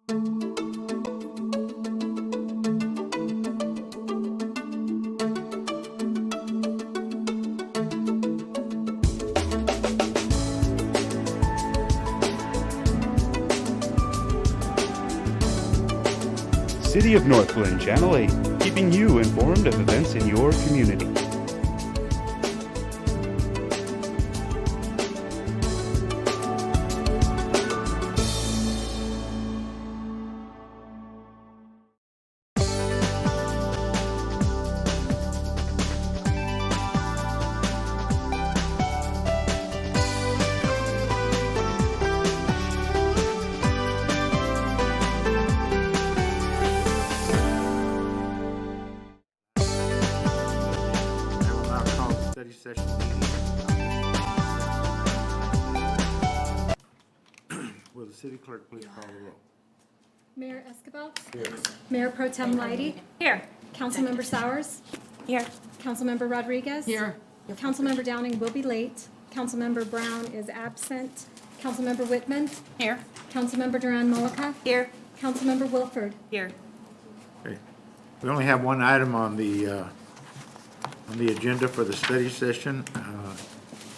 City of Northglenn, Channel 8, keeping you informed of events in your community. Study session meeting. Will the city clerk please call the roll? Mayor Escobar? Here. Mayor Pro Tem Leidy? Here. Councilmember Sowers? Here. Councilmember Rodriguez? Here. Councilmember Downing will be late. Councilmember Brown is absent. Councilmember Whitman? Here. Councilmember Duran-Mullica? Here. Councilmember Wilford? Here. Okay. We only have one item on the agenda for the study session.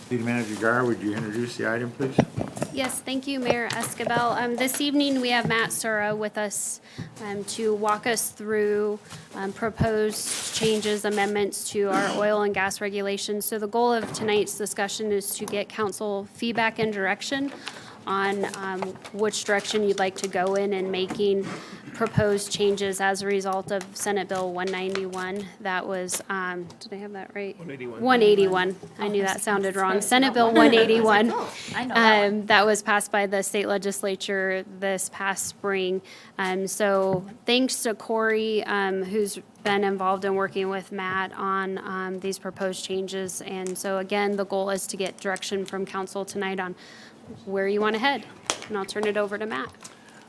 City Manager Gar, would you introduce the item, please? Yes, thank you, Mayor Escabel. This evening, we have Matt Sura with us to walk us through proposed changes, amendments to our oil and gas regulations. So the goal of tonight's discussion is to get council feedback and direction on which direction you'd like to go in making proposed changes as a result of Senate Bill 191. That was, did I have that right? 181. 181. I knew that sounded wrong. Senate Bill 181. I know. That was passed by the state legislature this past spring. So thanks to Corey, who's been involved in working with Matt on these proposed changes. And so again, the goal is to get direction from council tonight on where you want to head. And I'll turn it over to Matt.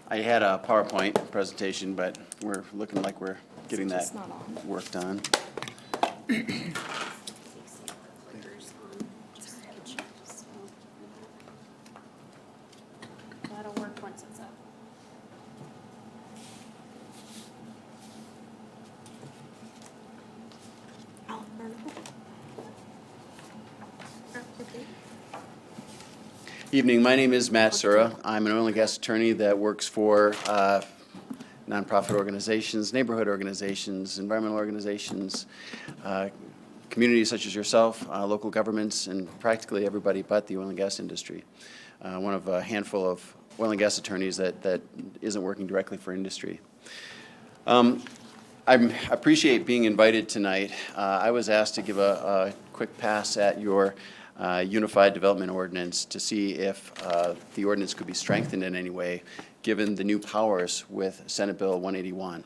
I had a PowerPoint presentation, but we're looking like we're getting that work done. That'll work once it's up. Evening, my name is Matt Sura. I'm an oil and gas attorney that works for nonprofit organizations, neighborhood organizations, environmental organizations, communities such as yourself, local governments, and practically everybody but the oil and gas industry. One of a handful of oil and gas attorneys that isn't working directly for industry. I appreciate being invited tonight. I was asked to give a quick pass at your Unified Development Ordinance to see if the ordinance could be strengthened in any way, given the new powers with Senate Bill 181.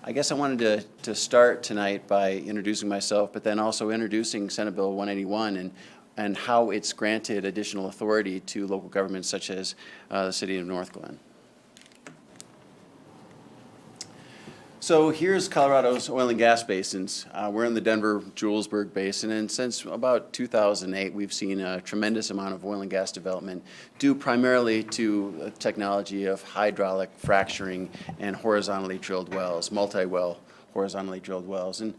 I guess I wanted to start tonight by introducing myself, but then also introducing Senate Bill 181 and how it's granted additional authority to local governments such as the city of Northglenn. So here's Colorado's oil and gas basins. We're in the Denver-Julesburg Basin, and since about 2008, we've seen a tremendous amount of oil and gas development due primarily to technology of hydraulic fracturing and horizontally drilled wells, multi-well horizontally drilled wells. And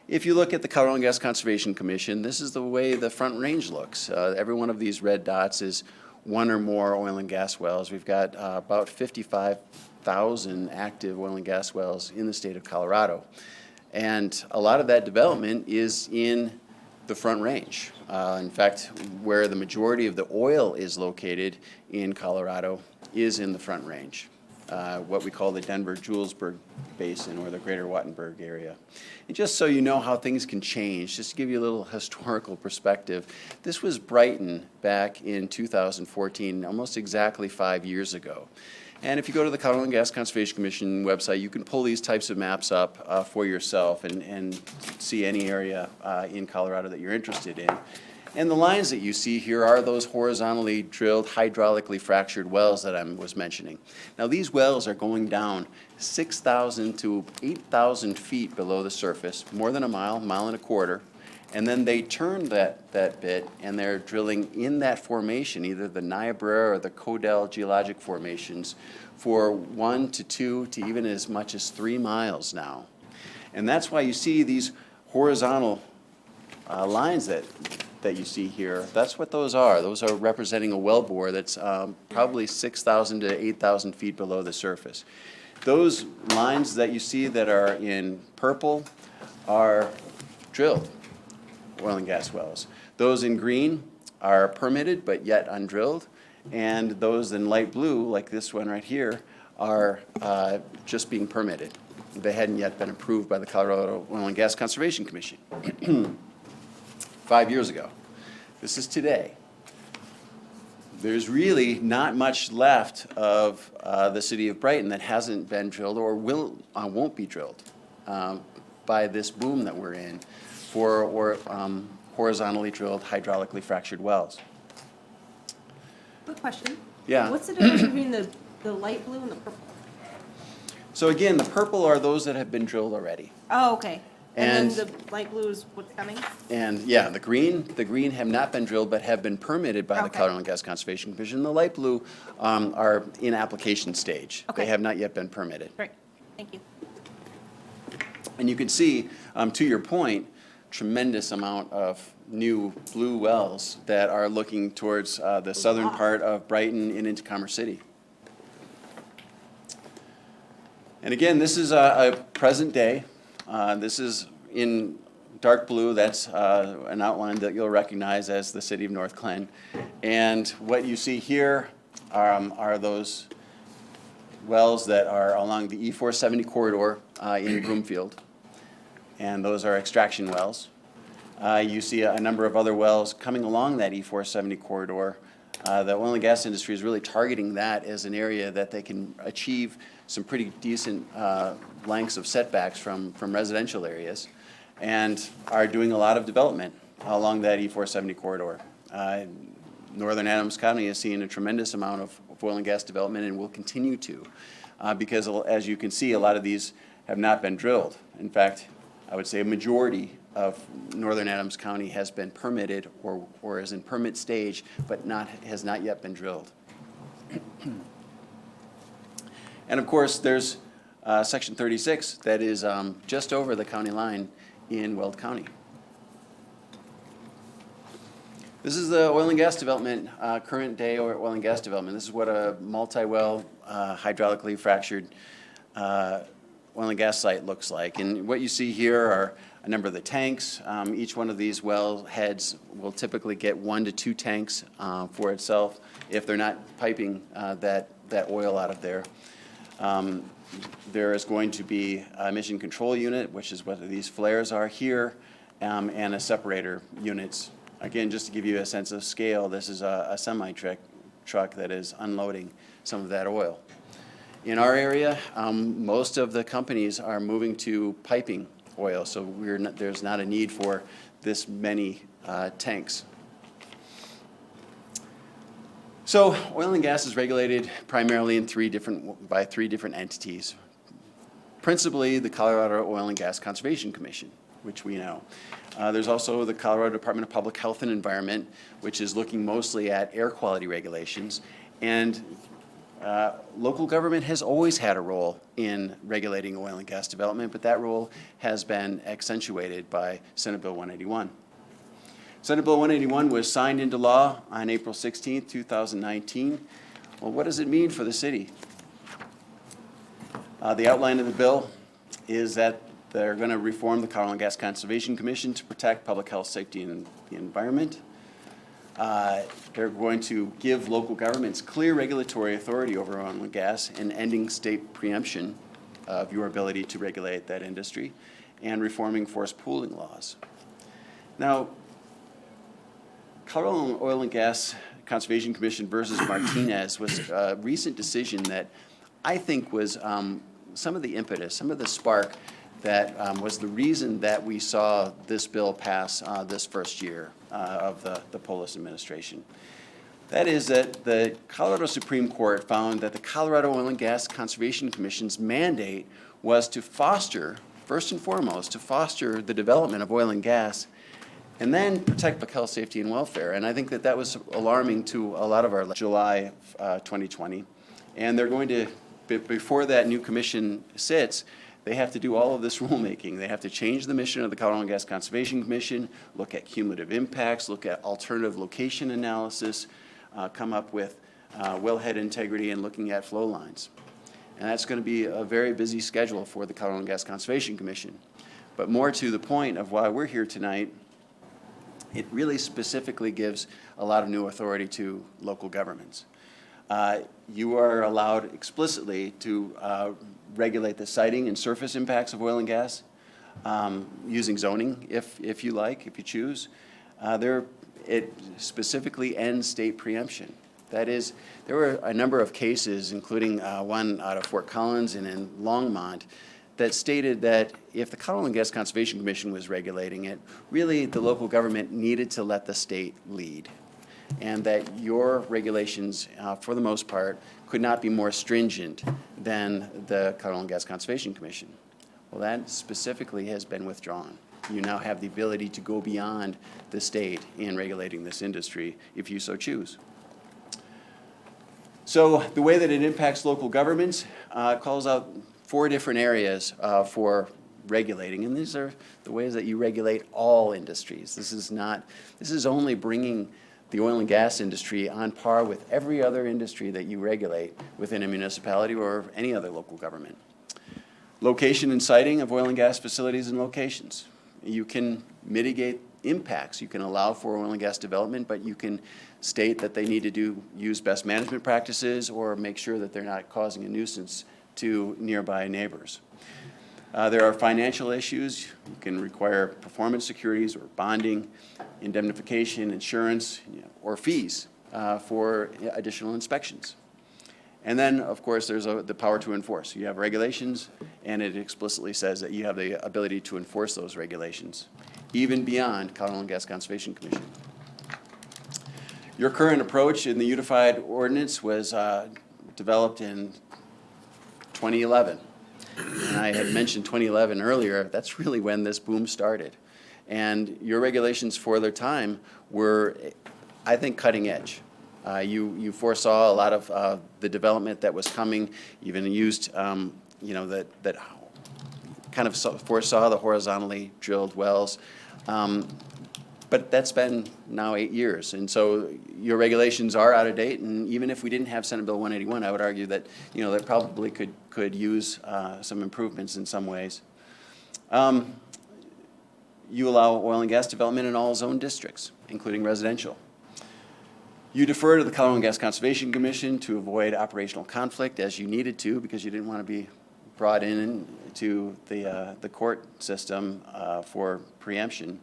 if you look at the Colorado Oil and Gas Conservation Commission, this is the way the Front Range looks. Every one of these red dots is one or more oil and gas wells. We've got about 55,000 active oil and gas wells in the state of Colorado. And a lot of that development is in the Front Range. In fact, where the majority of the oil is located in Colorado is in the Front Range, what we call the Denver-Julesburg Basin or the Greater Wattenberg area. And just so you know how things can change, just to give you a little historical perspective, this was Brighton back in 2014, almost exactly 5 years ago. And if you go to the Colorado Oil and Gas Conservation Commission website, you can pull these types of maps up for yourself and see any area in Colorado that you're interested in. And the lines that you see here are those horizontally drilled, hydraulically fractured wells that I was mentioning. Now, these wells are going down 6,000 to 8,000 feet below the surface, more than a mile and a quarter, And then they turn that bit, and they're drilling in that formation, either the Niobrara or the Codell geologic formations, for 1 to 2 to even as much as 3 miles now. And that's why you see these horizontal lines that you see here. That's what those are. Those are representing a wellbore that's probably 6,000 to 8,000 feet below the surface. Those lines that you see that are in purple are drilled oil and gas wells. Those in green are permitted but yet undrilled, and those in light blue, like this one right here, are just being permitted. They hadn't yet been approved by the Colorado Oil and Gas Conservation Commission 5 years ago. This is today. There's really not much left of the city of Brighton that hasn't been drilled or won't be drilled by this boom that we're in for horizontally drilled, hydraulically fractured wells. Quick question. Yeah. What's the difference between the light blue and the purple? So again, the purple are those that have been drilled already. Oh, okay. And And- then the light blue is what's coming? And yeah, the green have not been drilled but have been permitted by the Okay. Colorado Oil and Gas Conservation Commission. The light blue are in application stage. They Okay. have not yet been permitted. Great, thank you. And you can see, to your point, tremendous amount of new blue wells that are looking towards the southern part of Brighton and into Commerce City. And again, this is a present day. This is in dark blue. That's an outline that you'll recognize as the city of Northglenn. And what you see here are those wells that are along the E470 corridor in Broomfield. And those are extraction wells. You see a number of other wells coming along that E470 corridor. The oil and gas industry is really targeting that as an area that they can achieve some pretty decent lengths of setbacks from residential areas, and are doing a lot of development along that E470 corridor. Northern Adams County has seen a tremendous amount of oil and gas development and will continue to, because as you can see, a lot of these have not been drilled. In fact, I would say a majority of Northern Adams County has been permitted or is in permit stage, but has not yet been drilled. And of course, there's Section 36 that is just over the county line in Weld County. This is the oil and gas development, current day oil and gas development. This is what a multi-well, hydraulically fractured oil and gas site looks like. And what you see here are a number of the tanks. Each one of these well heads will typically get 1 to 2 tanks for itself if they're not piping that oil out of there. There is going to be a emission control unit, which is what these flares are here, and a separator units. Again, just to give you a sense of scale, this is a semi-truck that is unloading some of that oil. In our area, most of the companies are moving to piping oil, so there's not a need for this many tanks. So oil and gas is regulated primarily in by three different entities. Principally, the Colorado Oil and Gas Conservation Commission, which we know. There's also the Colorado Department of Public Health and Environment, which is looking mostly at air quality regulations. And local government has always had a role in regulating oil and gas development, but that role has been accentuated by Senate Bill 181. Senate Bill 181 was signed into law on April 16, 2019. Well, what does it mean for the city? The outline of the bill is that they're going to reform the Colorado Oil and Gas Conservation Commission to protect public health, safety, and the environment. They're going to give local governments clear regulatory authority over oil and gas and ending state preemption of your ability to regulate that industry, and forced pooling laws. Now, Colorado Oil and Gas Conservation Commission versus Martinez was a recent decision that I think was some of the impetus, some of the spark that was the reason that we saw this bill pass this first year of the Polis administration. That is that the Colorado Supreme Court found that the Colorado Oil and Gas Conservation Commission's mandate was to foster, first and foremost, to foster the development of oil and gas and then protect public health, safety, and welfare. And I think that that was alarming to a lot of our July 2020. And they're going to, before that new commission sits, they have to do all of this rulemaking. They have to change the mission of the Colorado Oil and Gas Conservation Commission, look at cumulative impacts, look at alternative location analysis, come up with wellhead integrity and looking at flow lines. And that's going to be a very busy schedule for the Colorado Oil and Gas Conservation Commission. But more to the point of why we're here tonight, it really specifically gives a lot of new authority to local governments. You are allowed explicitly to regulate the siting and surface impacts of oil and gas using zoning, if you like, if you choose. It specifically ends state preemption. That is, there were a number of cases, including one out of Fort Collins and in Longmont, that stated that if the Colorado Oil and Gas Conservation Commission was regulating it, really the local government needed to let the state lead, and that your regulations, for the most part, could not be more stringent than the Colorado Oil and Gas Conservation Commission. Well, that specifically has been withdrawn. You now have the ability to go beyond the state in regulating this industry if you so choose. So the way that it impacts local governments calls out 4 different areas for regulating, and these are the ways that you regulate all industries. This is only bringing the oil and gas industry on par with every other industry that you regulate within a municipality or any other local government. Location and siting of oil and gas facilities and locations. You can mitigate impacts. You can allow for oil and gas development, but you can state that they need to use best management practices or make sure that they're not causing a nuisance to nearby neighbors. There are financial issues. You can require performance securities or bonding, indemnification, insurance, or fees for additional inspections. And then, of course, there's the power to enforce. You have regulations, and it explicitly says that you have the ability to enforce those regulations, even beyond Colorado Oil and Gas Conservation Commission. Your current approach in the unified ordinance was developed in 2011. And I had mentioned 2011 earlier. That's really when this boom started. And your regulations for their time were, I think, cutting edge. You foresaw a lot of the development that was coming, even used, that kind of foresaw the horizontally drilled wells. But that's been now 8 years. And so your regulations are out of date. And even if we didn't have Senate Bill 181, I would argue that, that probably could use some improvements in some ways. You allow oil and gas development in all zone districts, including residential. You defer to the Colorado Oil and Gas Conservation Commission to avoid operational conflict as you needed to, because you didn't want to be brought in to the court system for preemption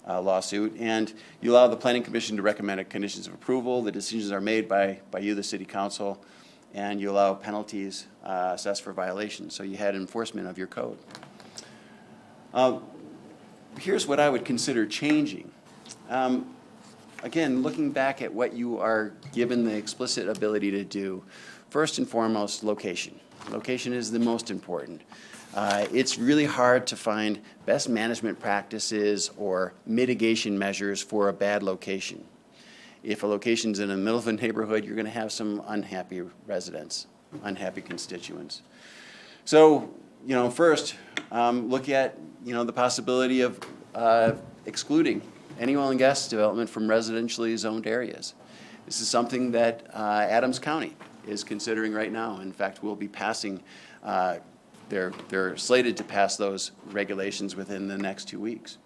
lawsuit. And you allow the Planning Commission to recommend conditions of approval. The decisions are made by you, the City Council, and you allow penalties assessed for violations. So you had enforcement of your code. Here's what I would consider changing. Again, looking back at what you are given the explicit ability to do, first and foremost, location. Location is the most important. It's really hard to find best management practices or mitigation measures for a bad location. If a location's in the middle of a neighborhood, you're going to have some unhappy residents, unhappy constituents. So, first, look at, the possibility of excluding any oil and gas development from residentially zoned areas. This is something that Adams County is considering right now. In fact, we'll be passing, they're slated to pass those regulations within the next 2 weeks.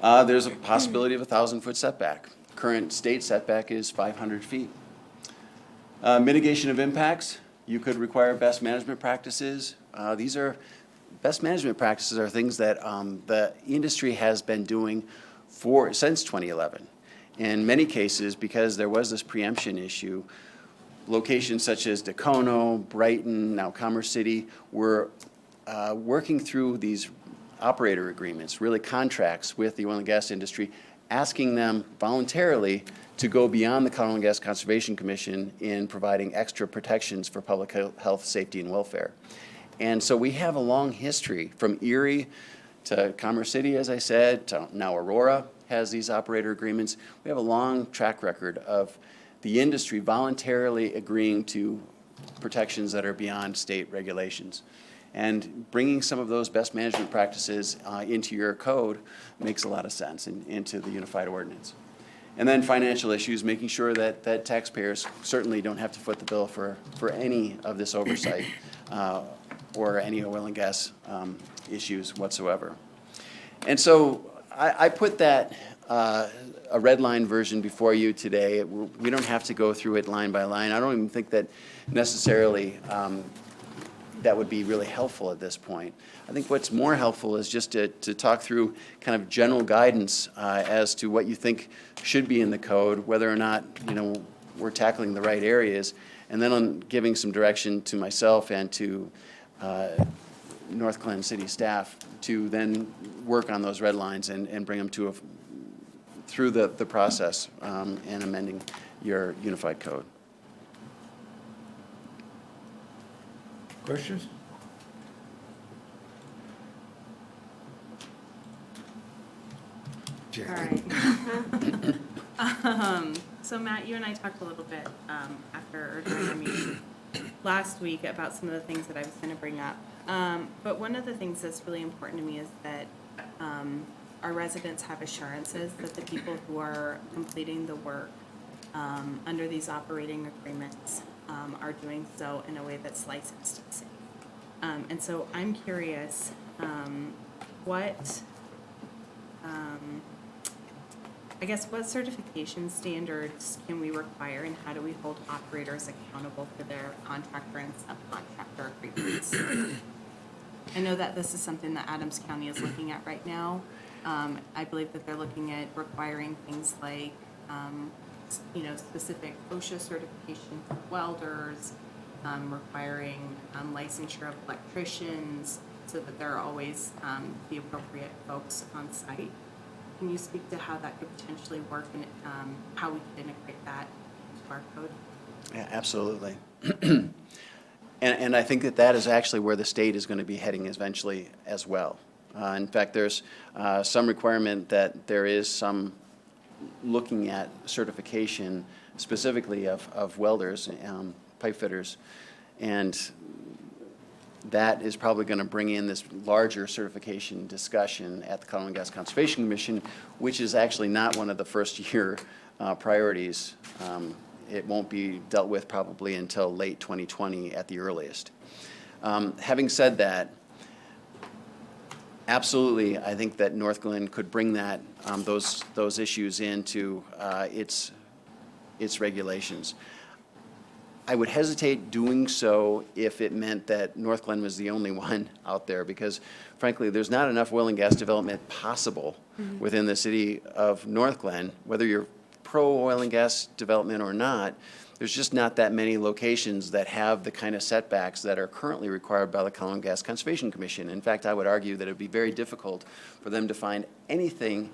There's a possibility of a 1,000-foot setback. Current state setback is 500 feet. Mitigation of impacts, you could require best management practices. Best management practices are things that the industry has been doing since 2011. In many cases, because there was this preemption issue, locations such as Dacono, Brighton, now Commerce City, were working through these operator agreements, really contracts with the oil and gas industry, asking them voluntarily to go beyond the Colorado Oil and Gas Conservation Commission in providing extra protections for public health, safety, and welfare. And so we have a long history from Erie to Commerce City, as I said, to now Aurora has these operator agreements. We have a long track record of the industry voluntarily agreeing to protections that are beyond state regulations. And bringing some of those best management practices into your code makes a lot of sense into the unified ordinance. And then financial issues, making sure that taxpayers certainly don't have to foot the bill for any of this oversight or any oil and gas issues whatsoever. And so I put that, a red line version before you today. We don't have to go through it line by line. I don't even think that necessarily that would be really helpful at this point. I think what's more helpful is just to talk through kind of general guidance as to what you think should be in the code, whether or not, we're tackling the right areas, and then on giving some direction to myself and to Northglenn City staff to then work on those red lines and bring them to through the process and amending your unified code. Questions? All Jackie? right. So Matt, you and I talked a little bit after or during our meeting last week about some of the things that I was going to bring up. But one of the things that's really important to me is that our residents have assurances that the people who are completing the work under these operating agreements are doing so in a way that's licensed and safe. And so I'm curious, what certification standards can we require, and how do we hold operators accountable for their contractor and subcontractor agreements? I know that this is something that Adams County is looking at right now. I believe that they're looking at requiring things like, specific OSHA certification for welders, requiring licensure of electricians, so that there are always the appropriate folks on site. Can you speak to how that could potentially work and how we could integrate that into our code? Yeah, absolutely. And I think that is actually where the state is going to be heading eventually as well. In fact, there's some requirement that there is some looking at certification specifically of welders, pipe fitters, and that is probably going to bring in this larger certification discussion at the Colorado Gas Conservation Commission, which is actually not one of the first year priorities. It won't be dealt with probably until late 2020 at the earliest. Having said that, absolutely, I think that Northglenn could bring that those issues into its regulations. I would hesitate doing so if it meant that Northglenn was the only one out there, because frankly, there's not enough oil and gas development possible within the city of Northglenn, whether you're pro oil and gas development or not. There's just not that many locations that have the kind of setbacks that are currently required by the Colorado Gas Conservation Commission. In fact, I would argue that it would be very difficult for them to find anything,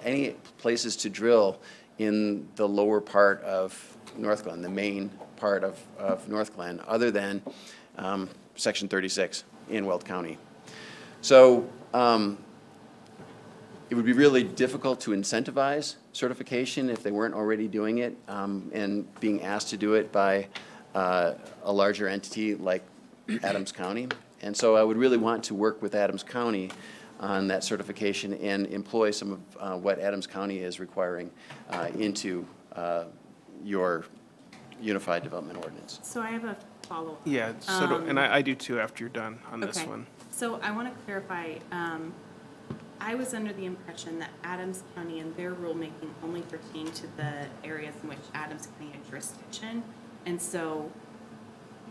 any places to drill in the lower part of Northglenn, the main part of Northglenn, other than Section 36 in Weld County. So it would be really difficult to incentivize certification if they weren't already doing it and being asked to do it by a larger entity like Adams County. And so I would really want to work with Adams County on that certification and employ some of what Adams County is requiring into your Unified Development Ordinance. So I have a follow-up. Yeah, and I do too after you're done on this Okay. one. So I want to clarify, I was under the impression that Adams County and their rulemaking only pertain to the areas in which Adams County had jurisdiction. And so,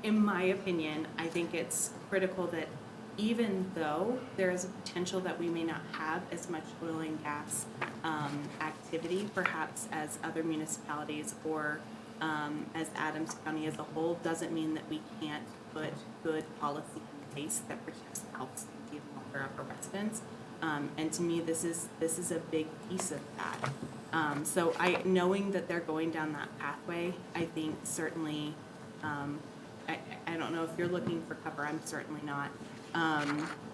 in my opinion, I think it's critical that even though there is a potential that we may not have as much oil and gas activity, perhaps as other municipalities or as Adams County as a whole, doesn't mean that we can't put good policy in place that protects the health, safety, and welfare of our residents. And to me, this is a big piece of that. So knowing that they're going down that pathway, I think certainly, I don't know if you're looking for cover, I'm certainly not.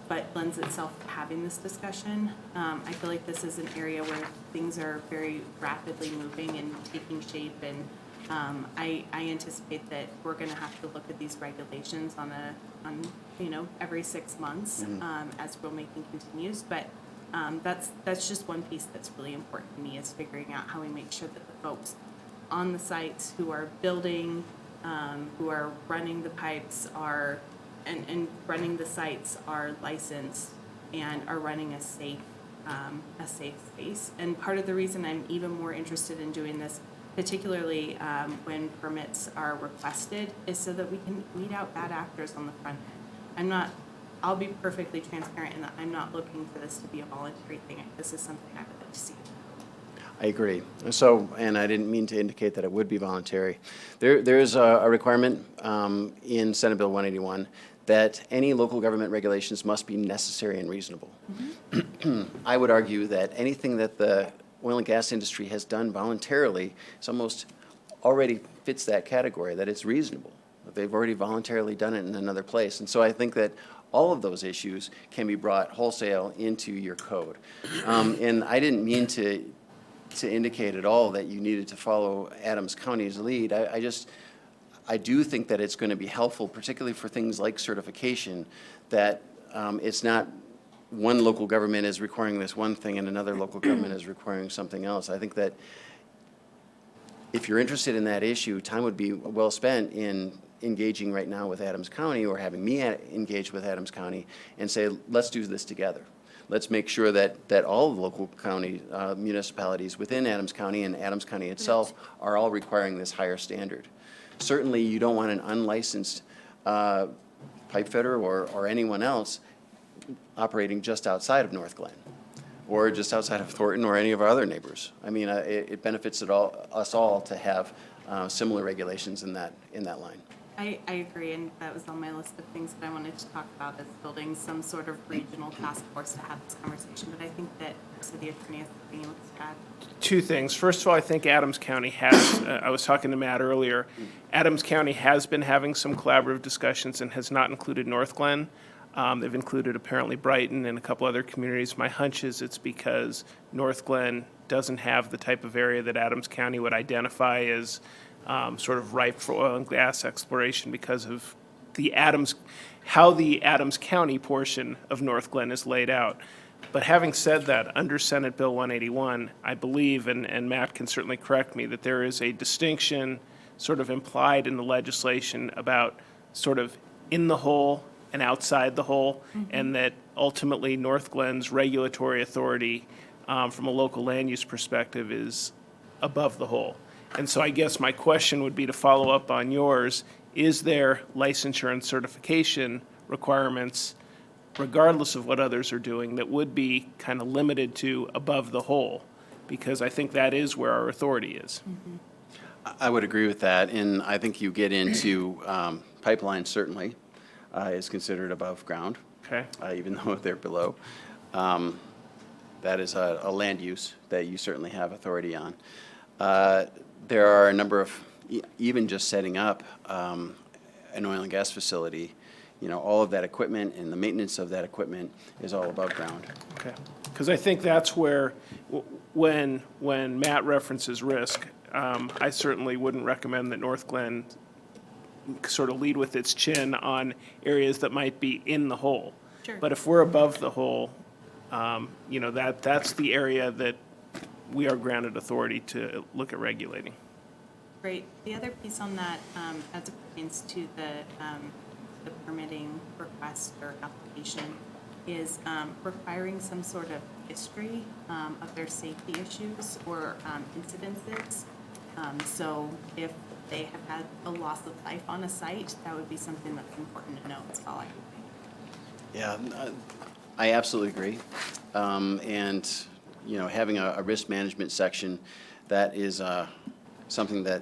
but lends itself to having this discussion. I feel like this is an area where things are very rapidly moving and taking shape, and I anticipate that we're going to have to look at these regulations on every 6 months as rulemaking continues. But that's just one piece that's really important to me, is figuring out how we make sure that the folks on the sites who are building, who are running the pipes and running the sites are licensed and are running a safe space. And part of the reason I'm even more interested in doing this, particularly when permits are requested, is so that we can weed out bad actors on the front end. I'll be perfectly transparent in that I'm not looking for this to be a voluntary thing. This is something I would like to see. I agree. So, and I didn't mean to indicate that it would be voluntary. There is a requirement in Senate Bill 181 that any local government regulations must be necessary and reasonable. I would argue that anything that the oil and gas industry has done voluntarily is almost already fits that category, that it's reasonable. They've already voluntarily done it in another place. And so I think that all of those issues can be brought wholesale into your code. And I didn't mean to indicate at all that you needed to follow Adams County's lead. I do think that it's going to be helpful, particularly for things like certification, that it's not one local government is requiring this one thing and another local government is requiring something else. I think that if you're interested in that issue, time would be well spent in engaging right now with Adams County, or having me engage with Adams County and say, let's do this together. Let's make sure that all the local county municipalities within Adams County and Adams County itself are all requiring this higher standard. Certainly, you don't want an unlicensed pipe fitter or anyone else operating just outside of Northglenn or just outside of Thornton or any of our other neighbors. I mean, it benefits us all to have similar regulations in that line. I agree, and that was on my list of things that I wanted to talk about, is building some sort of regional task force to have this conversation. But I think that City Attorney has something he wants to add. Two things. First of all, I think Adams County has, I was talking to Matt earlier, Adams County has been having some collaborative discussions and has not included Northglenn. They've included apparently Brighton and a couple other communities. My hunch is it's because Northglenn doesn't have the type of area that Adams County would identify as sort of ripe for oil and gas exploration, because of how the Adams County portion of Northglenn is laid out. But having said that, under Senate Bill 181, I believe, and Matt can certainly correct me, that there is a distinction sort of implied in the legislation about sort of in the hole and outside the hole, and that ultimately Northglenn's regulatory authority from a local land use perspective is above the hole. And so I guess my question would be, to follow up on yours, is there licensure and certification requirements, regardless of what others are doing, that would be kind of limited to above the hole? Because I think that is where our authority is. I would agree with that, and I think you get into pipelines certainly is considered above ground, Okay. Even though they're below. That is a land use that you certainly have authority on. There are a number of, even just setting up an oil and gas facility, all of that equipment and the maintenance of that equipment is all above ground. Okay. Because I think that's where, when Matt references risk, I certainly wouldn't recommend that Northglenn sort of lead with its chin on areas that might be in the hole. Sure. But if we're above the hole, that's the area that we are granted authority to look at regulating. Great. The other piece on that, as it pertains to the permitting request or application, is requiring some sort of history of their safety issues or incidences. So if they have had a loss of life on a site, that would be something that's important to know as well. Yeah, I absolutely agree. And, having a risk management section, that is something that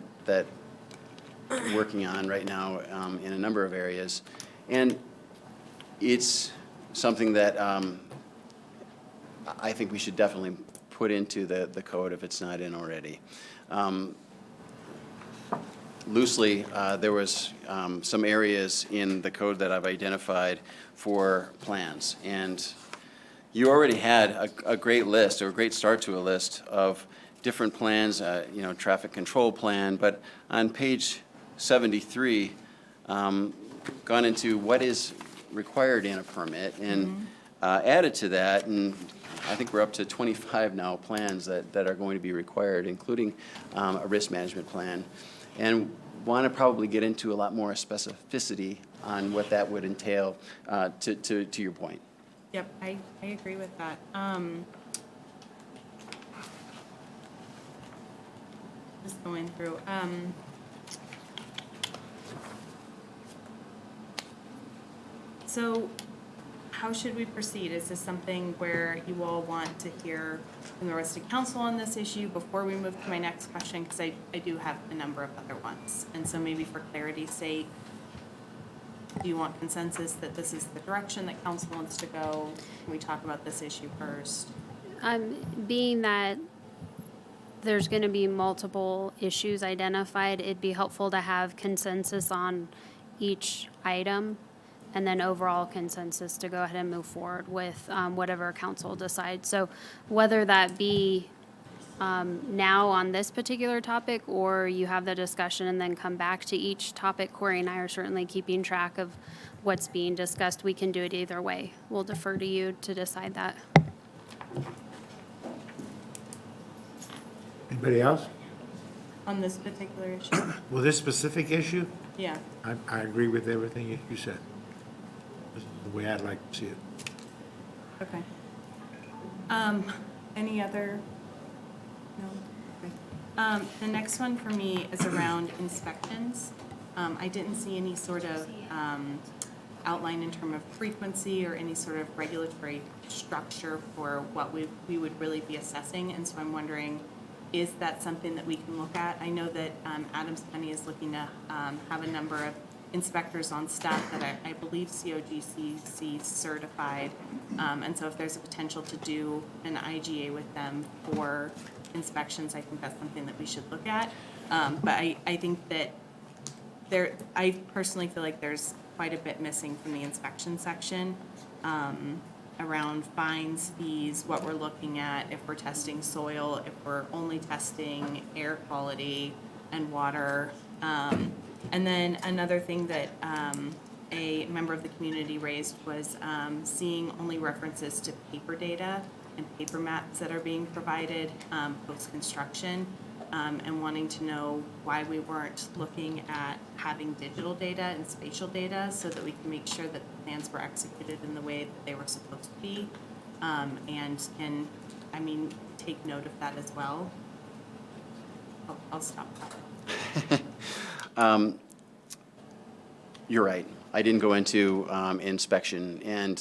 we're working on right now in a number of areas. And it's something that I think we should definitely put into the code if it's not in already. loosely, there was some areas in the code that I've identified for plans. And you already had a great list, or a great start to a list of different plans, traffic control plan, but on page 73, gone into what is required in a permit, and added to that, and I think we're up to 25 now plans that are going to be required, including a risk management plan, and want to probably get into a lot more specificity on what that would entail, to your point. Yep, I agree with that. Just going through, so how should we proceed? Is this something where you all want to hear from the rest of council on this issue before we move to my next question? Because I do have a number of other ones. And so maybe for clarity's sake, do you want consensus that this is the direction that council wants to go? Can we talk about this issue first? Being that there's going to be multiple issues identified, it'd be helpful to have consensus on each item, and then overall consensus to go ahead and move forward with whatever council decides. So whether that be now on this particular topic, or you have the discussion and then come back to each topic, Corey and I are certainly keeping track of what's being discussed. We can do it either way. We'll defer to you to decide that. Anybody else? On this particular issue? Well, this specific issue, Yeah. I agree with everything you said. This is the way I'd like to see it. Okay. Any other? No? Okay. The next one for me is around inspections. I didn't see any sort of outline in terms of frequency or any sort of regulatory structure for what we would really be assessing, and so I'm wondering, is that something that we can look at? I know that Adams County is looking to have a number of inspectors on staff that I believe COGCC certified, and so if there's a potential to do an IGA with them for inspections, I think that's something that we should look at. But I think that I personally feel like there's quite a bit missing from the inspection section, around fines, fees, what we're looking at, if we're testing soil, if we're only testing air quality and water. And then another thing that a member of the community raised was seeing only references to paper data and paper maps that are being provided post-construction, and wanting to know why we weren't looking at having digital data and spatial data so that we can make sure that the plans were executed in the way that they were supposed to be, and can, take note of that as well. I'll stop talking. You're right. I didn't go into inspection, and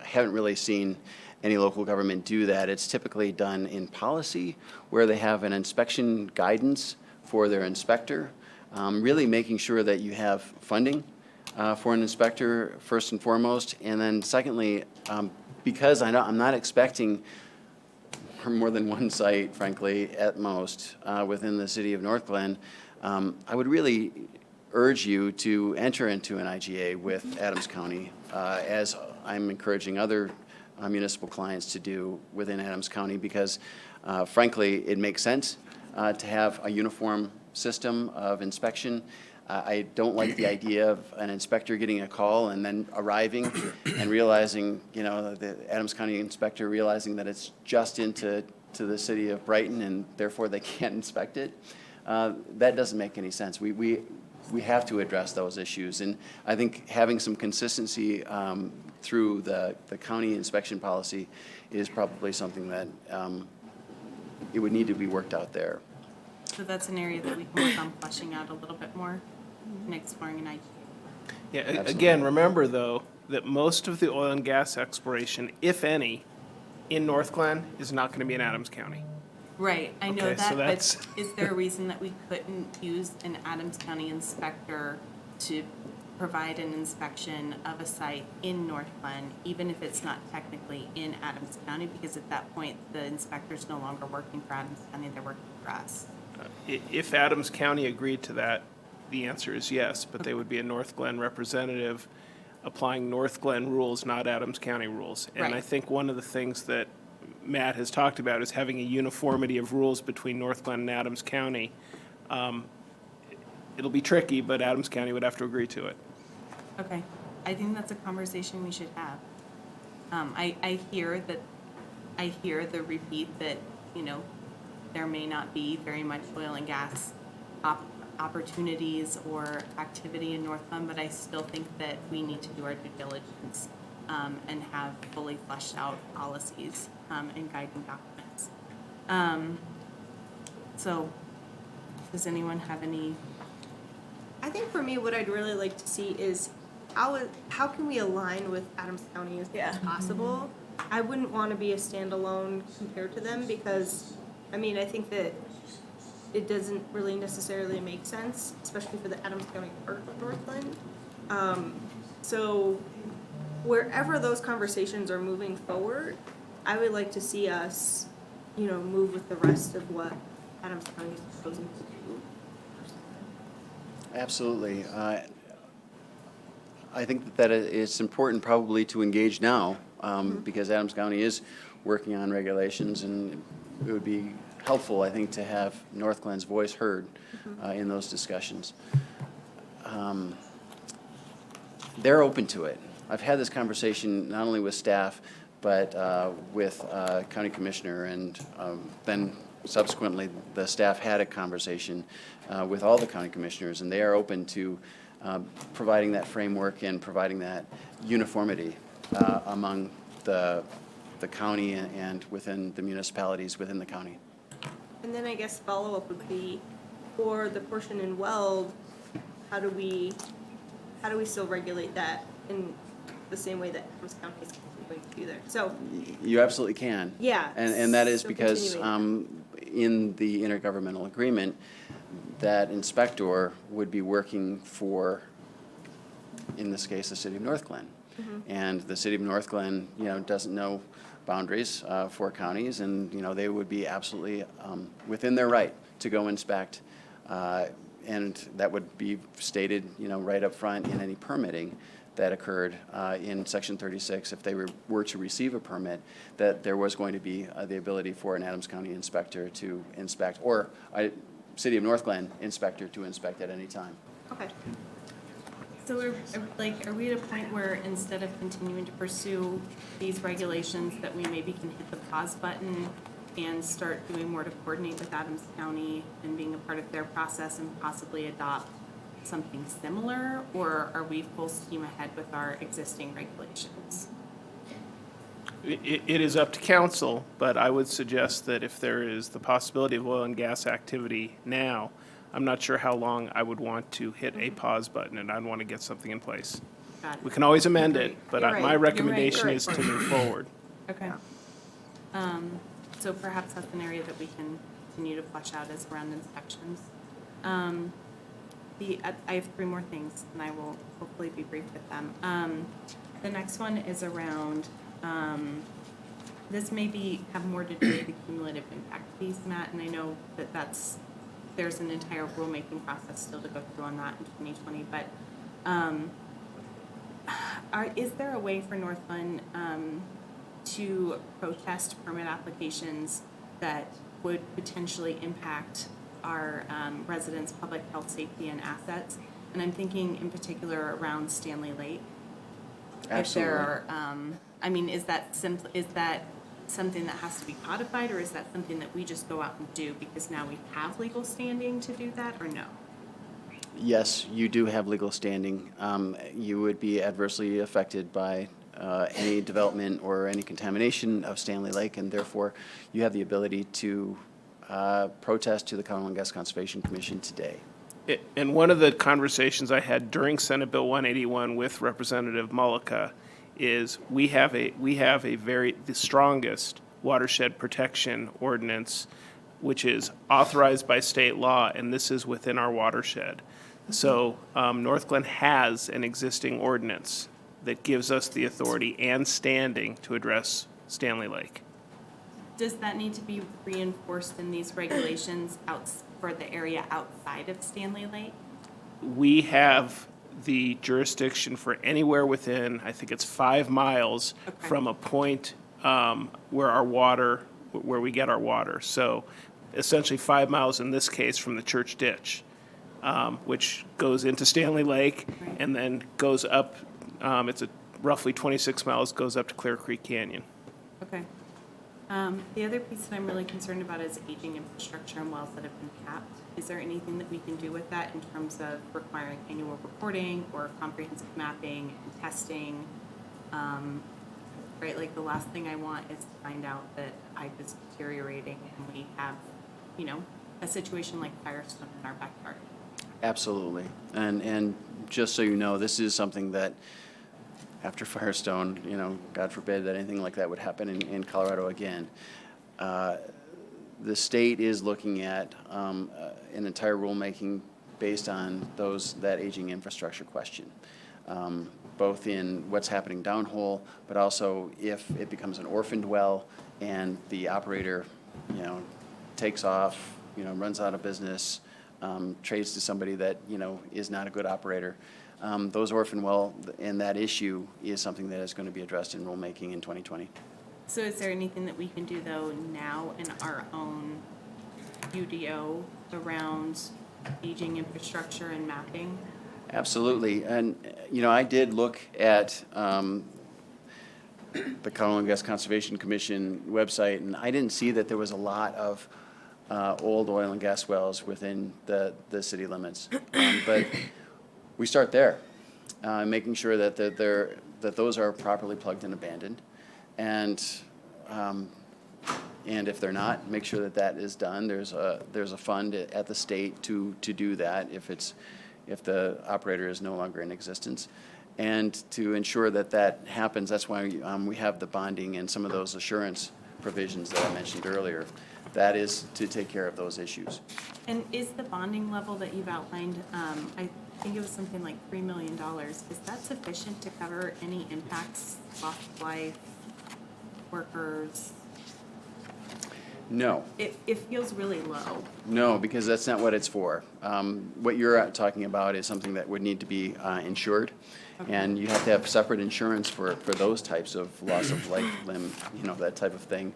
haven't really seen any local government do that. It's typically done in policy, where they have an inspection guidance for their inspector, really making sure that you have funding for an inspector first and foremost, and then secondly, because I'm not expecting more than one site, frankly, at most, within the city of Northglenn, I would really urge you to enter into an IGA with Adams County, as I'm encouraging other municipal clients to do within Adams County, because frankly, it makes sense to have a uniform system of inspection. I don't like the idea of an inspector getting a call and then arriving and realizing, the Adams County inspector realizing that it's just into the city of Brighton and therefore they can't inspect it. That doesn't make any sense. We have to address those issues, and I think having some consistency through the county inspection policy is probably something that it would need to be worked out there. So that's an area that we can work on fleshing out a little bit more and exploring an IGA. Yeah, Absolutely. again, remember though, that most of the oil and gas exploration, if any, in Northglenn is not going to be in Adams County. Right, I know Okay, so that, that's- but is there a reason that we couldn't use an Adams County inspector to provide an inspection of a site in Northglenn, even if it's not technically in Adams County? Because at that point, the inspector's no longer working for Adams County, they're working for us. If Adams County agreed to that, the answer is yes, but they would be a Northglenn representative applying Northglenn rules, not Adams County rules. And I Right. think one of the things that Matt has talked about is having a uniformity of rules between Northglenn and Adams County. It'll be tricky, but Adams County would have to agree to it. Okay, I think that's a conversation we should have. I hear the repeat that, there may not be very much oil and gas opportunities or activity in Northglenn, but I still think that we need to do our due diligence, and have fully fleshed out policies, and guiding documents. So, does anyone have any? I think for me, what I'd really like to see is how can we align with Adams County as much as possible? I wouldn't want to be a standalone compared to them because, I think that it doesn't really necessarily make sense, especially for the Adams County part of Northglenn. So wherever those conversations are moving forward, I would like to see us, move with the rest of what Adams County is proposing to do. Absolutely. I think that it's important probably to engage now, because Adams County is working on regulations, and it would be helpful, I think, to have Northglenn's voice heard in those discussions. They're open to it. I've had this conversation not only with staff, but with County Commissioner, and then subsequently the staff had a conversation with all the county commissioners, and they are open to providing that framework and providing that uniformity among the county and within the municipalities within the county. And then I guess follow-up would be, for the portion in Weld, how do we still regulate that in the same way that Adams County is going to do there? So, You absolutely can. Yeah, And that is so because in the intergovernmental agreement, that inspector would be working for, in this case, the city of Northglenn. And the city of Northglenn, doesn't know boundaries for counties, and, they would be absolutely within their right to go inspect. And that would be stated, right up front in any permitting that occurred in Section 36, if they were to receive a permit, that there was going to be the ability for an Adams County inspector to inspect, or a City of Northglenn inspector to inspect at any time. okay. So are we at a point where instead of continuing to pursue these regulations, that we maybe can hit the pause button and start doing more to coordinate with Adams County and being a part of their process and possibly adopt something similar? Or are we full steam ahead with our existing regulations? It is up to council, but I would suggest that if there is the possibility of oil and gas activity now, I'm not sure how long I would want to hit a pause button, and I'd want to get something in place. Got it. We can always amend it, but You're right. my You're right. recommendation is to move forward. Okay. So perhaps that's an area that we can continue to flesh out as around inspections. I have three more things, and I will hopefully be brief with them. The next one is around, this may have more to do with the cumulative impact piece, Matt, and I know that there's an entire rulemaking process still to go through on that in 2020, but is there a way for Northglenn to protest permit applications that would potentially impact our residents' public health, safety, and assets? And I'm thinking in particular around Stanley Lake. Absolutely. If there are, is that something that has to be codified, or is that something that we just go out and do because now we have legal standing to do that, or no? Yes, you do have legal standing. You would be adversely affected by any development or any contamination of Stanley Lake, and therefore you have the ability to protest to the Oil and Gas Conservation Commission today. And one of the conversations I had during Senate Bill 181 with Representative Mullica is we have the strongest watershed protection ordinance, which is authorized by state law, and this is within our watershed. So Northglenn has an existing ordinance that gives us the authority and standing to address Stanley Lake. Does that need to be reinforced in these regulations for the area outside of Stanley Lake? we have the jurisdiction for anywhere within, I think it's 5 miles from a point where we get our water. So essentially 5 miles in this case from the church ditch, which goes into Stanley Lake and then goes up, it's roughly 26 miles, goes up to Clear Creek Canyon. Okay. The other piece that I'm really concerned about is aging infrastructure and wells that have been capped. Is there anything that we can do with that in terms of requiring annual reporting or comprehensive mapping and testing? Right, like the last thing I want is to find out that pipe is deteriorating and we have, a situation like Firestone in our backyard. Absolutely. And just so you know, this is something that after Firestone, God forbid that anything like that would happen in Colorado again. The state is looking at an entire rulemaking based on that aging infrastructure question, both in what's happening downhole, but also if it becomes an orphaned well and the operator, takes off, runs out of business, trades to somebody that, is not a good operator. Those orphan well and that issue is something that is going to be addressed in rulemaking in 2020. So is there anything that we can do though now in our own UDO around aging infrastructure and mapping? Absolutely. And, I did look at the Colorado Gas Conservation Commission website, and I didn't see that there was a lot of old oil and gas wells within the city limits. But we start there, making sure that those are properly plugged and abandoned. And if they're not, make sure that is done. There's a fund at the state to do that if the operator is no longer in existence. And to ensure that happens, that's why we have the bonding and some of those assurance provisions that I mentioned earlier. That is to take care of those issues. And is the bonding level that you've outlined, I think it was something like $3 million, is that sufficient to cover any impacts, loss of life, workers? No. It feels really low. No, because that's not what it's for. What you're talking about is something that would need to be insured. Okay. And you have to have separate insurance for those types of loss of life, limb, that type of thing.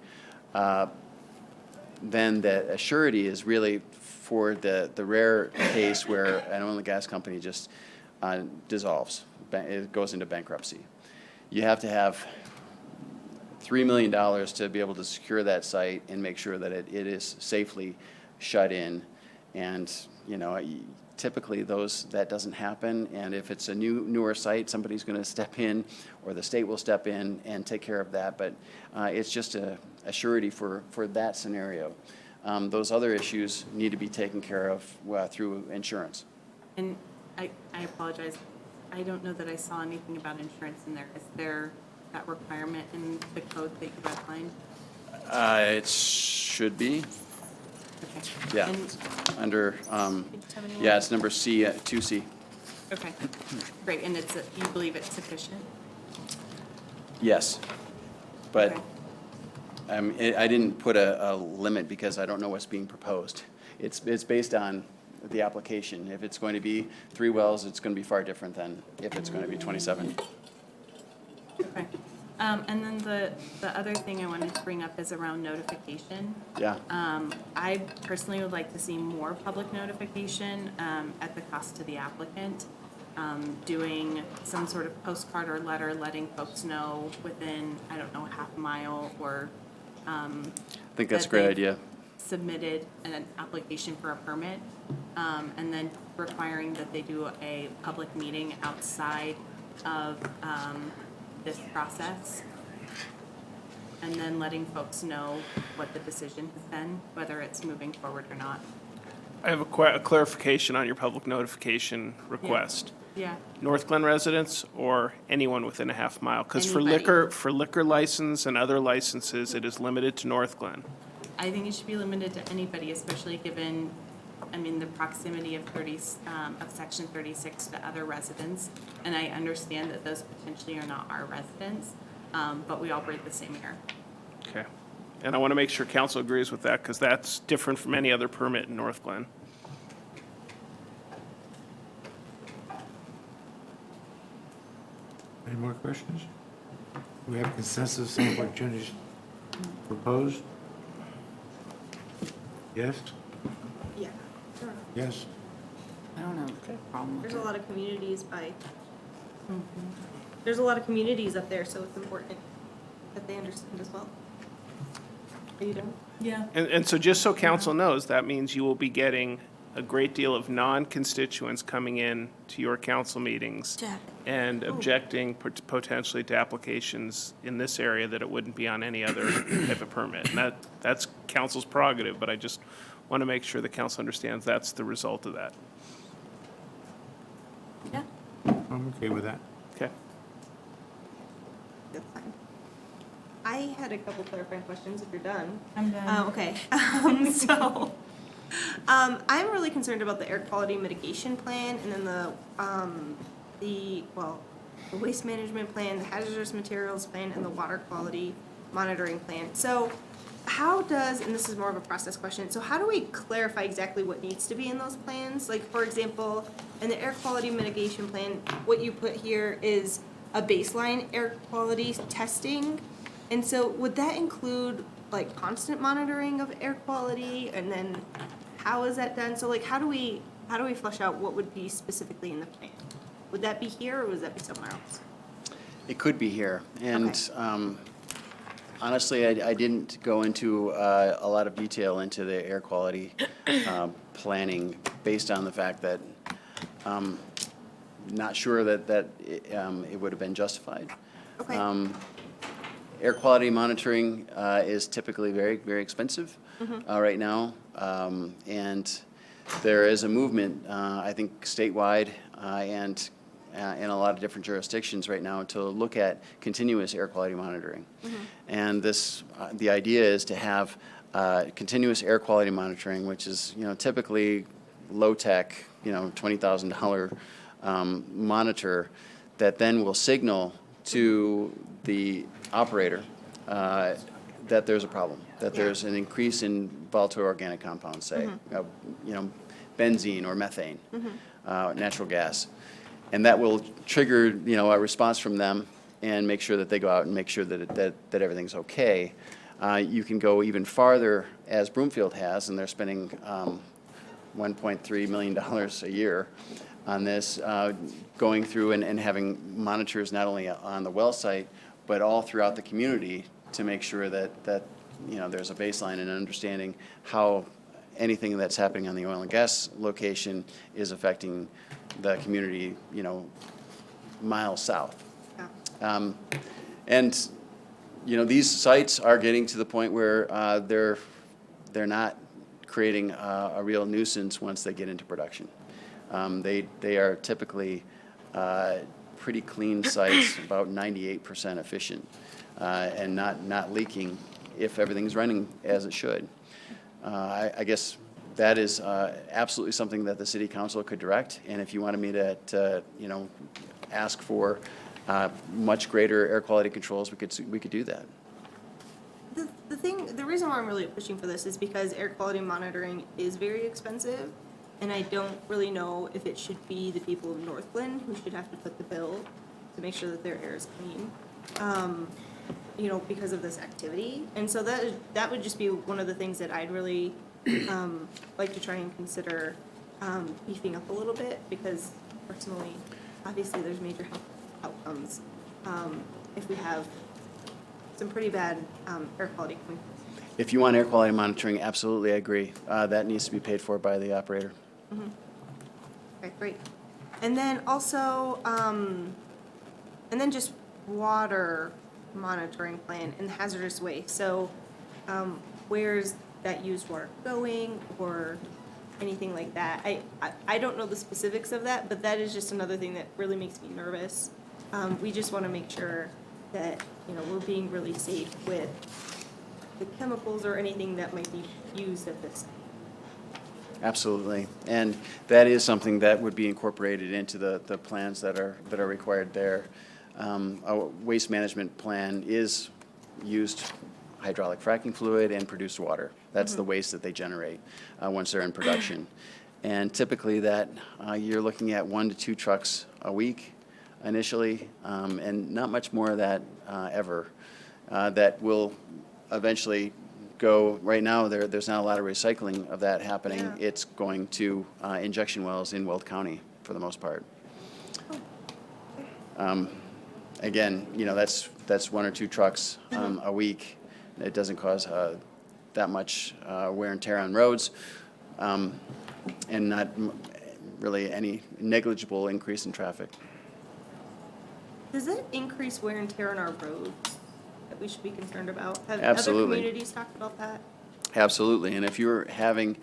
Then the surety is really for the rare case where an oil and gas company just dissolves. It goes into bankruptcy. You have to have $3 million to be able to secure that site and make sure that it is safely shut in. And, typically that doesn't happen. And if it's a newer site, somebody's going to step in or the state will step in and take care of that. But it's just a surety for that scenario. Those other issues need to be taken care of through insurance. And I apologize, I don't know that I saw anything about insurance in there. Is there that requirement in the code that you outlined? It should be. Okay. Yeah, And- under, it's number C, 2C. Okay, great, and you believe it's sufficient? Yes, but Okay. I didn't put a limit because I don't know what's being proposed. It's based on the application. If it's going to be 3 wells, it's going to be far different than if it's going to be 27. Okay. And then the other thing I wanted to bring up is around notification. Yeah. I personally would like to see more public notification at the cost to the applicant. Doing some sort of postcard or letter letting folks know within, I don't know, half a mile or. I think that's a that great they've idea. Submitted an application for a permit, and then requiring that they do a public meeting outside of this process, and then letting folks know what the decision has been, whether it's moving forward or not. I have a clarification on your public notification request. Yeah. Northglenn residents or anyone within a half mile? Because for Anybody. liquor license and other licenses, it is limited to Northglenn. I think it should be limited to anybody, especially given, the proximity of section 36 to other residents. And I understand that those potentially are not our residents, but we all breathe the same air. Okay. And I want to make sure council agrees with that because that's different from any other permit in Northglenn. Any more questions? Do we have consensus on what Jenny's proposed? Yes? Yeah. Yes? I don't have a problem with There's it. a lot of communities there's a lot of communities up there, so it's important that they understand as well. Are you done? Yeah. And so just so council knows, that means you will be getting a great deal of non-constituents coming in to your council meetings and objecting potentially to applications in this area that it wouldn't be on any other type of permit. And that's council's prerogative, but I just want to make sure the council understands that's the result of that. Yeah. I'm okay with that. Okay? That's fine. I had a couple clarifying questions if you're done. I'm done. Okay. I'm really concerned about the air quality mitigation plan and then the waste management plan, the hazardous materials plan, and the water quality monitoring plan. So how does, and this is more of a process question, so how do we clarify exactly what needs to be in those plans? Like, for example, in the air quality mitigation plan, what you put here is a baseline air quality testing. And so would that include like constant monitoring of air quality? And then how is that done? So like, how do we flesh out what would be specifically in the plan? Would that be here or would that be somewhere else? It could be here. And Okay. honestly, I didn't go into a lot of detail into the air quality planning based on the fact that not sure that it would have been justified. Okay. Air quality monitoring is typically very, very expensive right now. And there is a movement, I think statewide and in a lot of different jurisdictions right now to look at continuous air quality monitoring. And this, the idea is to have continuous air quality monitoring, which is, typically low-tech, $20,000 monitor that then will signal to the operator that there's a problem, that there's an increase in volatile organic compounds, say, benzene or methane, natural gas. And that will trigger, a response from them and make sure that they go out and make sure that everything's okay. You can go even farther, as Broomfield has, and they're spending $1.3 million a year on this, going through and having monitors not only on the well site, but all throughout the community to make sure that there's a baseline and understanding how anything that's happening on the oil and gas location is affecting the community, miles south. Yeah. And these sites are getting to the point where they're not creating a real nuisance once they get into production. They are typically pretty clean sites, about 98% efficient, and not leaking if everything's running as it should. I guess that is absolutely something that the city council could direct, and if you wanted me to ask for much greater air quality controls, we could do that. The reason why I'm really pushing for this is because air quality monitoring is very expensive, and I don't really know if it should be the people of Northglenn who should have to foot the bill to make sure that their air is clean, because of this activity. And so that would just be one of the things that I'd really like to try and consider beefing up a little bit, because personally, obviously, there's major health outcomes if we have some pretty bad air quality coming. If you want air quality monitoring, absolutely, I agree. That needs to be paid for by the operator. Mm-hmm. Okay, great. And then also, and then just water monitoring plan and hazardous waste. So, where's that used water going, or anything like that? I don't know the specifics of that, but that is just another thing that really makes me nervous. We just want to make sure that, we're being really safe with the chemicals or anything that might be used at this. Absolutely, and that is something that would be incorporated into the plans that are required there. A waste management plan is used hydraulic fracking fluid and produced water. That's the waste that they generate once they're in production. And typically that you're looking at 1 to 2 trucks a week initially, and not much more of that ever. That will eventually go, right now, there's not a lot of recycling of that happening. Yeah. It's going to injection wells in Weld County for the most part. Again, you know, that's 1 or 2 trucks a week. It doesn't cause that much wear and tear on roads, and not really any negligible increase in traffic. Does it increase wear and tear on our roads that we should be concerned about? Have Absolutely. other communities talked about that? Absolutely, and if you were having,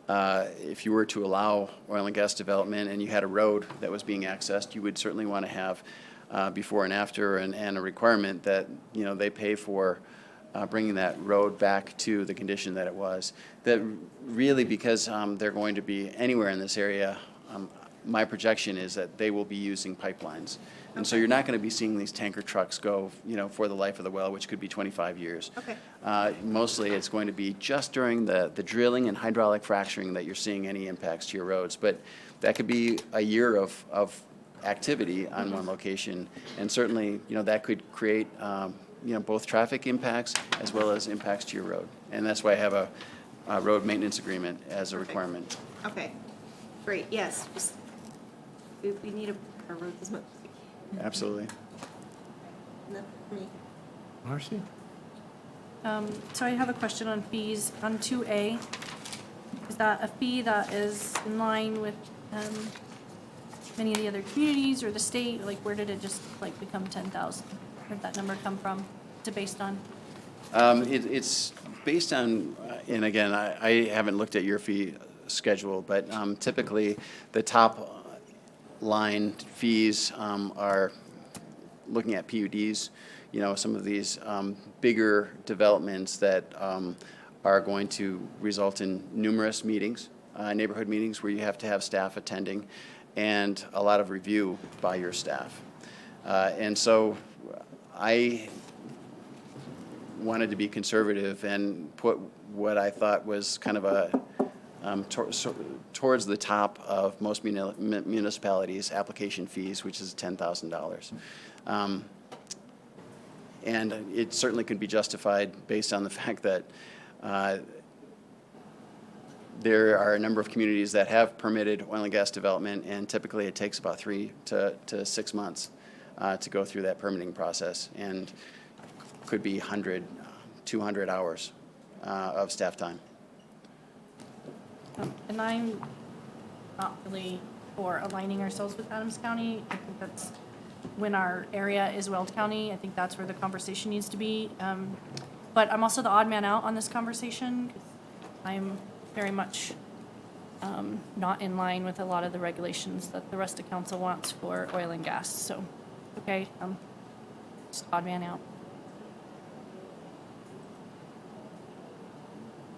if you were to allow oil and gas development and you had a road that was being accessed, you would certainly want to have before and after and a requirement that, you know, they pay for bringing that road back to the condition that it was. That really, because they're going to be anywhere in this area, my projection is that they will be using pipelines. And so you're not going to be seeing these tanker trucks go, you know, for the life of the well, which could be 25 years. Okay. Mostly it's going to be just during the drilling and hydraulic fracturing that you're seeing any impacts to your roads. But that could be a year of activity on one location. And certainly, you know, that could create, you know, both traffic impacts as well as impacts to your road. And that's why I have a road maintenance agreement as a requirement. Okay, great, yes, just, we need our roads as much as we can. Absolutely. Enough for me. Marcy? So I have a question on fees on 2A. Is that a fee that is in line with many of the other communities or the state? Like, where did it just like become 10,000? Where'd that number come from? What's it based on? It's based on, and again, I haven't looked at your fee schedule, but typically the top line fees are looking at PUDs, you know, some of these bigger developments that are going to result in numerous meetings, neighborhood meetings where you have to have staff attending and a lot of review by your staff. And so I wanted to be conservative and put what I thought was kind of a towards the top of most municipalities' application fees, which is $10,000. And it certainly could be justified based on the fact that there are a number of communities that have permitted oil and gas development, and typically it takes about 3 to 6 months to go through that permitting process, and could be 100, 200 hours of staff time. And I'm not really for aligning ourselves with Adams County. I think that's when our area is Weld County. I think that's where the conversation needs to be. But I'm also the odd man out on this conversation. I'm very much not in line with a lot of the regulations that the rest of council wants for oil and gas. So, okay, just odd man out.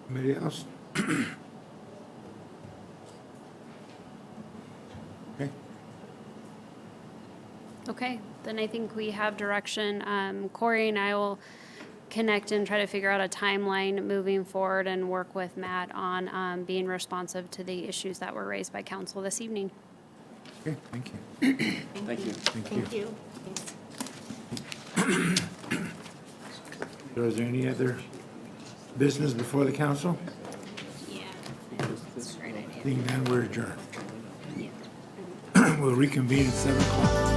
Anybody else? Okay. Okay, then I think we have direction. Corey and I will connect and try to figure out a timeline moving forward and work with Matt on being responsive to the issues that were raised by council this evening. Okay, thank you. Thank you. Thank you. So is there any other business before the council? Yeah, that's a great idea. Being none, we're adjourned. We'll reconvene at 7 o'clock.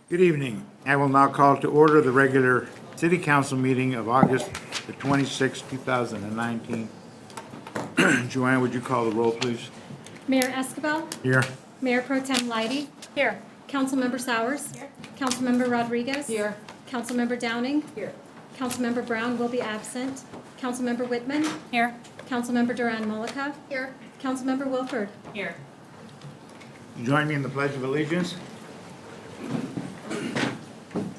Good evening. I will now call to order the regular city council meeting of August the 26th, 2019. Joanne, would you call the roll, please? Mayor Escabel, Here. Mayor Pro Tem Leidy, Here. Councilmember Sowers. Here. Councilmember Rodriguez. Here. Councilmember Downing. Here. Councilmember Brown will be absent. Councilmember Whitman. Here. Councilmember Duran Mullica. Here. Councilmember Wilford. Here. Join me in the Pledge of Allegiance.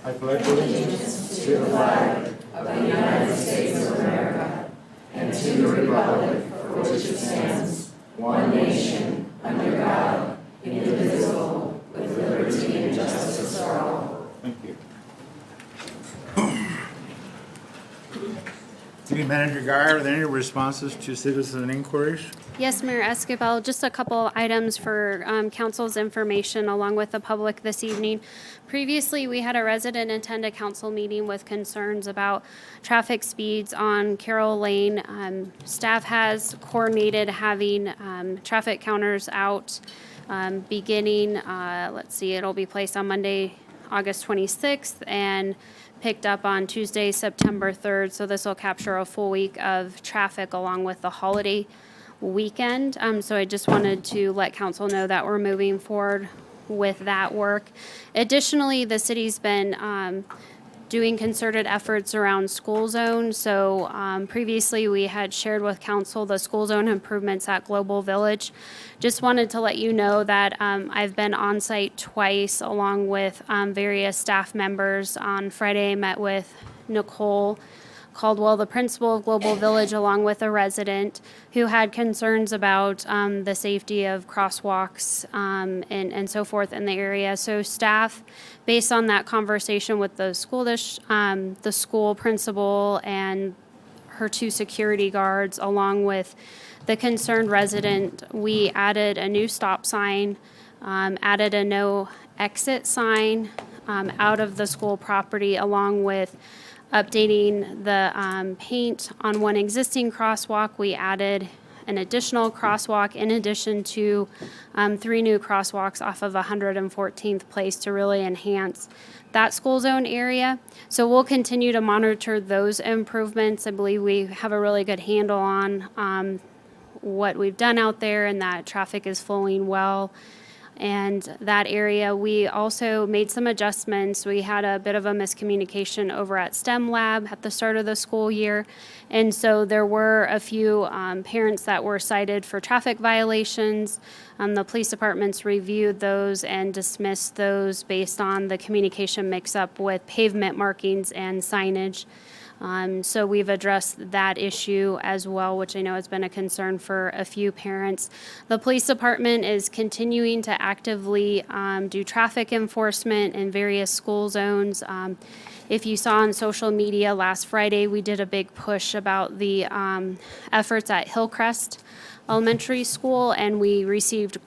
I pledge allegiance. Thank you. City Manager Guyer, are there any responses to citizen inquiries? Yes, Mayor Escabel, just a couple items for council's information along with the public this evening. Previously, we had a resident attend a council meeting with concerns about traffic speeds on Carroll Lane. Staff has coordinated having traffic counters out beginning, let's see, it'll be placed on Monday, August 26th, and picked up on Tuesday, September 3rd. So this will capture a full week of traffic along with the holiday weekend. So I just wanted to let council know that we're moving forward with that work. Additionally, the city's been doing concerted efforts around school zone. So previously we had shared with council the school zone improvements at Global Village. Just wanted to let you know that I've been on site twice along with various staff members. On Friday, I met with Nicole Caldwell, the principal of Global Village, along with a resident who had concerns about the safety of crosswalks and so forth in the area. So staff, based on that conversation with the school principal and her 2 security guards, along with the concerned resident, we added a new stop sign, added a no exit sign out of the school property, along with updating the paint on one existing crosswalk. We added an additional crosswalk in addition to 3 new crosswalks off of 114th Place to really enhance that school zone area. So we'll continue to monitor those improvements. I believe we have a really good handle on what we've done out there and that traffic is flowing well. And that area, we also made some adjustments. We had a bit of a miscommunication over at STEM Lab at the start of the school year. And so there were a few parents that were cited for traffic violations. The police departments reviewed those and dismissed those based on the communication mix-up with pavement markings and signage. So we've addressed that issue as well, which I know has been a concern for a few parents. The police department is continuing to actively do traffic enforcement in various school zones. If you saw on social media last Friday, we did a big push about the efforts at Hillcrest Elementary School, and we received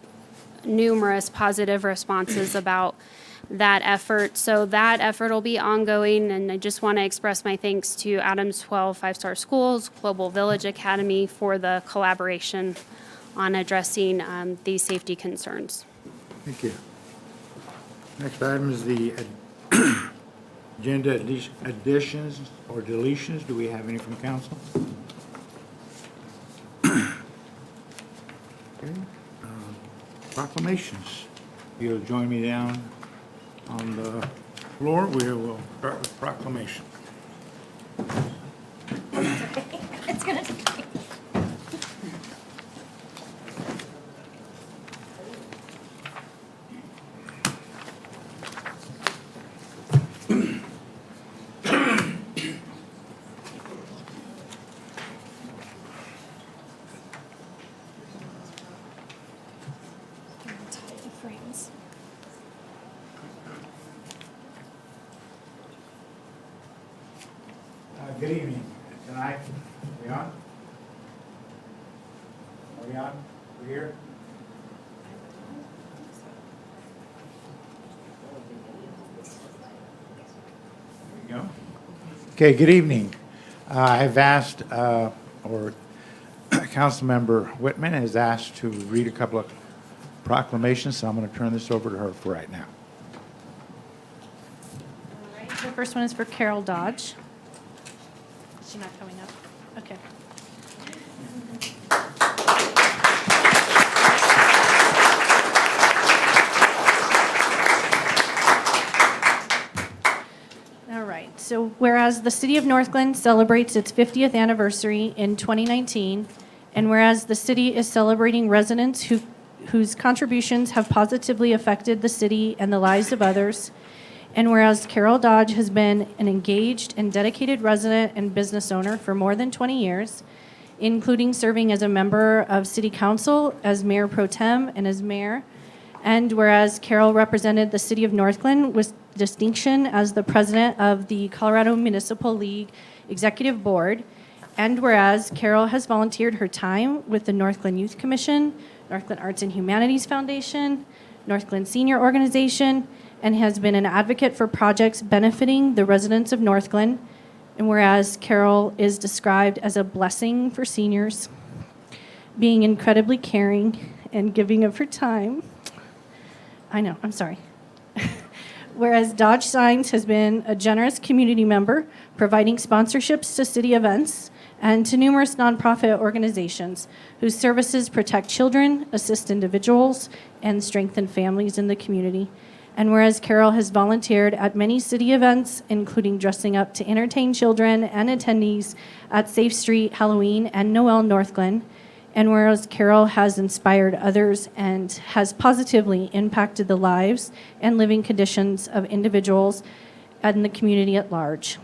numerous positive responses about that effort. So that effort will be ongoing, and I just want to express my thanks to Adams 12 5-star schools, Global Village Academy for the collaboration on addressing these safety concerns. Thank you. Next item is the agenda additions or deletions. Do we have any from council? Okay. Proclamations. You'll join me down on the floor. We will start with proclamation. It's gonna take. Good evening. Tonight, are we on? Are we on? We're here? There you go. Okay, good evening. I've asked, or Councilmember Whitman has asked to read a couple of proclamations, so I'm going to turn this over to her for right now. The first one is for Carol Dodge. Is she not coming up? Okay. All right, so whereas the city of Northglenn celebrates its 50th anniversary in 2019, and whereas the city is celebrating residents whose contributions have positively affected the city and the lives of others, and whereas Carol Dodge has been an engaged and dedicated resident and business owner for more than 20 years, including serving as a member of City Council, as Mayor Pro Tem, and as Mayor, and whereas Carol represented the city of Northglenn with distinction as the president of the Colorado Municipal League Executive Board, and whereas Carol has volunteered her time with the Northglenn Youth Commission, Northglenn Arts and Humanities Foundation, Northglenn Senior Organization, and has been an advocate for projects benefiting the residents of Northglenn, and whereas Carol is described as a blessing for seniors, being incredibly caring and giving of her time. I know, I'm sorry. Whereas Dodge Signs has been a generous community member, providing sponsorships to city events and to numerous nonprofit organizations whose services protect children, assist individuals, and strengthen families in the community. And whereas Carol has volunteered at many city events, including dressing up to entertain children and attendees at Safe Street, Halloween, and Noel Northglenn, and whereas Carol has inspired others and has positively impacted the lives and living conditions of individuals and the community at large.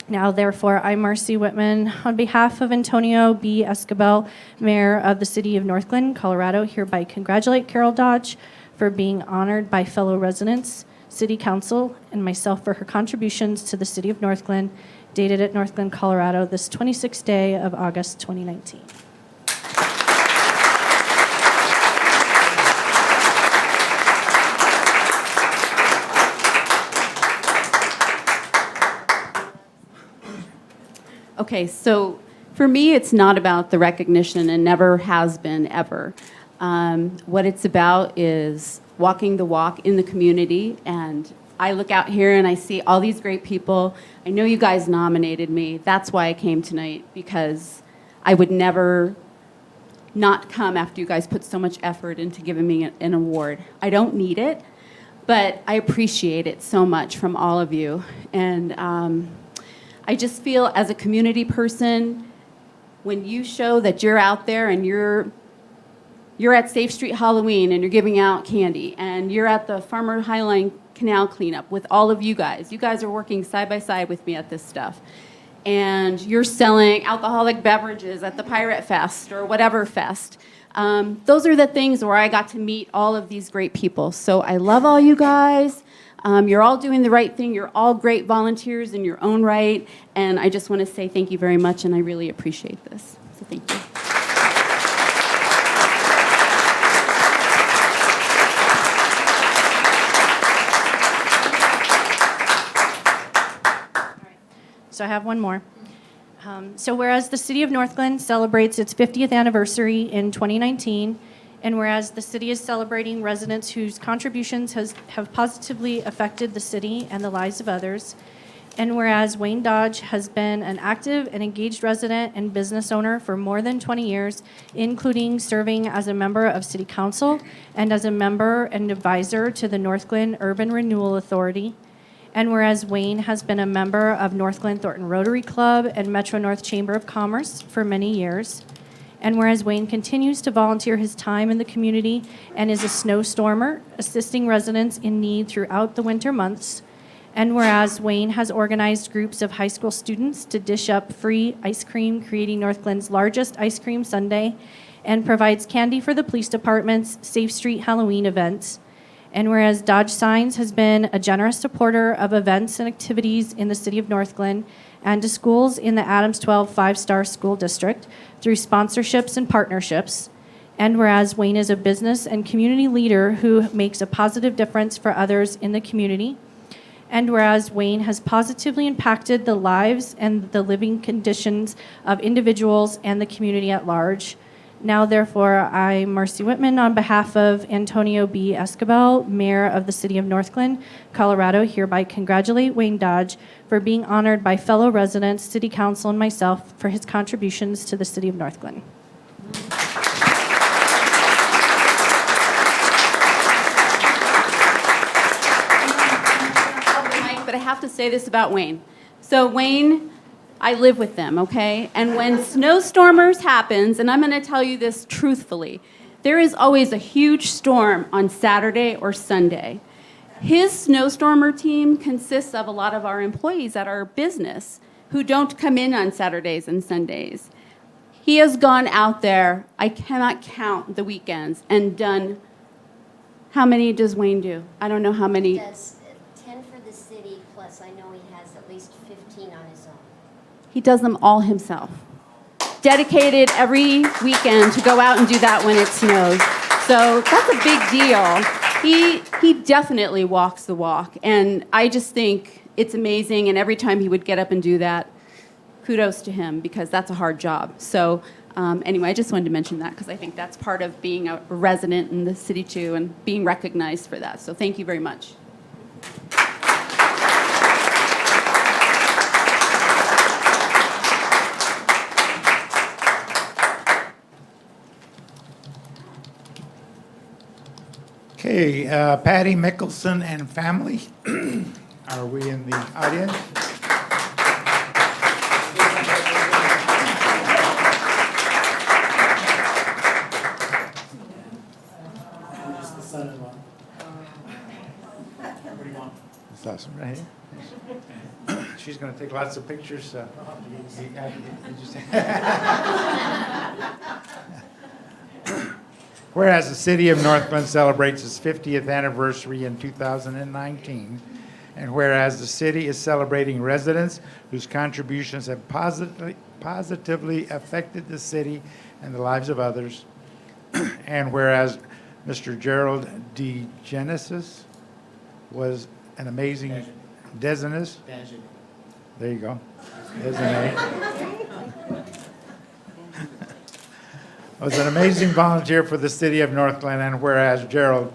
Now, therefore, I, Marcy Whitman, on behalf of Antonio B. Escabel, Mayor of the City of Northglenn, Colorado, hereby congratulate Carol Dodge for being honored by fellow residents, City Council, and myself for her contributions to the City of Northglenn, dated at Northglenn, Colorado, this 26th day of August 2019. Okay, so for me, it's not about the recognition and never has been ever. What it's about is walking the walk in the community, and I look out here and I see all these great people. I know you guys nominated me. That's why I came tonight, because I would never not come after you guys put so much effort into giving me an award. I don't need it, but I appreciate it so much from all of you. And I just feel as a community person, when you show that you're out there and you're at Safe Street Halloween and you're giving out candy, and you're at the Farmer Highline Canal cleanup with all of you guys are working side by side with me at this stuff, and you're selling alcoholic beverages at the Pirate Fest or whatever fest. Those are the things where I got to meet all of these great people. So I love all you guys. You're all doing the right thing. You're all great volunteers in your own right. And I just want to say thank you very much, and I really appreciate this. So thank you. So I have one more. So whereas the city of Northglenn celebrates its 50th anniversary in 2019, and whereas the city is celebrating residents whose contributions have positively affected the city and the lives of others, and whereas Wayne Dodge has been an active and engaged resident and business owner for more than 20 years, including serving as a member of City Council and as a member and advisor to the Northglenn Urban Renewal Authority, and whereas Wayne has been a member of Northglenn Thornton Rotary Club and Metro North Chamber of Commerce for many years, and whereas Wayne continues to volunteer his time in the community and is a snowstormer, assisting residents in need throughout the winter months, and whereas Wayne has organized groups of high school students to dish up free ice cream, creating Northglenn's largest ice cream sundae, and provides candy for the police department's Safe Street Halloween events, and whereas Dodge Signs has been a generous supporter of events and activities in the city of Northglenn and to schools in the Adams 12 5-star school district through sponsorships and partnerships, and whereas Wayne is a business and community leader who makes a positive difference for others in the community, and whereas Wayne has positively impacted the lives and the living conditions of individuals and the community at large. Now, therefore, I, Marcy Whitman, on behalf of Antonio B. Escabel, Mayor of the City of Northglenn, Colorado, hereby congratulate Wayne Dodge for being honored by fellow residents, City Council, and myself for his contributions to the City of Northglenn. But I have to say this about Wayne. So Wayne, I live with them, okay? And when snowstormers happens, and I'm going to tell you this truthfully, there is always a huge storm on Saturday or Sunday. His snowstormer team consists of a lot of our employees at our business who don't come in on Saturdays and Sundays. He has gone out there, I cannot count the weekends, and done, how many does Wayne do? I don't know how many. Does 10 for the city, plus I know he has at least 15 on his own. He does them all himself. Dedicated every weekend to go out and do that when it snows. So that's a big deal. He definitely walks the walk. And I just think it's amazing. And every time he would get up and do that, kudos to him because that's a hard job. So anyway, I just wanted to mention that because I think that's part of being a resident in the city too and being recognized for that. So thank you very much. Okay, Patty Mickelson and family, are we in the audience? That's awesome, right here. She's going to take lots of pictures. Whereas the city of Northglenn celebrates its 50th anniversary in 2019, and whereas the city is celebrating residents whose contributions have positively affected the city and the lives of others, and whereas Mr. Gerald D. Genesis was an amazing Desinus. There you go. Was an amazing volunteer for the city of Northglenn, and whereas Gerald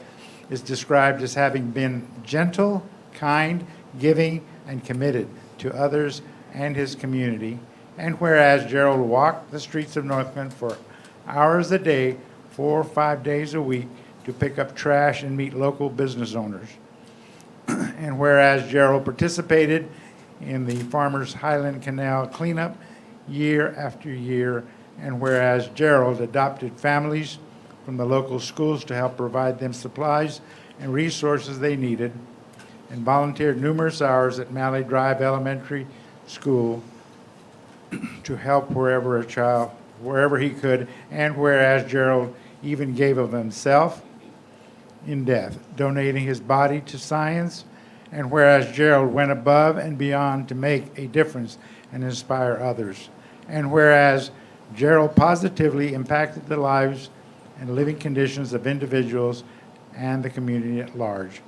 is described as having been gentle, kind, giving, and committed to others and his community, and whereas Gerald walked the streets of Northglenn for hours a day, 4 or 5 days a week, to pick up trash and meet local business owners, and whereas Gerald participated in the Farmers Highland Canal cleanup year after year, and whereas Gerald adopted families from the local schools to help provide them supplies and resources they needed, and volunteered numerous hours at Malley Drive Elementary School to help wherever he could, and whereas Gerald even gave of himself in death, donating his body to science, and whereas Gerald went above and beyond to make a difference and inspire others, and whereas Gerald positively impacted the lives and living conditions of individuals and the community at large.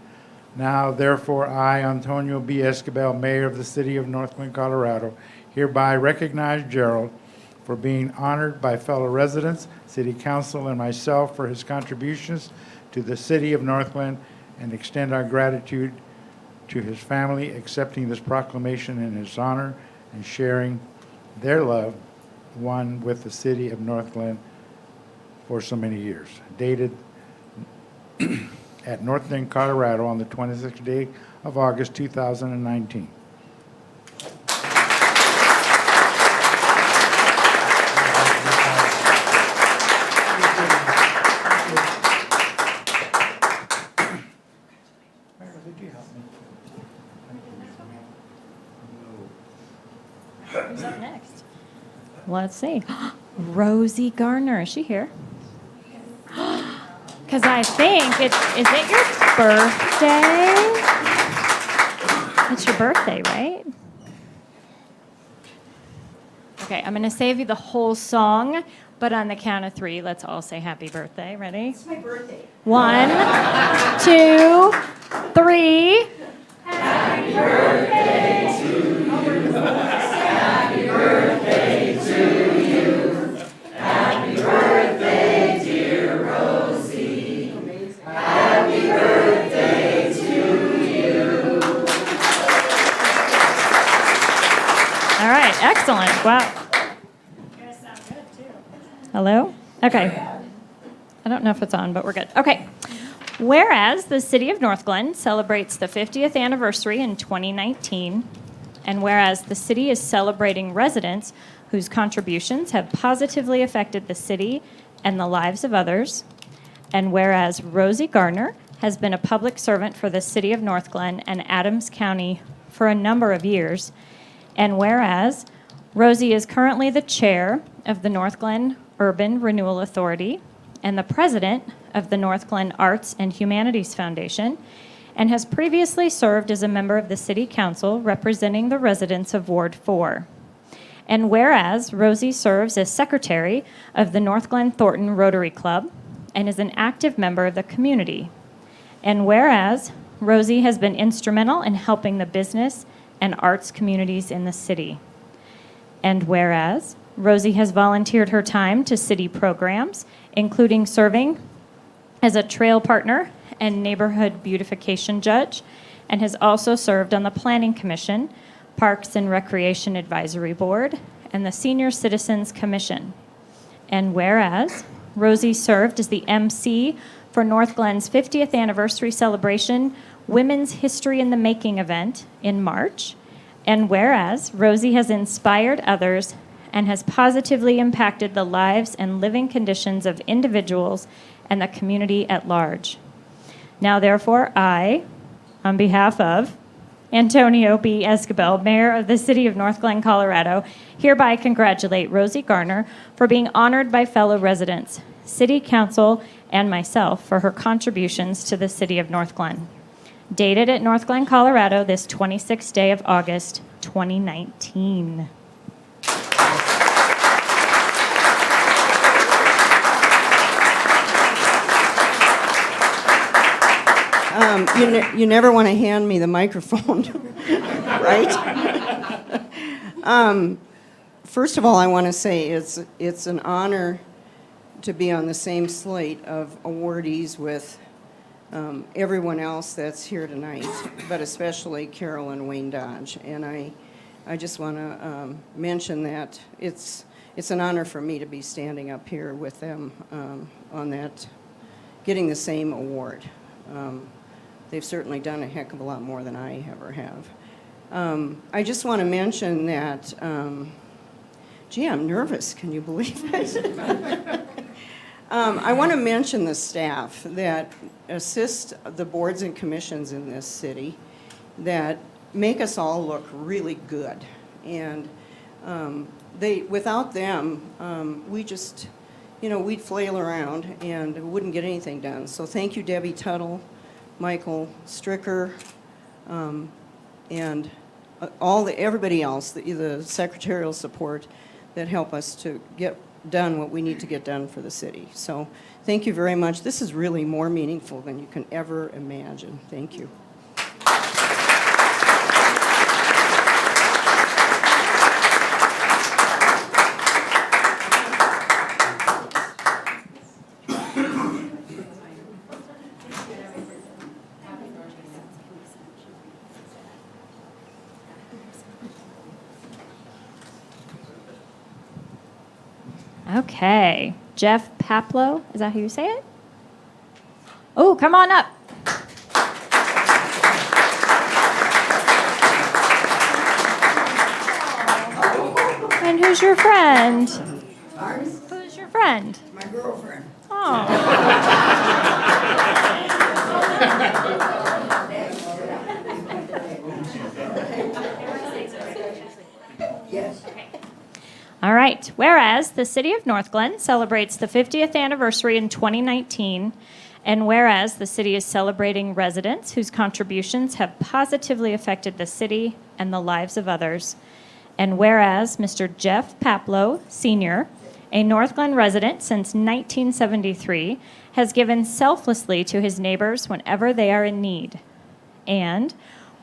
Now, therefore, I, Antonio B. Escabel, Mayor of the City of Northglenn, Colorado, hereby recognize Gerald for being honored by fellow residents, City Council, and myself for his contributions to the City of Northglenn, and extend our gratitude to his family accepting this proclamation in his honor and sharing their love one with the city of Northglenn for so many years. Dated at Northglenn, Colorado on the 26th day of August 2019. Who's up next? Let's see. Rosie Garner, is she here? Because I think is it your birthday? It's your birthday, right? Okay, I'm going to save you the whole song, but on the count of 3, let's all say happy birthday. Ready? It's my birthday. 1, 2, 3. Happy birthday to you. Happy birthday to you. Happy birthday. Excellent. Wow. You guys sound good, too. Hello? Okay. I don't know if it's on, but we're good. Okay. Whereas the City of Northglenn celebrates the 50th anniversary in 2019, and whereas the city is celebrating residents whose contributions have positively affected the city and the lives of others, and whereas Rosie Gardner has been a public servant for the City of Northglenn and Adams County for a number of years, and whereas Rosie is currently the chair of the Northglenn Urban Renewal Authority and the president of the Northglenn Arts and Humanities Foundation, and has previously served as a member of the City Council representing the residents of Ward 4. And whereas Rosie serves as secretary of the Northglenn Thornton Rotary Club and is an active member of the community. And whereas Rosie has been instrumental in helping the business and arts communities in the city. And whereas Rosie has volunteered her time to city programs, including serving as a trail partner and neighborhood beautification judge, and has also served on the Planning Commission, Parks and Recreation Advisory Board, and the Senior Citizens Commission. And whereas Rosie served as the MC for Northglenn's 50th anniversary celebration, Women's History in the Making event in March, and whereas Rosie has inspired others and has positively impacted the lives and living conditions of individuals and the community at large. Now, therefore, I, on behalf of Antonio B. Escobel, Mayor of the City of Northglenn, Colorado, hereby congratulate Rosie Gardner for being honored by fellow residents, City Council, and myself for her contributions to the City of Northglenn. Dated at Northglenn, Colorado, this 26th day of August, 2019. You never want to hand me the microphone, right? First of all, I want to say it's an honor to be on the same slate of awardees with everyone else that's here tonight, but especially Carol and Wayne Dodge. And I just want to mention that it's an honor for me to be standing up here with them on that, getting the same award. They've certainly done a heck of a lot more than I ever have. I just want to mention that, gee, I'm nervous. Can you believe it? I want to mention the staff that assist the boards and commissions in this city that make us all look really good. And without them, we just, we'd flail around and wouldn't get anything done. So thank you, Debbie Tuttle, Michael Stricker, and everybody else, the secretarial support that help us to get done what we need to get done for the city. So thank you very much. This is really more meaningful than you can ever imagine. Thank you. Okay. Jeff Paplow, is that how you say it? Oh, come on up. And who's your friend? Who's your friend? My girlfriend. Oh. Yes. All right. Whereas the City of Northglenn celebrates the 50th anniversary in 2019, and whereas the city is celebrating residents whose contributions have positively affected the city and the lives of others, and whereas Mr. Jeff Paplow, Sr., a Northglenn resident since 1973, has given selflessly to his neighbors whenever they are in need, and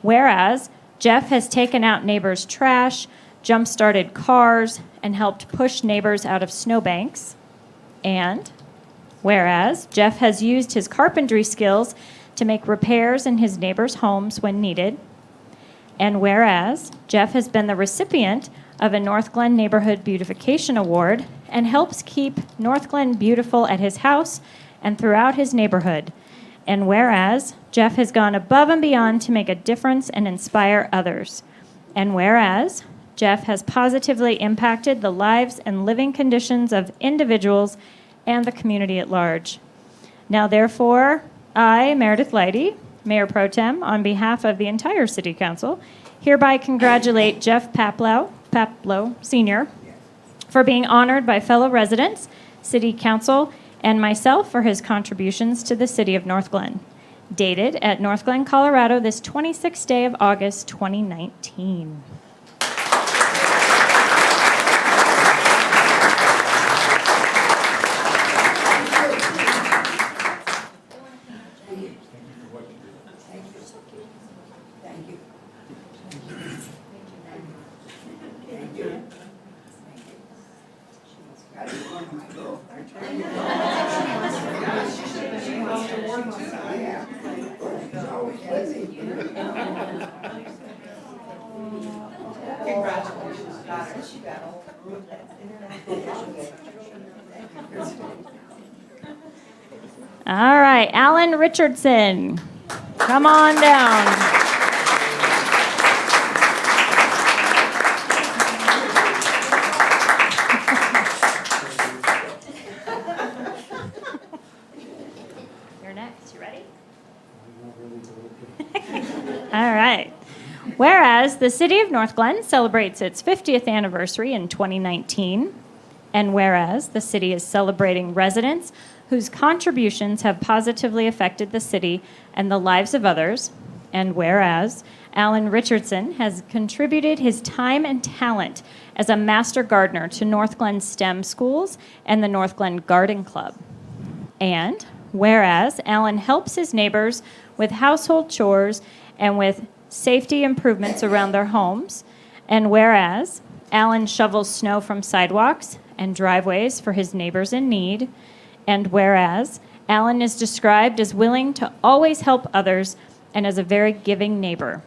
whereas Jeff has taken out neighbors' trash, jump-started cars, and helped push neighbors out of snowbanks. And whereas Jeff has used his carpentry skills to make repairs in his neighbors' homes when needed. And whereas Jeff has been the recipient of a Northglenn Neighborhood Beautification Award and helps keep Northglenn beautiful at his house and throughout his neighborhood. And whereas Jeff has gone above and beyond to make a difference and inspire others. And whereas Jeff has positively impacted the lives and living conditions of individuals and the community at large. Now, therefore, I, Meredith Leidy, Mayor Pro Tem, on behalf of the entire City Council, hereby congratulate Jeff Paplow Sr. for being honored by fellow residents, City Council, and myself for his contributions to the City of Northglenn. Dated at Northglenn, Colorado, this 26th day of August, 2019. All right, Alan Richardson, come on down. You're next. You ready? All right. Whereas the City of Northglenn celebrates its 50th anniversary in 2019, and whereas the city is celebrating residents whose contributions have positively affected the city and the lives of others, and whereas Alan Richardson has contributed his time and talent as a master gardener to Northglenn STEM schools and the Northglenn Garden Club, and whereas Alan helps his neighbors with household chores and with safety improvements around their homes, and whereas Alan shovels snow from sidewalks and driveways for his neighbors in need, and whereas Alan is described as willing to always help others and as a very giving neighbor.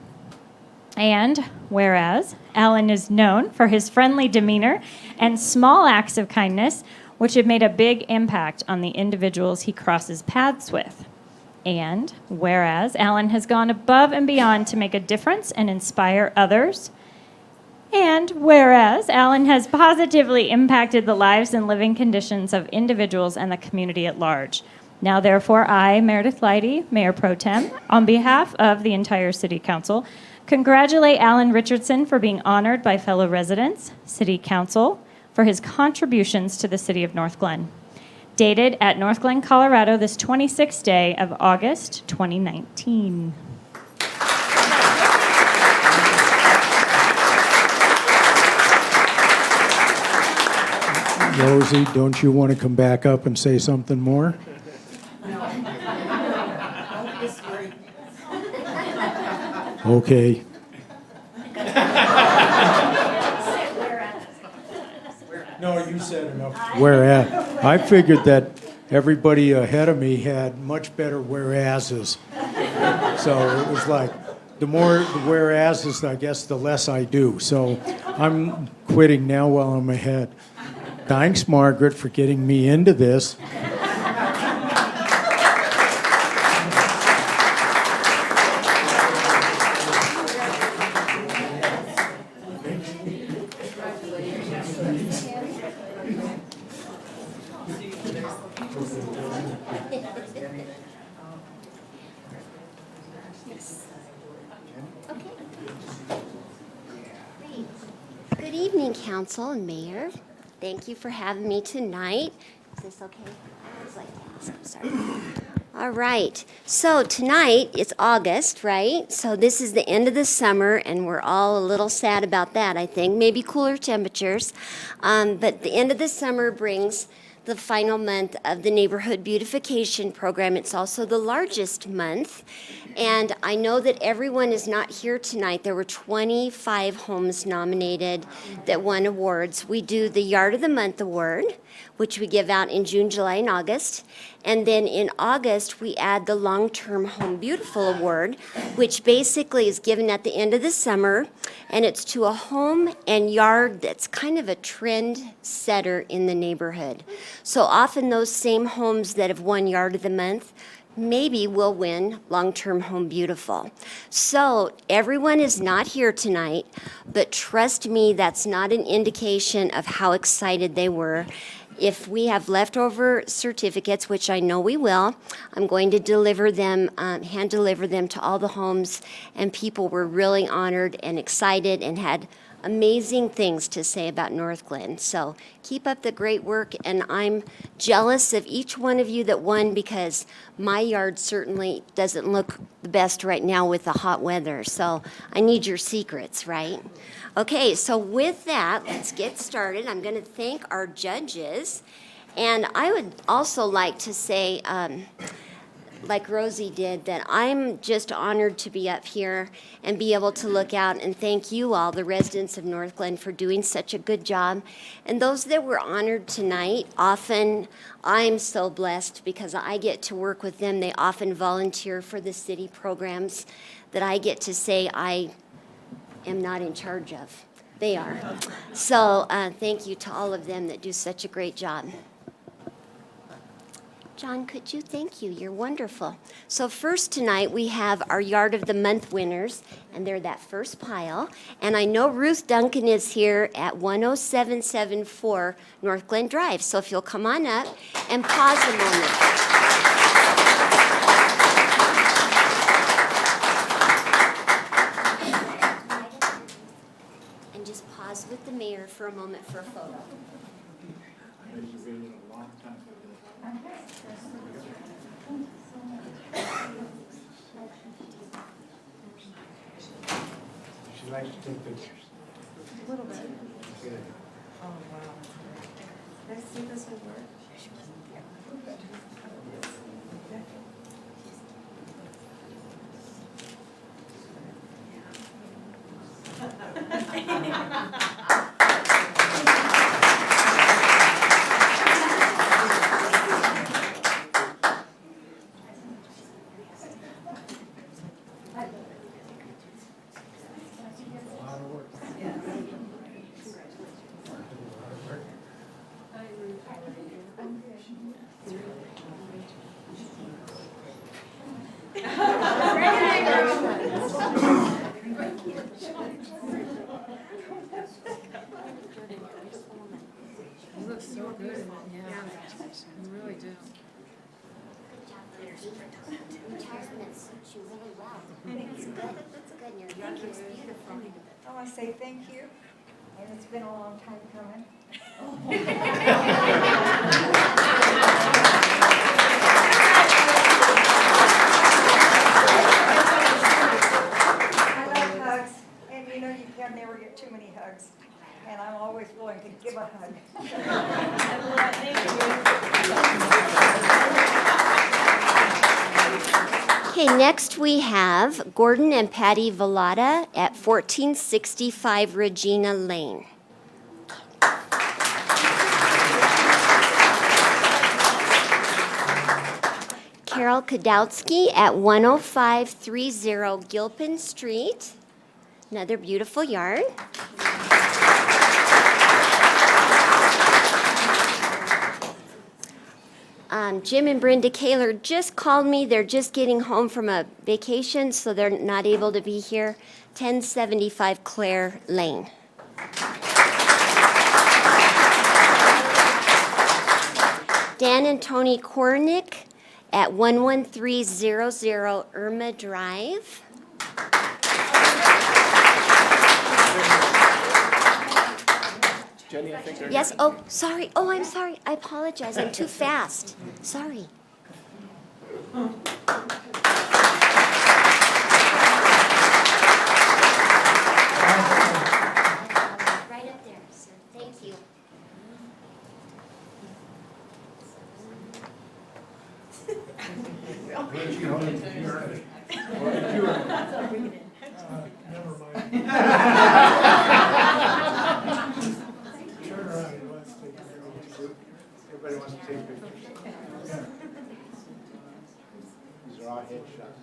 And whereas Alan is known for his friendly demeanor and small acts of kindness, which have made a big impact on the individuals he crosses paths with. And whereas Alan has gone above and beyond to make a difference and inspire others. And whereas Alan has positively impacted the lives and living conditions of individuals and the community at large. Now, therefore, I, Meredith Leidy, Mayor Pro Tem, on behalf of the entire City Council, congratulate Alan Richardson for being honored by fellow residents, City Council, for his contributions to the City of Northglenn. Dated at Northglenn, Colorado, this 26th day of August, 2019. Rosie, don't you want to come back up and say something more? Okay. No, you said enough. Whereas, I figured that everybody ahead of me had much better whereases. So it was like, the more the whereases, I guess, the less I do. So I'm quitting now while I'm ahead. Thanks, Margaret, for getting me into this. Good evening, Council and Mayor. Thank you for having me tonight. Is this okay? I always like to ask. I'm sorry. All right. So tonight, it's August, right? So this is the end of the summer, and we're all a little sad about that, I think. Maybe cooler temperatures. But the end of the summer brings the final month of the Neighborhood Beautification Program. It's also the largest month. And I know that everyone is not here tonight. There were 25 homes nominated that won awards. We do the Yard of the Month Award, which we give out in June, July, and August. And then in August, we add the Long-Term Home Beautiful Award, which basically is given at the end of the summer. And it's to a home and yard that's kind of a trend setter in the neighborhood. So often those same homes that have won Yard of the Month maybe will win Long-Term Home Beautiful. So everyone is not here tonight, but trust me, that's not an indication of how excited they were. If we have leftover certificates, which I know we will, I'm going to deliver them, hand deliver them to all the homes, and people were really honored and excited and had amazing things to say about Northglenn. So keep up the great work, and I'm jealous of each one of you that won because my yard certainly doesn't look the best right now with the hot weather. So I need your secrets, right? Okay, so with that, let's get started. I'm going to thank our judges, and I would also like to say, like Rosie did, that I'm just honored to be up here and be able to look out and thank you all, the residents of Northglenn, for doing such a good job. And those that were honored tonight, often I'm so blessed because I get to work with them. They often volunteer for the city programs that I get to say I am not in charge of. They are. So thank you to all of them that do such a great job. John, could you? Thank you. You're wonderful. So first tonight we have our Yard of the Month winners, and they're that first pile. And I know Ruth Duncan is here at 10774 Northglenn Drive. So if you'll come on up and pause a moment. And just pause with the mayor for a moment for a photo. She likes to take pictures. A little bit. Oh, wow. Let's see this will work. You look so good. Yeah, you really do. Retirement suits you really well. It's good. It's good. And your hair is beautiful. I want to say thank you, and it's been a long time coming. I love hugs, and you know you can never get too many hugs, and I'm always willing to give a hug. Okay, next we have Gordon and Patty Vallada at 1465 Regina Lane. Carol Kadowski at 10530 Gilpin Street. Another beautiful yard. Jim and Brenda Kaler just called me. They're just getting home from a vacation, so they're not able to be here. 1075 Clare Lane. Dan and Tony Kornick at 11300 Irma Drive. Jenny, I think they're Yes, oh, sorry. Oh, I'm sorry. I apologize. I'm too fast. Sorry. Right up there, sir. Thank you. Never mind. Turn around. Let's take a picture. Everybody wants to take pictures. These are all headshots.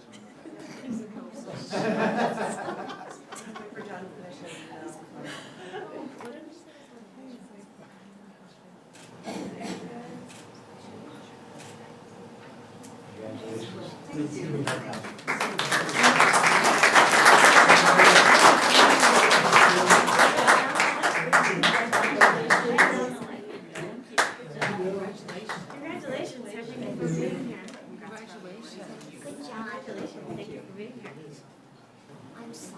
Congratulations. Thank you for being here. Congratulations. Good job. Thank you for being here. I'm sorry.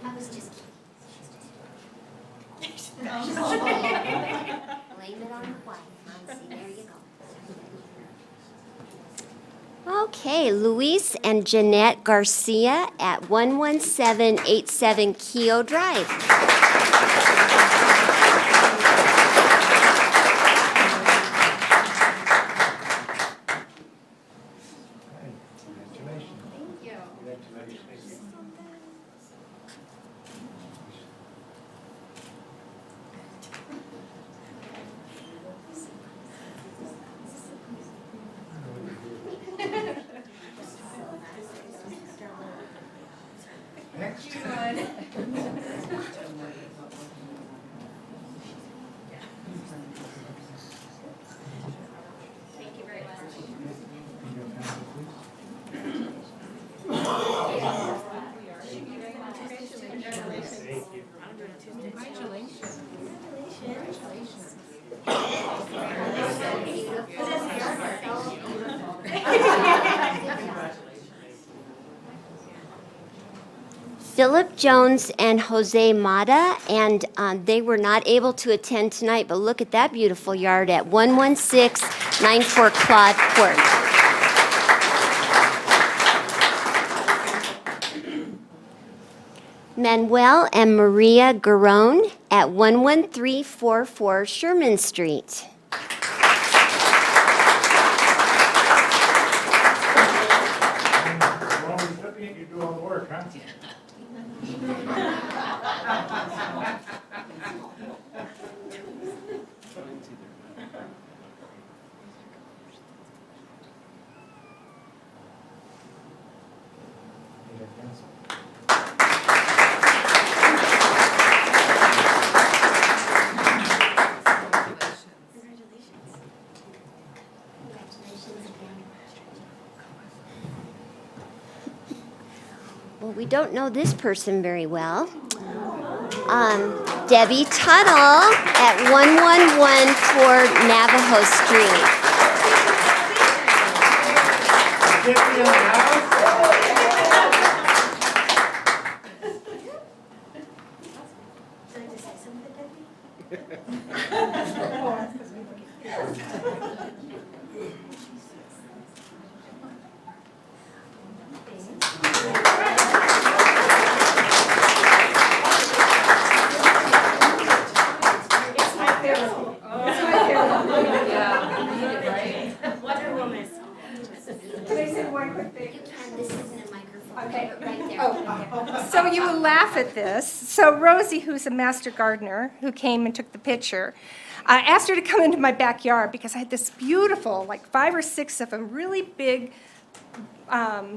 I was just blame it on the wife. See, there you go. Okay, Luis and Jeanette Garcia at 11787 Keogh Drive. Congratulations. Thank you. Congratulations. Next. Thank you very much. Philip Jones and Jose Mata, and they were not able to attend tonight, but look at that beautiful yard at 11694 Claude Court. Manuel and Maria Garone at 11344 Sherman Street. Well, we took it, you do all the work, huh? Well, we don't know this person very well. Debbie Tuttle at 1114 Navajo Street. Debbie in the house? Wonder Woman. Can I say one quick thing? This isn't a microphone. Okay. Right there. Oh, so you will laugh at this. So Rosie, who's a master gardener, who came and took the picture, I asked her to come into my backyard because I had this beautiful, like 5 or 6 of them, really big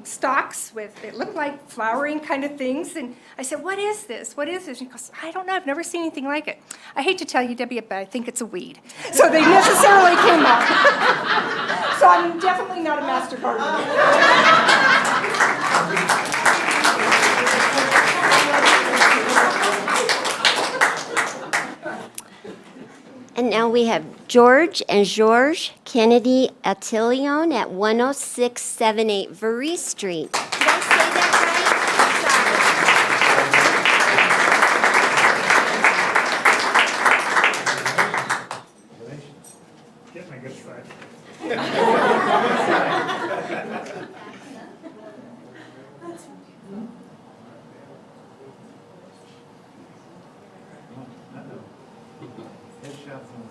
stalks with, it looked like flowering kind of things. And I said, what is this? What is this? And she goes, I don't know. I've never seen anything like it. I hate to tell you, Debbie, but I think it's a weed. So they necessarily came up. So I'm definitely not a master gardener. And now we have George and George Kennedy Attilion at 10678 Varese Street. Did I say that Get my good side. Headshots on.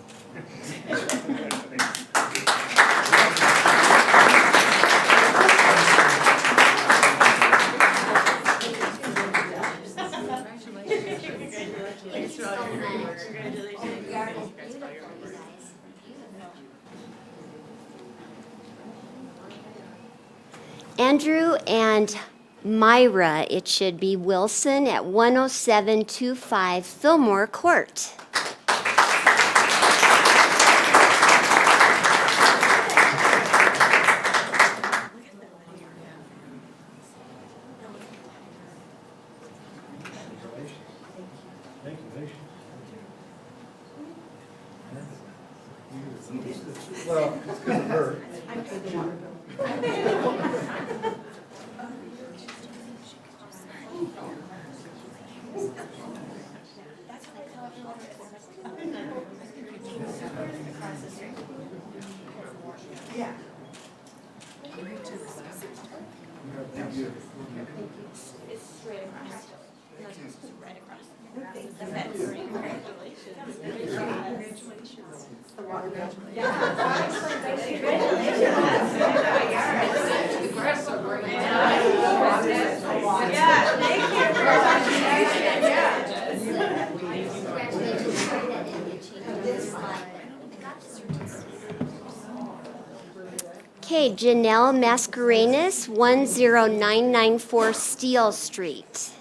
Andrew and Myra, it should be Wilson at 10725 Fillmore Court. Well, it's because of her. Okay, Janelle Mascarenas, 10994 Steele Street.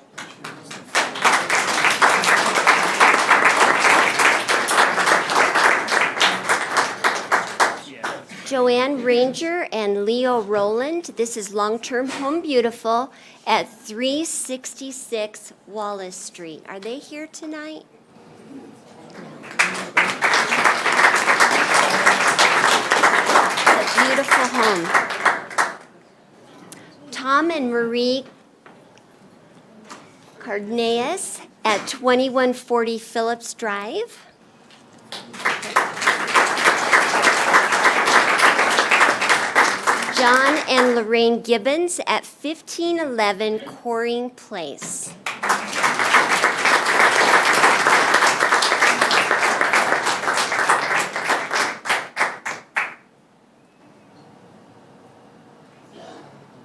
Joanne Ranger and Leo Rowland, this is Long-Term Home Beautiful at 366 Wallace Street. Are they here tonight? Beautiful home. Tom and Marie Cardenas at 2140 Phillips Drive. John and Lorraine Gibbons at 1511 Coring Place.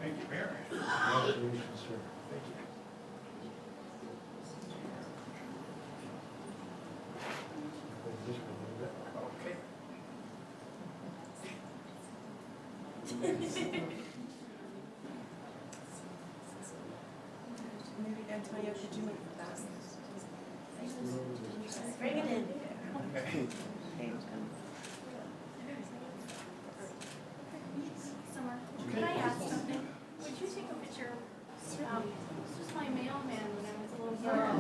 Thank you, Mayor. Congratulations, sir. Thank you. Okay. Maybe Antonio, could you make that? Bring it in. Summer, could I ask something? Would you take a picture? This was my mailman when I was a little girl.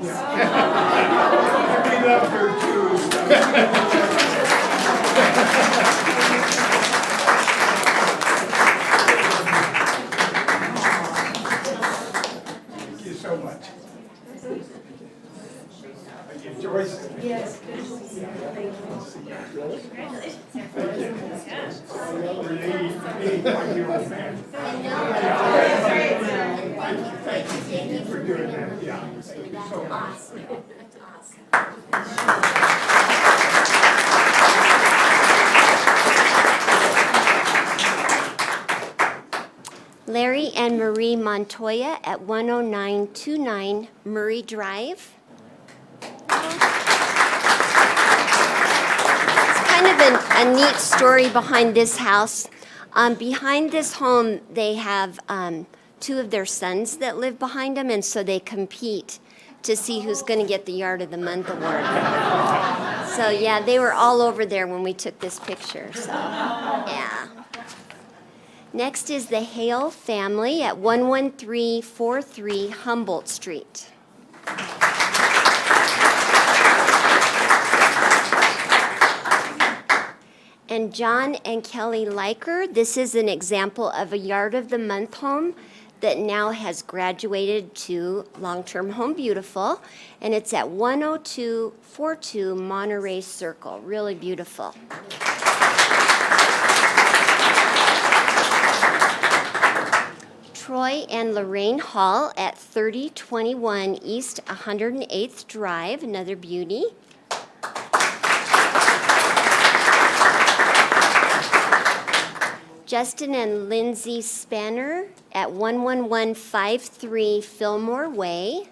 We love her too. Thank you so much. Thank you, Joyce. Yes. Thank you for doing that. Yeah, thank you so much. Larry and Marie Montoya at 10929 Murray Drive. It's kind of a neat story behind this house. Behind this home, they have two of their sons that live behind them, and so they compete to see who's going to get the Yard of the Month award. So yeah, they were all over there when we took this picture, so yeah. Next is the Hale family at 11343 Humboldt Street. And John and Kelly Liker, this is an example of a Yard of the Month home that now has graduated to Long-Term Home Beautiful, and it's at 10242 Monterey Circle. Really beautiful. Troy and Lorraine Hall at 3021 East 108th Drive, another beauty. Justin and Lindsay Spanner at 11153 Fillmore Way.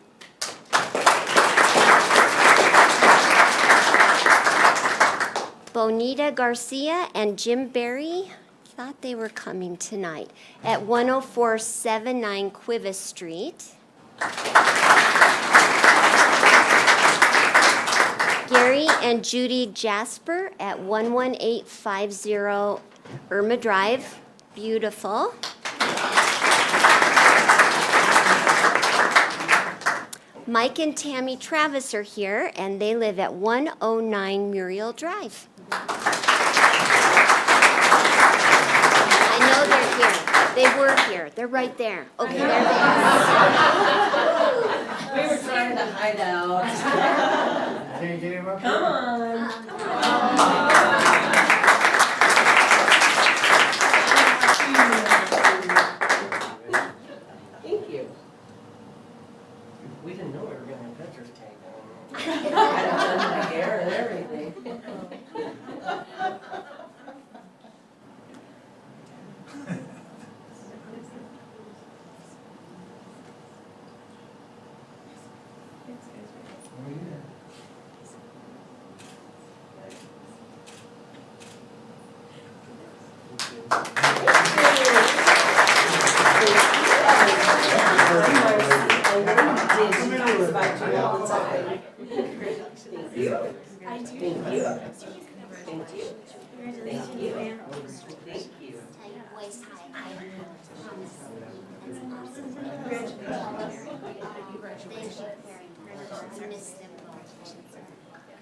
Bonita Garcia and Jim Berry, thought they were coming tonight. At 10479 Cuivas Street. Gary and Judy Jasper at 11850 Irma Drive. Beautiful. Mike and Tammy Travis are here, and they live at 109 Muriel Drive. I know they're here. They were here. They're right there. Okay, there they are. We were trying to hide out. Can't get him up Come here? on. Thank you. We didn't know we were gonna have pictures taken. I had done my hair and everything.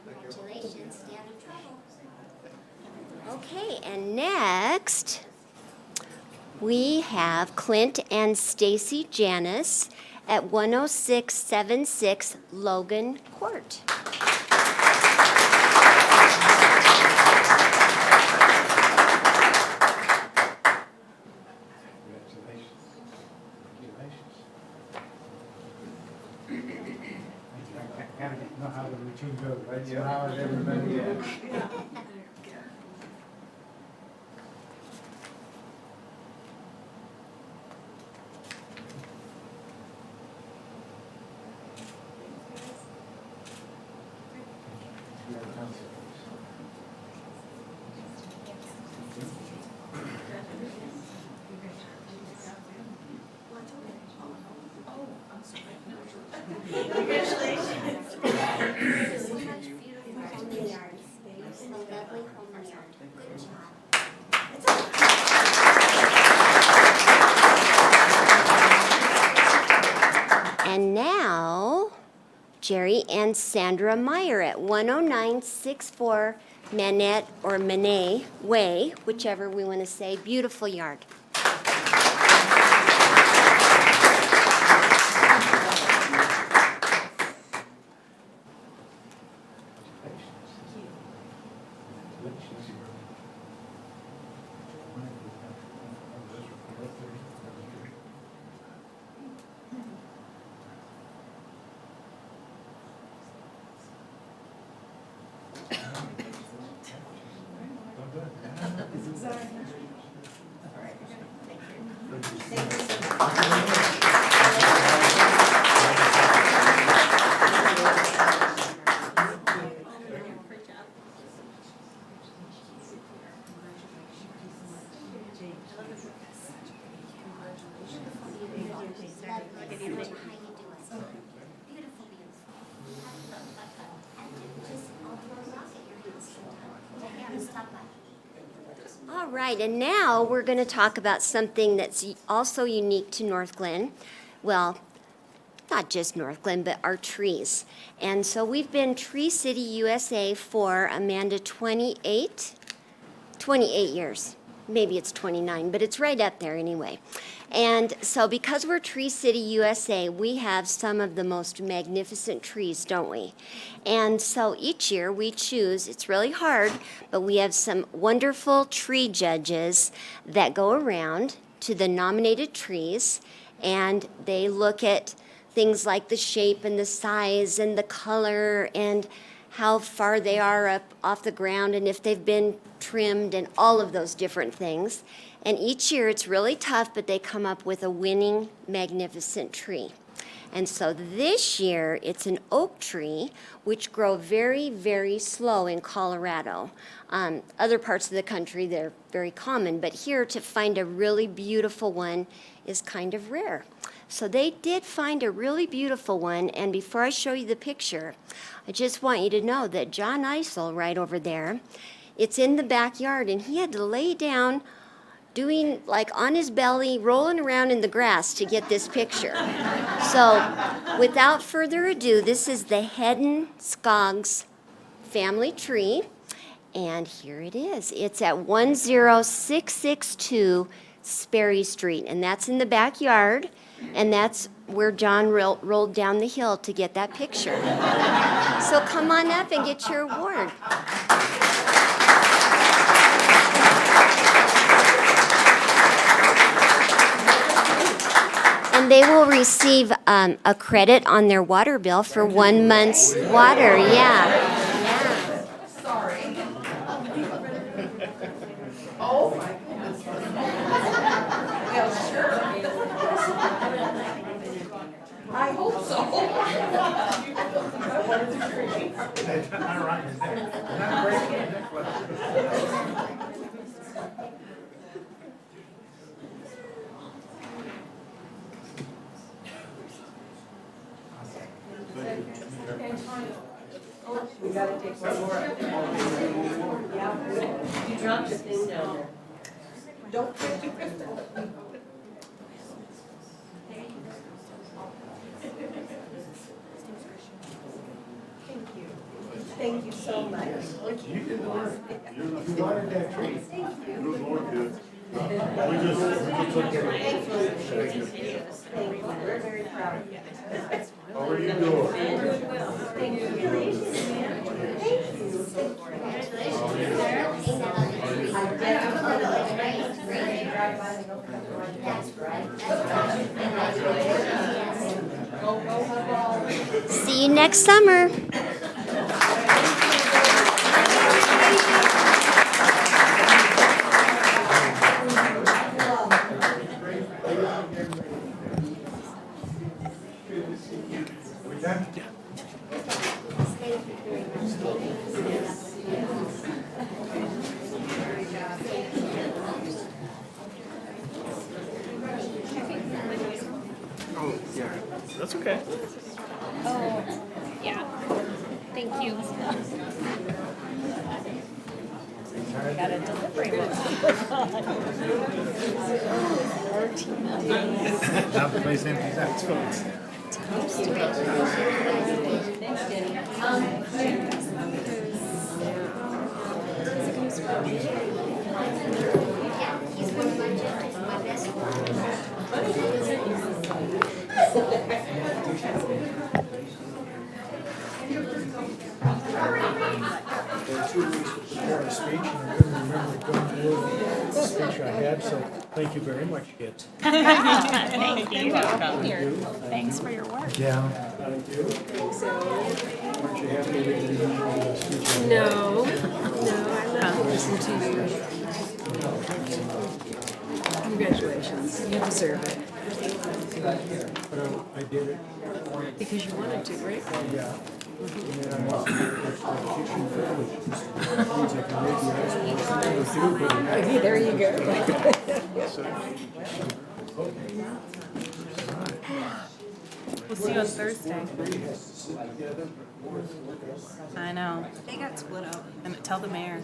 Congratulations, stay out of trouble. Okay, and next, we have Clint and Stacy Janis at 10676 Logan Court. I kind of know how the routine goes, right? So how is everybody? And now, Jerry and Sandra Meyer at 10964 Manette or Manet Way, whichever we want to say. Beautiful yard. All right, and now we're going to talk about something that's also unique to Northglenn. Well, not just Northglenn, but our trees. And so we've been Tree City USA for, Amanda, 28 years. Maybe it's 29, but it's right up there anyway. And so because we're Tree City USA, we have some of the most magnificent trees, don't we? And so each year we choose, it's really hard, but we have some wonderful tree judges that go around to the nominated trees, and they look at things like the shape and the size and the color and how far they are up off the ground and if they've been trimmed and all of those different things. And each year it's really tough, but they come up with a winning, magnificent tree. And so this year, it's an oak tree, which grow very, very slow in Colorado. Other parts of the country, they're very common, but here to find a really beautiful one is kind of rare. So they did find a really beautiful one, and before I show you the picture, I just want you to know that John Isel, right over there, it's in the backyard, and he had to lay down doing like on his belly, rolling around in the grass to get this picture. So without further ado, this is the Hedden Skoggs family tree, and here it is. It's at 10662 Sperry Street, and that's in the backyard, and that's where John rolled down the hill to get that picture. So come on up and get your award. And they will receive a credit on their water bill for 1 month's water. Yeah. Sorry. Oh my goodness. Yeah, sure. I hope so. We gotta take one more. Yeah. You dropped the thing down there. Don't get too crystal. Thank you so much. You did the work. You wanted that tree. Thank you. It was more good. We just looked at it. Thank you. We're very proud of you. How are you doing? Thank you. See you next summer. That's okay. Oh, yeah. Thank you. Got a delivery one. Now the place empties out. Thanks, Speech I had, so thank you very much, kids. Thank you. Thanks for your work. Yeah. Aren't you happy that you did the speech? No, I love to listen to you. Congratulations, you deserve it. But I did it. Because you wanted to, right? Yeah. And then I'm also teaching privilege. Means I can read the eyes too, but Okay, there you go. We'll see you on Thursday. I know. They got split up. And tell the mayor.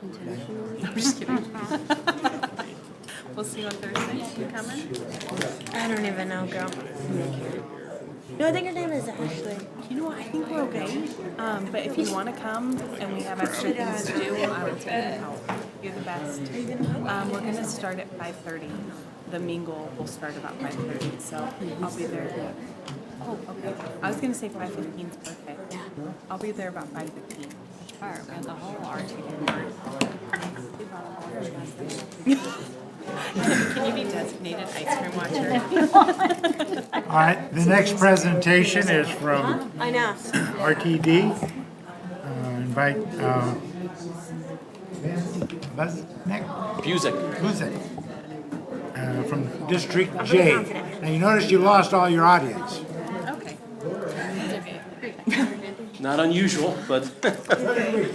I'm just kidding. We'll see you on Thursday. You coming? I don't even know, girl. No, I think her name is Ashley. You know what? I think we're okay. But if you want to come and we have extra things to do, I would take you out. You're the best. We're going to start at 5:30. The mingle will start about 5:30, so I'll be there. Oh, okay. I was going to say 5:15 is perfect. Yeah. I'll be there about 5:15. All right, we got the whole RTD Can you be designated ice cream watcher? All right, the next presentation is from I know. RTD. Invite Buzik from District J. Now, you notice you lost all your audience. Not unusual, but Okay,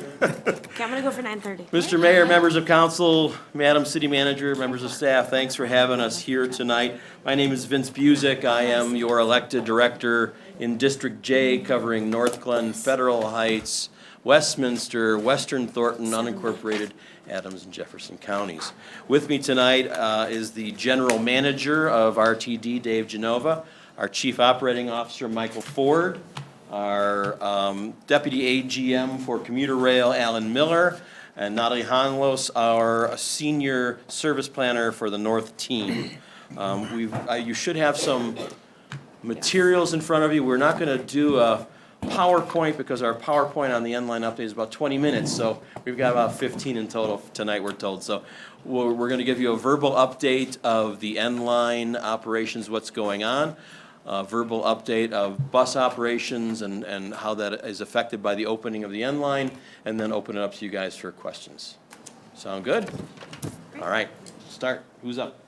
I'm gonna go for 9:30. Mr. Mayor, members of council, Madam City Manager, members of staff, thanks for having us here tonight. My name is Vince Busick. I am your elected director in District J, covering Northglenn, Federal Heights, Westminster, Western Thornton, unincorporated Adams and Jefferson counties. With me tonight is the general manager of RTD, Dave Genova, our chief operating officer, Michael Ford, our deputy AGM for commuter rail, Alan Miller, and Natalie Hanlos, our senior service planner for the North team. You should have some materials in front of you. We're not going to do a PowerPoint because our PowerPoint on the N-Line update is about 20 minutes, so we've got about 15 in total tonight, we're told. So we're going to give you a verbal update of the N-Line operations, what's going on, a verbal update of bus operations and how that is affected by the opening of the N-Line, and then open it up to you guys for questions. Sound good? All right, start. Who's up?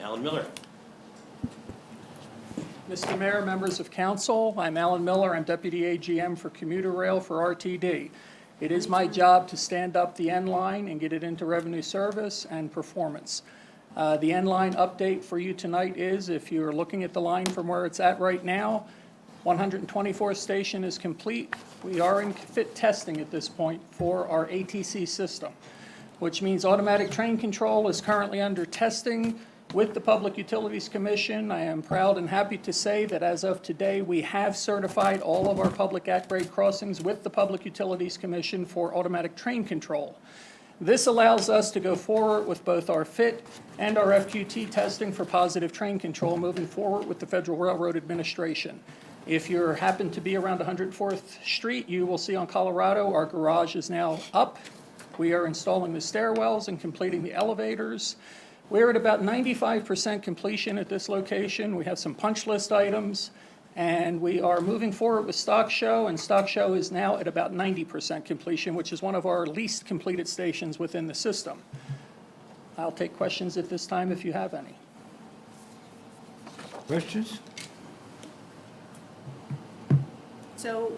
Alan Miller. Mr. Mayor, members of council, I'm Alan Miller. I'm Deputy AGM for Commuter Rail for RTD. It is my job to stand up the N-Line and get it into revenue service and performance. The N-Line update for you tonight is, if you're looking at the line from where it's at right now, 124th station is complete. We are in fit testing at this point for our ATC system, which means automatic train control is currently under testing with the Public Utilities Commission. I am proud and happy to say that as of today, we have certified all of our public at-grade crossings with the Public Utilities Commission for automatic train control. This allows us to go forward with both our FIT and our FQT testing for positive train control moving forward with the Federal Railroad Administration. If you happen to be around 104th Street, you will see on Colorado, our garage is now up. We are installing the stairwells and completing the elevators. We're at about 95% completion at this location. We have some punch list items, and we are moving forward with Stock Show, and Stock Show is now at about 90% completion, which is one of our least completed stations within the system. I'll take questions at this time if you have any. Questions? So,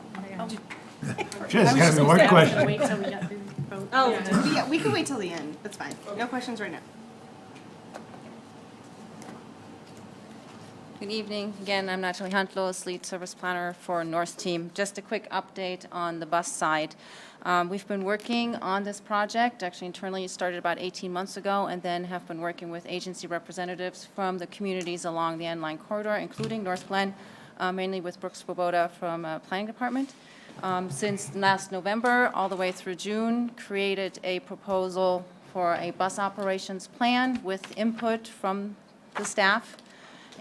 Just have me one question. wait till we get through the vote. Oh, yeah, we can wait till the end. That's fine. No questions right now. Good evening. Again, I'm Natalie Huntlos, lead service planner for North Team. Just a quick update on the bus side. We've been working on this project. Actually, internally, it started about 18 months ago, and then have been working with agency representatives from the communities along the N-Line corridor, including Northglenn, mainly with Brooks Swoboda from Planning Department. Since last November, all the way through June, created a proposal for a bus operations plan with input from the staff,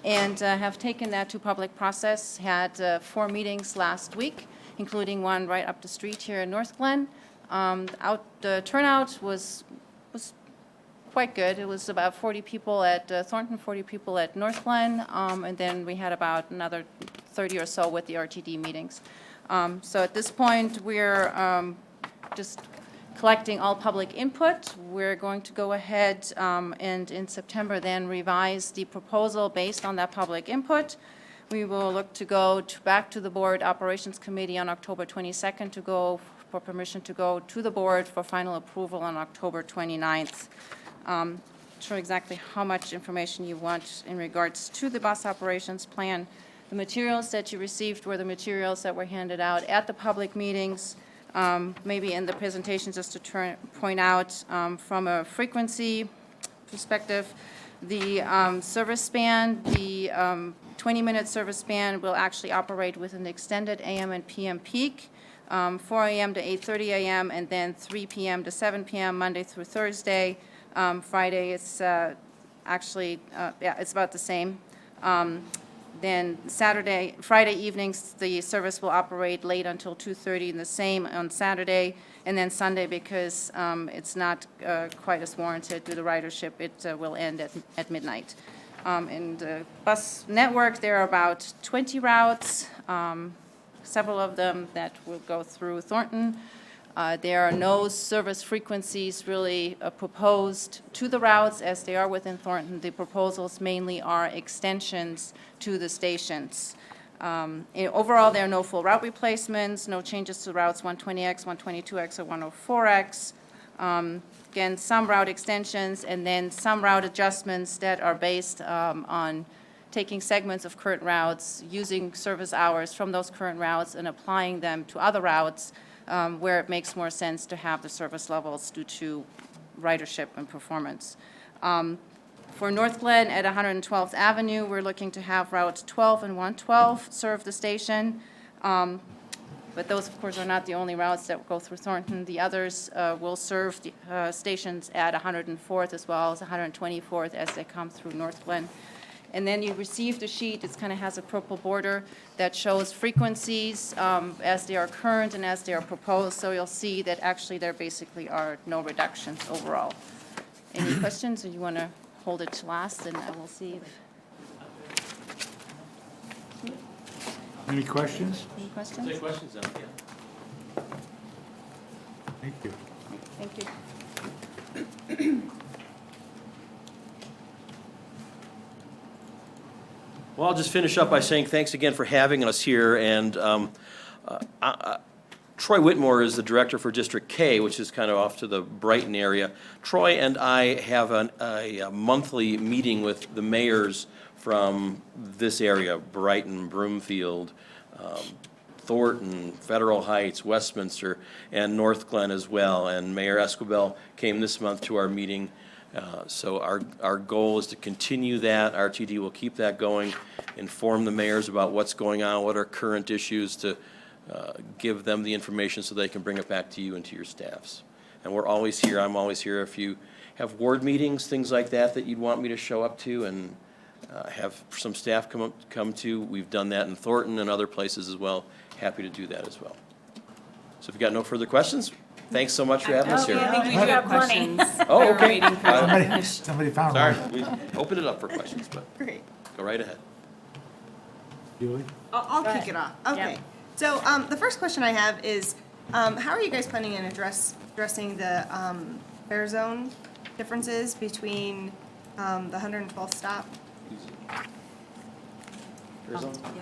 and have taken that to public process. Had 4 meetings last week, including one right up the street here in Northglenn. The turnout was quite good. It was about 40 people at Thornton, 40 people at Northglenn, and then we had about another 30 or so with the RTD meetings. So at this point, we're just collecting all public input. We're going to go ahead and in September then revise the proposal based on that public input. We will look to go back to the Board Operations Committee on October 22nd to go for permission to go to the board for final approval on October 29th. Not sure exactly how much information you want in regards to the bus operations plan. The materials that you received were the materials that were handed out at the public meetings. Maybe in the presentation, just to point out from a frequency perspective, the service span, the 20-minute service span will actually operate with an extended AM and PM peak, 4 a.m. to 8:30 a.m., and then 3 p.m. to 7 p.m. Monday through Thursday. Friday, it's actually, it's about the same. Then Friday evenings, the service will operate late until 2:30, and the same on Saturday. And then Sunday, because it's not quite as warranted due to ridership, it will end at midnight. In the bus network, there are about 20 routes, several of them that will go through Thornton. There are no service frequencies really proposed to the routes as they are within Thornton. The proposals mainly are extensions to the stations. Overall, there are no full route replacements, no changes to routes 120X, 122X, or 104X. Again, some route extensions, and then some route adjustments that are based on taking segments of current routes, using service hours from those current routes, and applying them to other routes where it makes more sense to have the service levels due to ridership and performance. For Northglenn at 112th Avenue, we're looking to have routes 12 and 112 serve the station. But those, of course, are not the only routes that go through Thornton. The others will serve the stations at 104th as well as 124th as they come through Northglenn. And then you received a sheet, it kind of has a purple border that shows frequencies as they are current and as they are proposed. So you'll see that actually there basically are no reductions overall. Any questions, or you want to hold it to last, and I will see. Any questions? Any questions? Take questions then, yeah. Thank you. Thank you. Well, I'll just finish up by saying thanks again for having us here. And Troy Whitmore is the director for District K, which is kind of off to the Brighton area. Troy and I have a monthly meeting with the mayors from this area, Brighton, Broomfield, Thornton, Federal Heights, Westminster, and Northglenn as well. And Mayor Esquivel came this month to our meeting. So our goal is to continue that. RTD will keep that going, inform the mayors about what's going on, what are current issues, to give them the information so they can bring it back to you and to your staffs. And we're always here. I'm always here. If you have ward meetings, things like that you'd want me to show up to and have some staff come to, we've done that in Thornton and other places as well. Happy to do that as well. So if you've got no further questions, thanks so much for having us here. I think we do have plenty. Oh, okay. Somebody found Sorry, one. we opened it up for questions, but Great. go right ahead. Julie? I'll kick it off. Okay. So the first question I have is, how are you guys planning on addressing the fare zone differences between the 112th stop?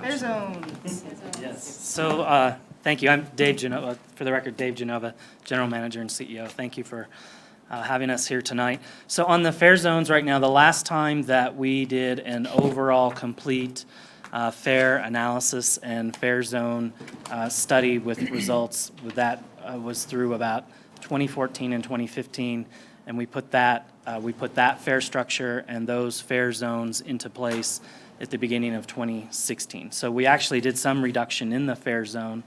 Fare zones. Yes. So thank you. I'm Dave Genova. For the record, Dave Genova, General Manager and CEO. Thank you for having us here tonight. So on the fare zones right now, the last time that we did an overall complete fare analysis and fare zone study with results with that was through about 2014 and 2015, and we put that fare structure and those fare zones into place at the beginning of 2016. So we actually did some reduction in the fare zone.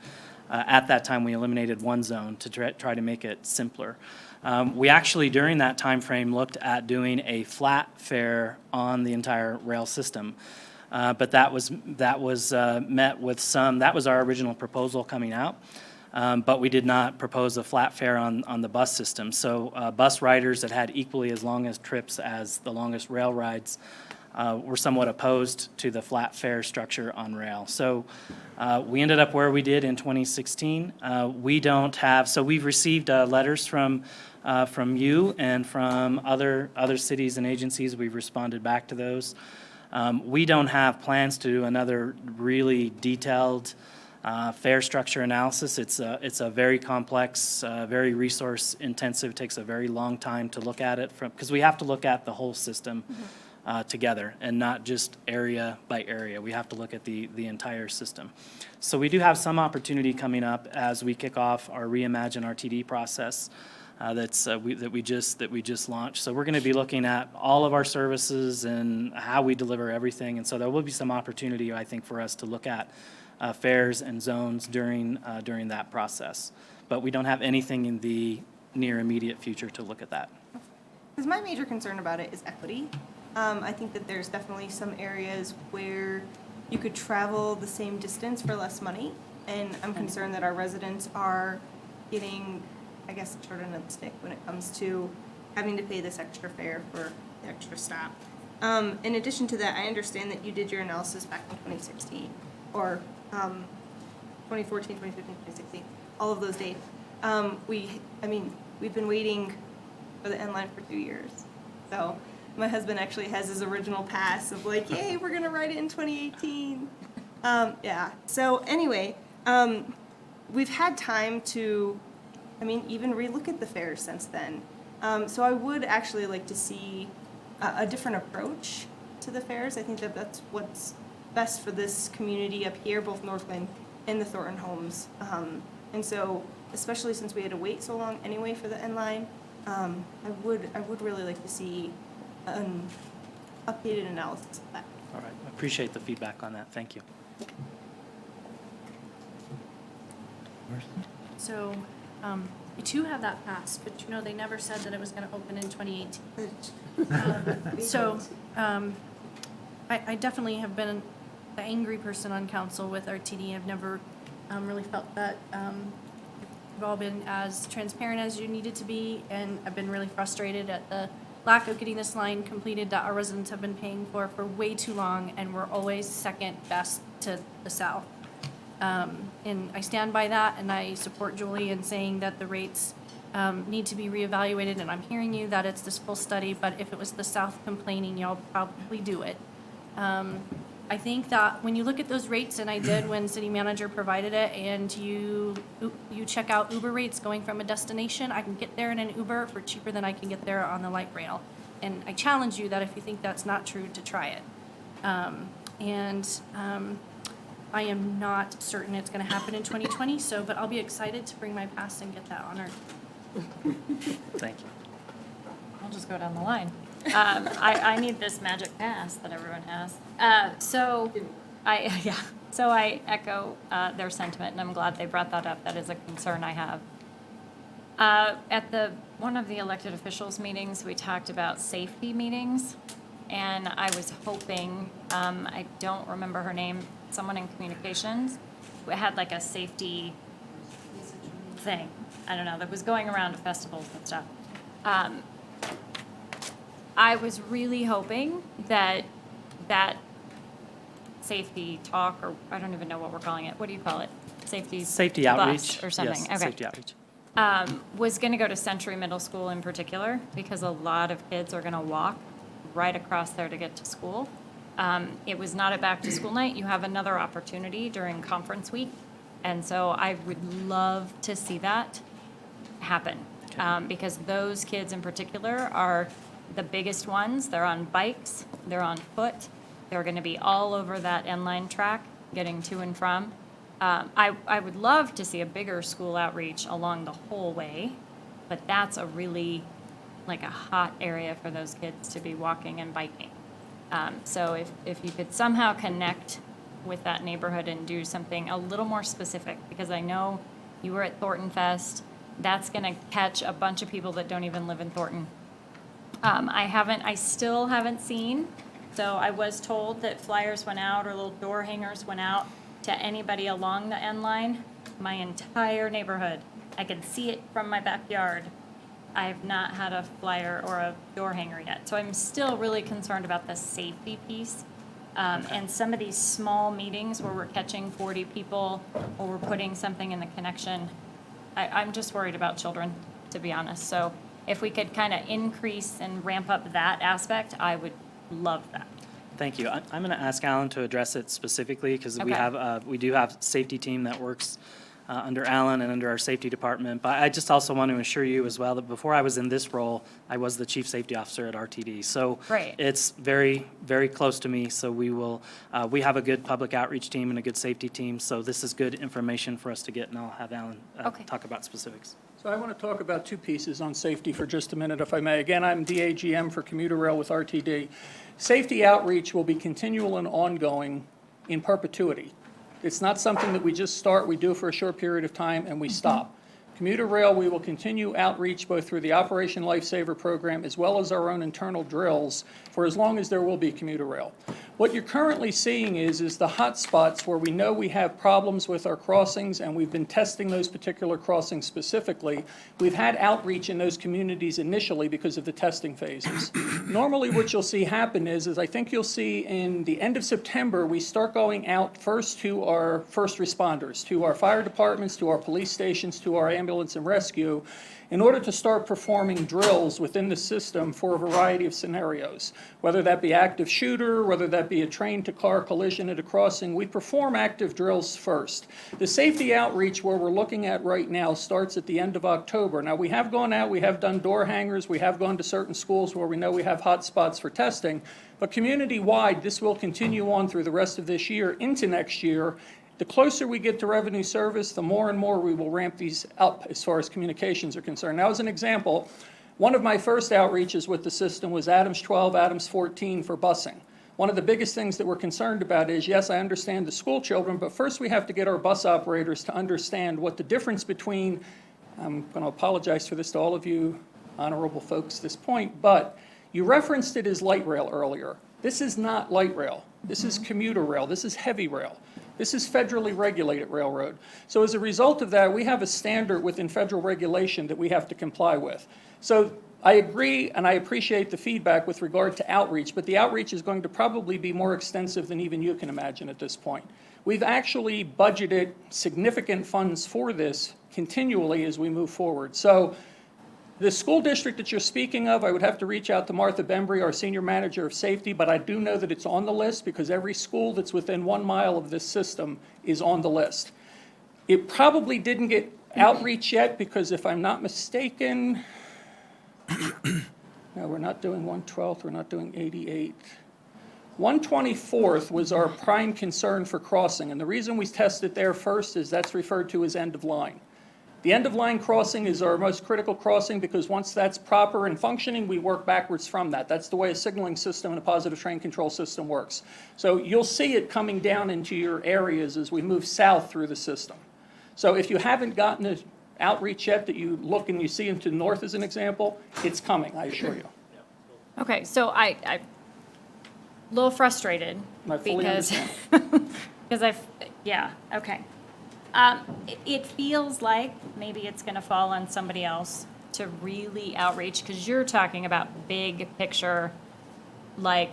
At that time, we eliminated one zone to try to make it simpler. We actually, during that time frame, looked at doing a flat fare on the entire rail system. But that was met with some, that was our original proposal coming out, but we did not propose a flat fare on the bus system. So bus riders that had equally as long as trips as the longest rail rides were somewhat opposed to the flat fare structure on rail. So we ended up where we did in 2016. We don't have, so we've received letters from you and from other cities and agencies. We've responded back to those. We don't have plans to do another really detailed fare structure analysis. It's a very complex, very resource intensive, takes a very long time to look at it because we have to look at the whole system together and not just area by area. We have to look at the entire system. So we do have some opportunity coming up as we kick off our Reimagine RTD process that we just launched. So we're going to be looking at all of our services and how we deliver everything. And so there will be some opportunity, I think, for us to look at fares and zones during that process. But we don't have anything in the near immediate future to look at that. Because my major concern about it is equity. I think that there's definitely some areas where you could travel the same distance for less money, and I'm concerned that our residents are getting, I guess, short end of the stick when it comes to having to pay this extra fare for the extra stop. In addition to that, I understand that you did your analysis back in 2016, or 2014, 2015, 2016, all of those dates. We've been waiting for the end line for 2 years. So my husband actually has his original pass of like, yay, we're gonna ride it in 2018. Yeah, so anyway, we've had time to, even relook at the fair since then. So I would actually like to see a different approach to the fairs. I think that that's what's best for this community up here, both Northglenn and the Thornton homes. And so, especially since we had to wait so long anyway for the end line, I would really like to see an updated analysis of that. All right, I appreciate the feedback on that. Thank you. So, I too have that passed, but they never said that it was gonna open in 2018. I definitely have been the angry person on council with RTD. I've never really felt that you've all been as transparent as you needed to be, and I've been really frustrated at the lack of getting this line completed that our residents have been paying for way too long, and we're always second best to the south. And I stand by that, and I support Julie in saying that the rates need to be reevaluated, and I'm hearing you that it's this full study, but if it was the South complaining, y'all probably do it. I think that when you look at those rates, and I did when city manager provided it, and you check out Uber rates going from a destination, I can get there in an Uber for cheaper than I can get there on the light rail. And I challenge you that if you think that's not true, to try it. I am not certain it's going to happen in 2020, but I'll be excited to bring my pass and get that honored. Thank you. I'll just go down the line. I need this magic pass that everyone has. So I echo their sentiment, and I'm glad they brought that up. That is a concern I have. At one of the elected officials meetings, we talked about safety meetings, and I was hoping, I don't remember her name, someone in communications, who had like a safety thing, I don't know, that was going around to festivals and stuff. I was really hoping that safety talk, or I don't even know what we're calling it. What do you call it? Safety bus outreach or something. Yes, okay. Safety outreach. Was going to go to Century Middle School in particular, because a lot of kids are going to walk right across there to get to school. It was not a back to school night. You have another opportunity during conference week. And so I would love to see that happen, because those kids in particular are the biggest ones. They're on bikes, they're on foot, they're going to be all over that end-line track getting to and from. I would love to see a bigger school outreach along the whole way, but that's a really like a hot area for those kids to be walking and biking. So if you could somehow connect with that neighborhood and do something a little more specific, because I know you were at Thornton Fest, that's going to catch a bunch of people that don't even live in Thornton. I still haven't seen, so I was told that flyers went out or little door hangers went out to anybody along the end line, my entire neighborhood. I can see it from my backyard. I have not had a flyer or a door hanger yet. So I'm still really concerned about the safety piece. And some of these small meetings where we're catching 40 people or we're putting something in the connection, I'm just worried about children, to be honest. So if we could kind of increase and ramp up that aspect, I would love that. Thank you. I'm going to ask Alan to address it specifically, because Okay. we do have a safety team that works under Alan and under our safety department. But I just also want to assure you as well that before I was in this role, I was the chief safety officer at RTD. So Great. it's very, very close to me. So we have a good public outreach team and a good safety team. So this is good information for us to get, and I'll have Alan talk about specifics. So I want to talk about two pieces on safety for just a minute, if I may. Again, I'm DAGM for commuter rail with RTD. Safety outreach will be continual and ongoing in perpetuity. It's not something that we just start, we do for a short period of time, and we stop. Commuter rail, we will continue outreach both through the Operation Lifesaver program as well as our own internal drills for as long as there will be commuter rail. What you're currently seeing is the hot spots where we know we have problems with our crossings, and we've been testing those particular crossings specifically. We've had outreach in those communities initially because of the testing phases. Normally what you'll see happen is I think you'll see in the end of September, we start going out first to our first responders, to our fire departments, to our police stations, to our ambulance and rescue. in order to start performing drills within the system for a variety of scenarios, whether that be active shooter, whether that be a train-to-car collision at a crossing. We perform active drills first. The safety outreach where we're looking at right now starts at the end of October. Now, we have gone out, we have done door hangers, we have gone to certain schools where we know we have hot spots for testing, but community-wide, this will continue on through the rest of this year into next year. The closer we get to revenue service, the more and more we will ramp these up as far as communications are concerned. Now, as an example, one of my first outreaches with the system was Adams 12, Adams 14 for busing. One of the biggest things that we're concerned about is, yes, I understand the school children, but first we have to get our bus operators to understand what the difference between, I'm going to apologize for this to all of you honorable folks at this point, but you referenced it as light rail earlier. This is not light rail. This is commuter rail. This is heavy rail. This is federally regulated railroad. So as a result of that, we have a standard within federal regulation that we have to comply with. So I agree and I appreciate the feedback with regard to outreach, but the outreach is going to probably be more extensive than even you can imagine at this point. We've actually budgeted significant funds for this continually as we move forward. So the school district that you're speaking of, I would have to reach out to Martha Bembry, our senior manager of safety, but I do know that it's on the list because every school that's within 1 mile of this system is on the list. It probably didn't get outreach yet because if I'm not mistaken, no, we're not doing 112th, we're not doing 88th. 124th was our prime concern for crossing, and the reason we tested there first is that's referred to as end of line. The end-of-line crossing is our most critical crossing because once that's proper and functioning, we work backwards from that. That's the way a signaling system and a positive train control system works. So you'll see it coming down into your areas as we move south through the system. So if you haven't gotten the outreach yet that you look and you see into the north as an example, it's coming, I assure you. Okay, so I'm a little frustrated I fully because, understand. because yeah, okay. It feels like maybe it's going to fall on somebody else to really outreach because you're talking about big picture, like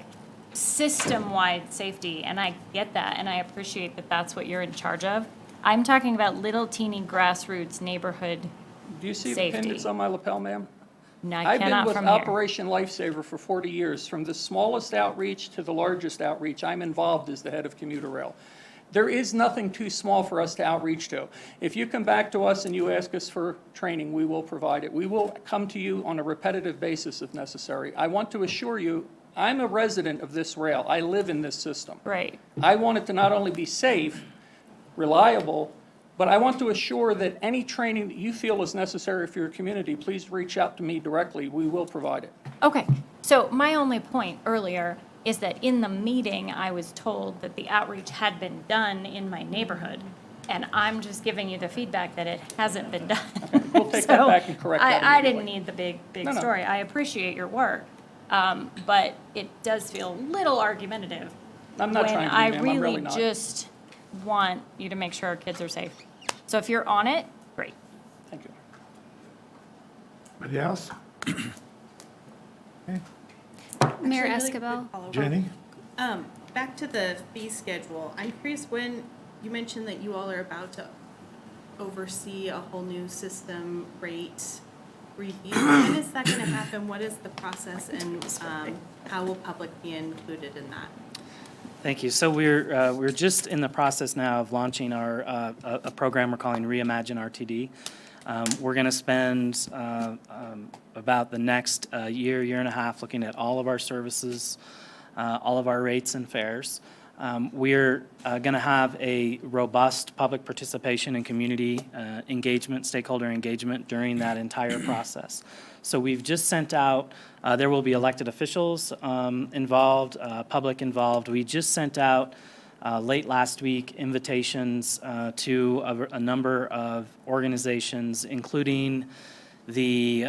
system-wide safety, and I get that, and I appreciate that that's what you're in charge of. I'm talking about little teeny grassroots neighborhood Do you see safety. the pin that's on my lapel, ma'am? No, I've been cannot with from here. Operation Lifesaver for 40 years. From the smallest outreach to the largest outreach, I'm involved as the head of commuter rail. There is nothing too small for us to outreach to. If you come back to us and you ask us for training, we will provide it. We will come to you on a repetitive basis if necessary. I want to assure you, I'm a resident of this rail. I live in this system. Right. I want it to not only be safe, reliable, but I want to assure that any training that you feel is necessary for your community, please reach out to me directly. We will provide it. Okay, so my only point earlier is that in the meeting, I was told that the outreach had been done in my neighborhood, and I'm just giving you the feedback that it hasn't been done. Okay, we'll take that back and correct that I didn't immediately. need the big No, no. story. I appreciate your work, but it does feel a little argumentative. I'm not trying to be, ma'am. I'm really when not. I really just want you to make sure our kids are safe. So if you're on it, great. Thank you. Anybody else? Mayor Actually, really Escobar. quick follow-up. Jenny? Back to the fee schedule. I'm curious when you mentioned that you all are about to oversee a whole new system rate review. When is that going to happen? What is the process, and how will public be included in that? Thank you. So we're just in the process now of launching our a program we're calling Reimagine RTD. We're going to spend about the next year and a half looking at all of our services, all of our rates and fares. We're going to have a robust public participation and community engagement, stakeholder engagement during that entire process. So we've just sent out, there will be elected officials involved, public involved. We just sent out late last week invitations to a number of organizations, including the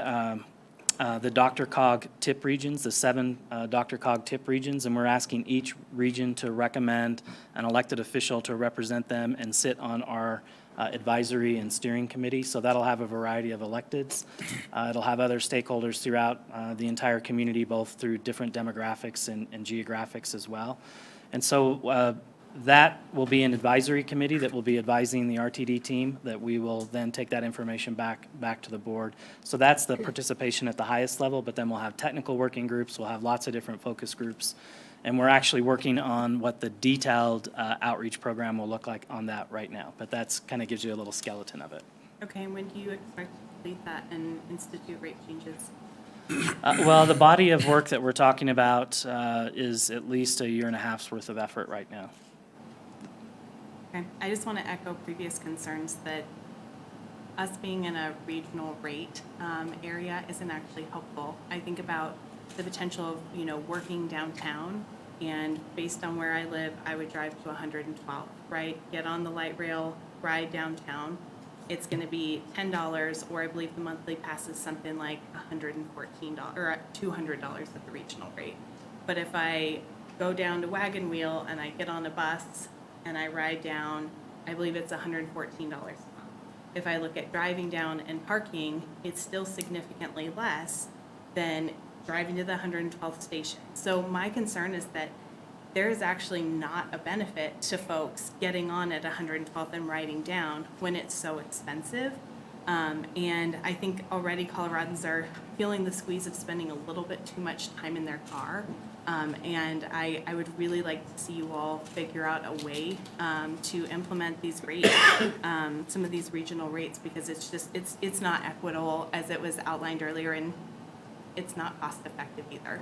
Dr. Cog tip regions, the 7 Dr. Cog tip regions, and we're asking each region to recommend an elected official to represent them and sit on our advisory and steering committee. So that'll have a variety of electeds. It'll have other stakeholders throughout the entire community, both through different demographics and geographics as well. And so That will be an advisory committee that will be advising the RTD team, that we will then take that information back to the board. So that's the participation at the highest level, but then we'll have technical working groups, we'll have lots of different focus groups. And we're actually working on what the detailed outreach program will look like on that right now. But that's kind of gives you a little skeleton of it. Okay, and when do you expect to complete that and institute rate changes? Well, the body of work that we're talking about is at least 1.5 years worth of effort right now. Okay, I just want to echo previous concerns that us being in a regional rate area isn't actually helpful. I think about the potential of, you know, working downtown, and based on where I live, I would drive to 112, right? Get on the light rail, ride downtown. It's going to be $10, or I believe the monthly pass is something like $114 or $200 at the regional rate. But if I go down to Wagon Wheel and I get on a bus and I ride down, I believe it's $114 a month. If I look at driving down and parking, it's still significantly less than driving to the 112th station. So my concern is that there is actually not a benefit to folks getting on at 112th and riding down when it's so expensive. And I think already Coloradans are feeling the squeeze of spending a little bit too much time in their car. And I would really like to see you all figure out a way to implement these rates, some of these regional rates, because it's not equitable as it was outlined earlier, and it's not cost effective either.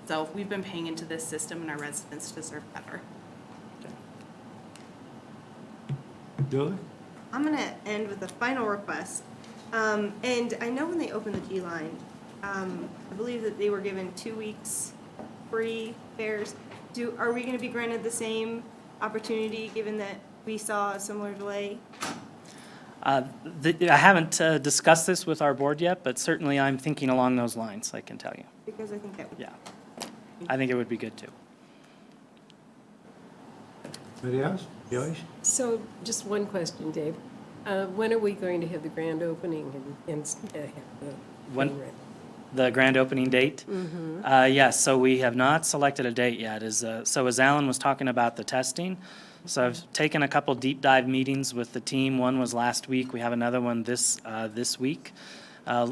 So we've been paying into this system, and our residents deserve better. Julie? I'm going to end with a final request. And I know when they opened the G line, I believe that they were given 2 weeks free fares. Are we going to be granted the same opportunity, given that we saw a similar delay? I haven't discussed this with our board yet, but certainly I'm thinking along those lines, I can tell you. Because I think that would. Yeah. I think it would be good too. Anybody else? Joyce? So, just one question, Dave. When are we going to have the grand opening and have the When- train wreck? The grand opening date? Yes, so we have not selected a date yet. So as Alan was talking about the testing, so I've taken a couple deep dive meetings with the team. One was last week. We have another one this week,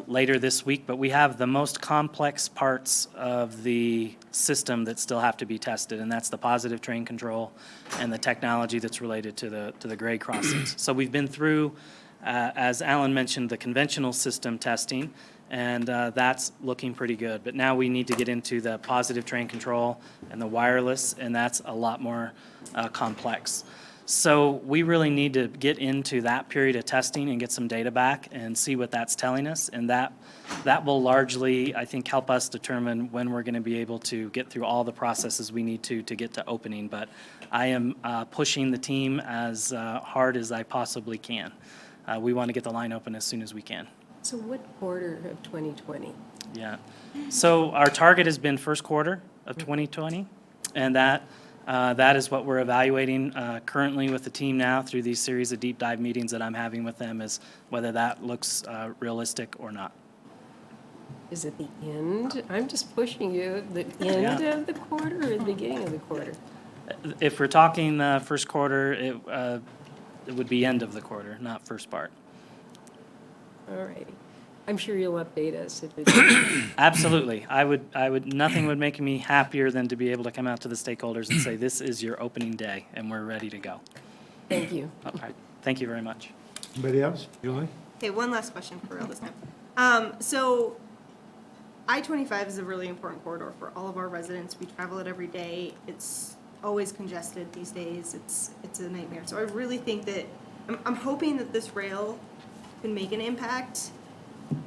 later this week. But we have the most complex parts of the system that still have to be tested, and that's the positive train control and the technology that's related to the grade crossings. So we've been through, as Alan mentioned, the conventional system testing, and that's looking pretty good. But now we need to get into the positive train control and the wireless, and that's a lot more complex. So we really need to get into that period of testing and get some data back and see what that's telling us, and that will largely, I think, help us determine when we're going to be able to get through all the processes we need to get to opening. But I am pushing the team as hard as I possibly can. We want to get the line open as soon as we can. So what quarter of 2020? Yeah. So our target has been first quarter of 2020, and that is what we're evaluating currently with the team now through these series of deep dive meetings that I'm having with them, is whether that looks realistic or not. Is it the end? I'm just pushing you, the end of the quarter or the beginning of the quarter? If we're talking first quarter, it would be end of the quarter, not first part. All righty. I'm sure you'll update us if it's. Absolutely. I would, nothing would make me happier than to be able to come out to the stakeholders and say, this is your opening day, and we're ready to go. Thank you. All right. Thank you very much. Anybody else? Julie? Okay, one last question for real this time. So I-25 is a really important corridor for all of our residents. We travel it every day. It's always congested these days. It's a nightmare. So I really think that, I'm hoping that this rail can make an impact.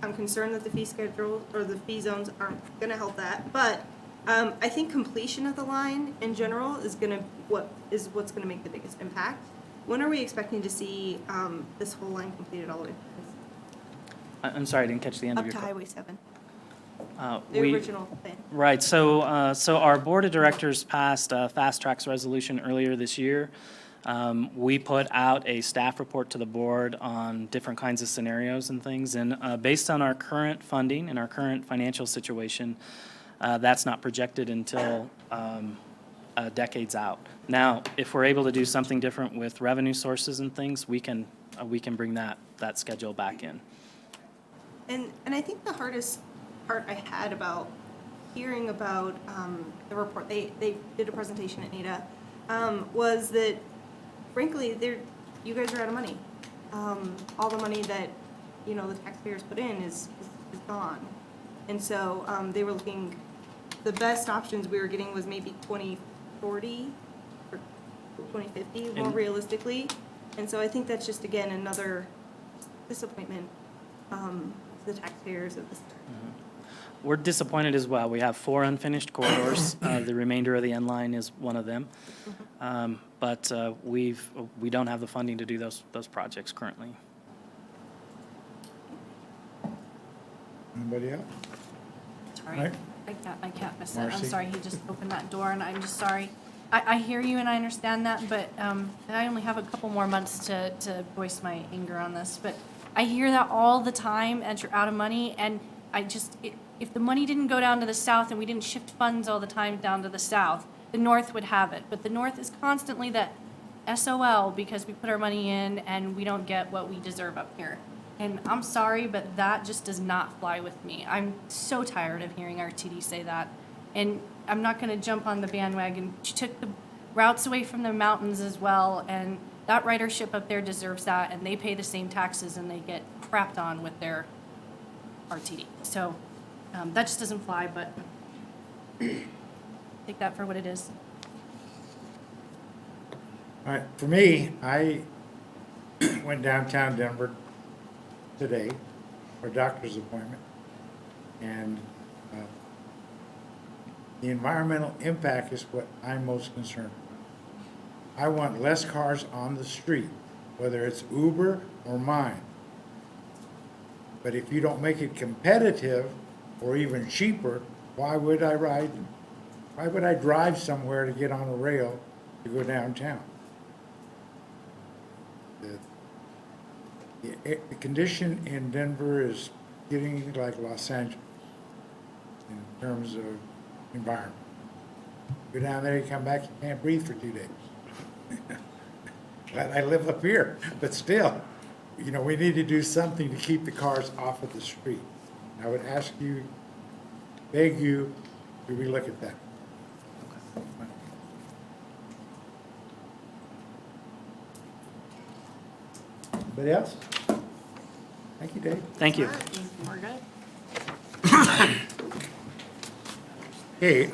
I'm concerned that the fee schedule or the fee zones aren't going to help that, but I think completion of the line in general is what's going to make the biggest impact. When are we expecting to see this whole line completed all the way? I'm sorry, I didn't catch the end of Up your to question. Highway 7. The original plan. Right. So our board of directors passed a fast tracks resolution earlier this year. We put out a staff report to the board on different kinds of scenarios and things, and based on our current funding and our current financial situation, that's not projected until decades out. Now, if we're able to do something different with revenue sources and things, we can bring that schedule back in. And I think the hardest part I had about hearing about the report, they did a presentation at NADA, was that frankly, you guys are out of money. All the money that, the taxpayers put in is gone. And so they were looking, the best options we were getting was maybe 2040 or 2050 more realistically. And so I think that's just, again, another disappointment to the taxpayers of this. We're disappointed as well. We have 4 unfinished corridors. The remainder of the N line is one of them. But we don't have the funding to do those projects currently. Anybody else? Sorry, Right. I can't miss it. I'm Marcy? sorry, he just opened that door, and I'm just sorry. I hear you and I understand that, but I only have a couple more months to voice my anger on this. But I hear that all the time, and you're out of money, and if the money didn't go down to the south and we didn't shift funds all the time down to the south, the north would have it. But the north is constantly that SOL because we put our money in and we don't get what we deserve up here. And I'm sorry, but that just does not fly with me. I'm so tired of hearing RTD say that. And I'm not going to jump on the bandwagon. She took the routes away from the mountains as well, and that ridership up there deserves that, and they pay the same taxes and they get crapped on with their RTD. So that just doesn't fly, but take that for what it is. All right, for me, I went downtown Denver today for a doctor's appointment, and the environmental impact is what I'm most concerned with. I want less cars on the street, whether it's Uber or mine. But if you don't make it competitive or even cheaper, why would I drive somewhere to get on a rail to go downtown? The condition in Denver is getting like Los Angeles in terms of environment. Go down there, you come back, you can't breathe for 2 days. Glad I live up here, but still, we need to do something to keep the cars off of the street. I would ask you, beg you, to relook at that. Anybody else? Thank you, Dave. Thank you. We're good. Okay,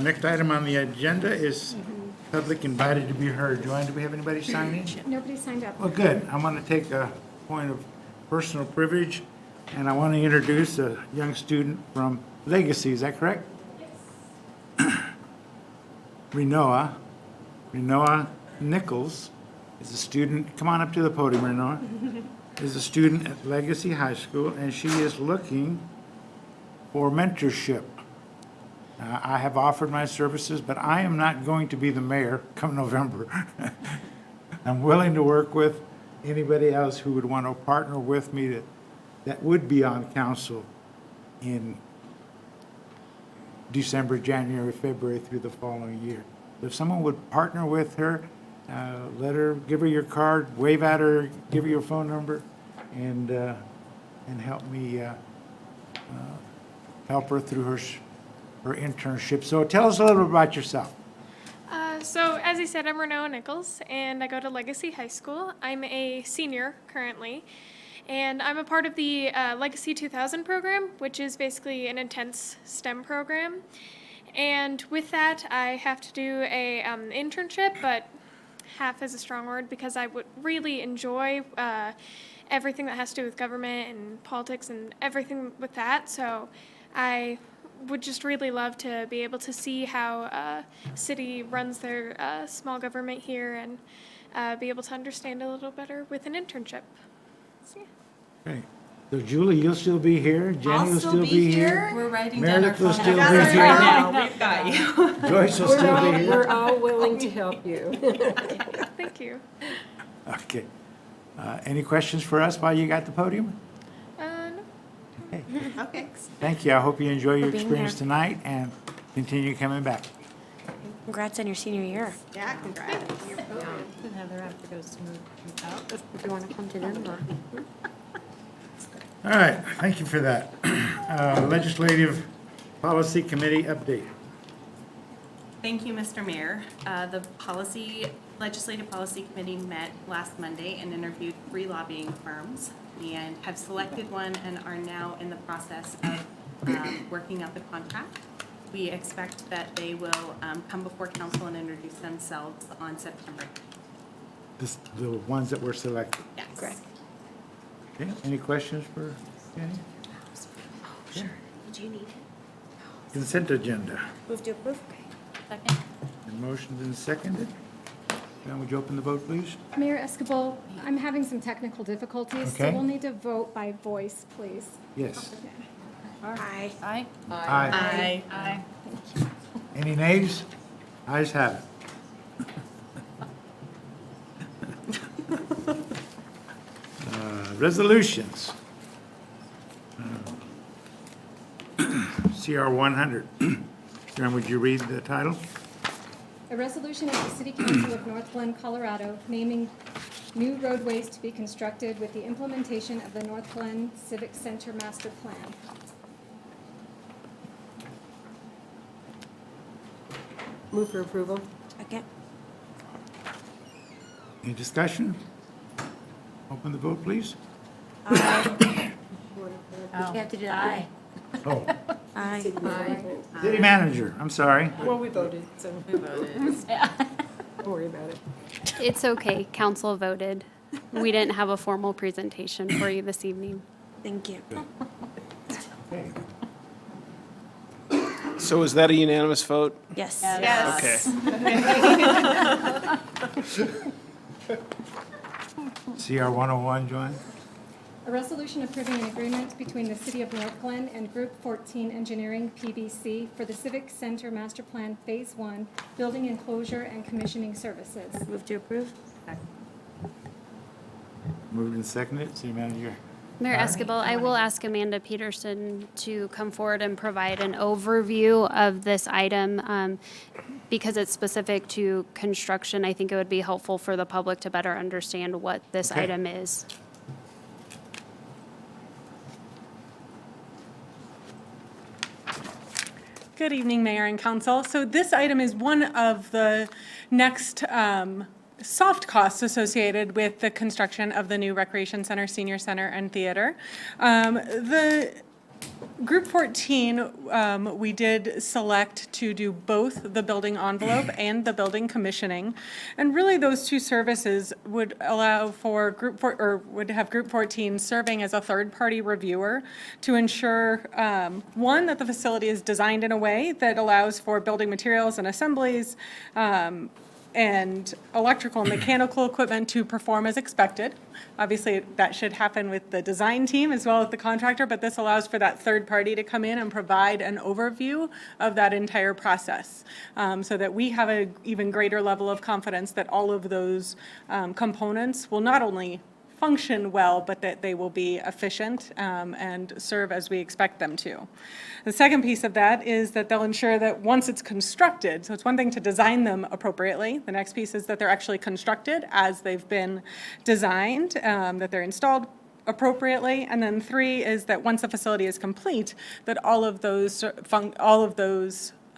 next item on the agenda is public invited to be heard. Joanne, do we have anybody sign in? Nobody signed up. Well, good. I want to take a point of personal privilege, and I want to introduce a young student from Legacy. Is that correct? Yes. Renoa Nichols is a student. Come on up to the podium, Renoa. Is a student at Legacy High School, and she is looking for mentorship. I have offered my services, but I am not going to be the mayor come November. I'm willing to work with anybody else who would want to partner with me that would be on council in December, January, February through the following year. If someone would partner with her, give her your card, wave at her, give her your phone number, and help me help her through her internship. So tell us a little bit about yourself. So as he said, I'm Renoa Nichols, and I go to Legacy High School. I'm a senior currently, and I'm a part of the Legacy 2000 program, which is basically an intense STEM program. And with that, I have to do a internship, but half is a strong word because I would really enjoy everything that has to do with government and politics and everything with that. So I would just really love to be able to see how city runs their small government here and be able to understand a little better with an internship. So, yeah. Okay. So Julie, you'll still be here. Jenny I'll will still be here. We're writing down our Meredith will phone still be numbers here. right now. We've got you. Joyce will still be here. We're all willing to help you. Thank you. Okay. Any questions for us while you got the podium? No. Okay. Okay. Thank you. I hope you enjoy your For being experience here. tonight and continue coming back. Congrats on your senior year. Yeah, congrats. Heather after goes to move out. If you want to come to them or. All right, thank you for that. Legislative Policy Committee update. Thank you, Mr. Mayor. The Legislative Policy Committee met last Monday and interviewed 3 lobbying firms and have selected one and are now in the process of working out the contract. We expect that they will come before council and introduce themselves on September 9th. The ones that were selected. Yes. Correct. Okay, any questions for Jenny? Sure. Did you need it? Consent agenda. Move to approve? Second. The motion's been seconded. John, would you open the vote, please? Mayor Escobar, I'm having some technical difficulties, so Okay. we'll need to vote by voice, please. Yes. Aye. Aye. Aye. Aye. Any nays? Ayes have it. Resolutions. CR 100. John, would you read the title? A resolution of the City Council of Northglenn, Colorado, naming new roadways to be constructed with the implementation of the Northglenn Civic Center Master Plan. Move for approval? Second. Any discussion? Open the vote, please. You have to do aye. Oh, Aye. City Manager, I'm sorry. Well, we voted, so. We voted. Don't worry about it. It's okay, council voted. We didn't have a formal presentation for you this evening. Thank you. Okay. So is that a unanimous vote? Yes. Yes. Okay. CR 101, Joanne? A resolution approving an agreement between the City of Northglenn and Group 14 Engineering, PBC, for the Civic Center Master Plan Phase 1, Building Enclosure and Commissioning Services. Move to approve? Moved and seconded. City Manager? Mayor Escobar, I will ask Amanda Peterson to come forward and provide an overview of this item. Because it's specific to construction, I think it would be helpful for the public to better understand what this Okay. item is. Good evening, Mayor and Council. So this item is one of the next soft costs associated with the construction of the new Recreation Center, Senior Center, and Theater. The Group 14, we did select to do both the building envelope and the building commissioning. And really, those two services would allow for would have Group 14 serving as a third-party reviewer to ensure, one, that the facility is designed in a way that allows for building materials and assemblies, and electrical and mechanical equipment to perform as expected. Obviously, that should happen with the design team as well as the contractor, but this allows for that third party to come in and provide an overview of that entire process, so that we have an even greater level of confidence that all of those components will not only function well, but that they will be efficient and serve as we expect them to. The second piece of that is that they'll ensure that once it's constructed, so it's one thing to design them appropriately, the next piece is that they're actually constructed as they've been designed, that they're installed appropriately, and then 3 is that once the facility is complete, that all of those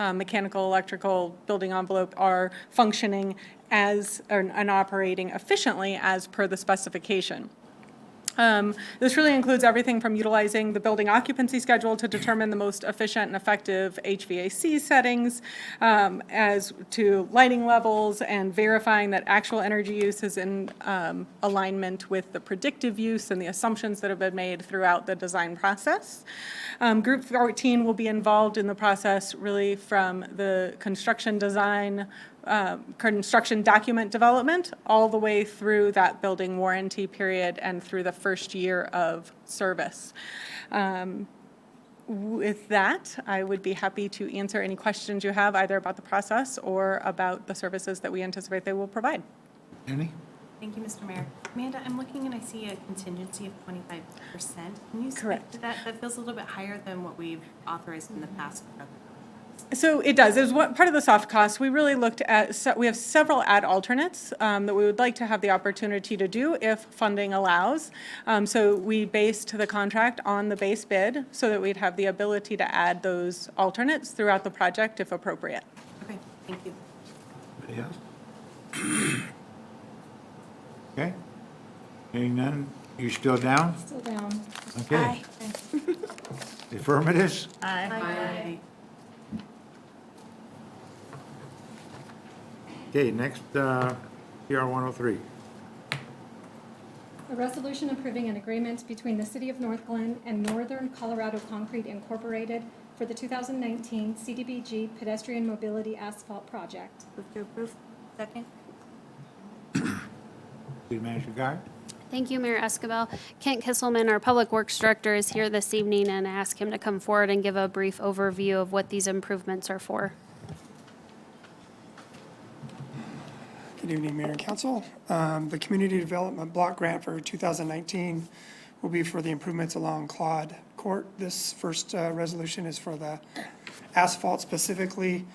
mechanical, electrical, building envelope are functioning as and operating efficiently as per the specification. This really includes everything from utilizing the building occupancy schedule to determine the most efficient and effective HVAC settings, as to lighting levels and verifying that actual energy use is in alignment with the predictive use and the assumptions that have been made throughout the design process. Group 14 will be involved in the process really from the construction design, construction document development all the way through that building warranty period and through the first year of service. With that, I would be happy to answer any questions you have either about the process or about the services that we anticipate they will provide. Any? Thank you, Mr. Mayor. Amanda, I'm looking and I see a contingency of 25%. Can you speak Correct. to that? That feels a little bit higher than what we've authorized in the past. So it does. As what part of the soft cost, we really looked at, we have several ad alternates that we would like to have the opportunity to do if funding allows. So we based the contract on the base bid so that we'd have the ability to add those alternates throughout the project if appropriate. Okay, thank you. Anybody else? Okay. Hearing none, you still down? Still down. Okay. Affirmatives? Aye. Okay, next, PR 103. A resolution approving an agreement between the City of Northglenn and Northern Colorado Concrete Incorporated for the 2019 CDBG Pedestrian Mobility Asphalt Project. Move to approve. Second. City Manager Guy? Thank you, Mayor Escabel. Kent Kisselman, our Public Works Director, is here this evening, and I ask him to come forward and give a brief overview of what these improvements are for. Good evening, Mayor and Council. The Community Development Block Grant for 2019 will be for the improvements along Claude Court. This first resolution is for the asphalt specifically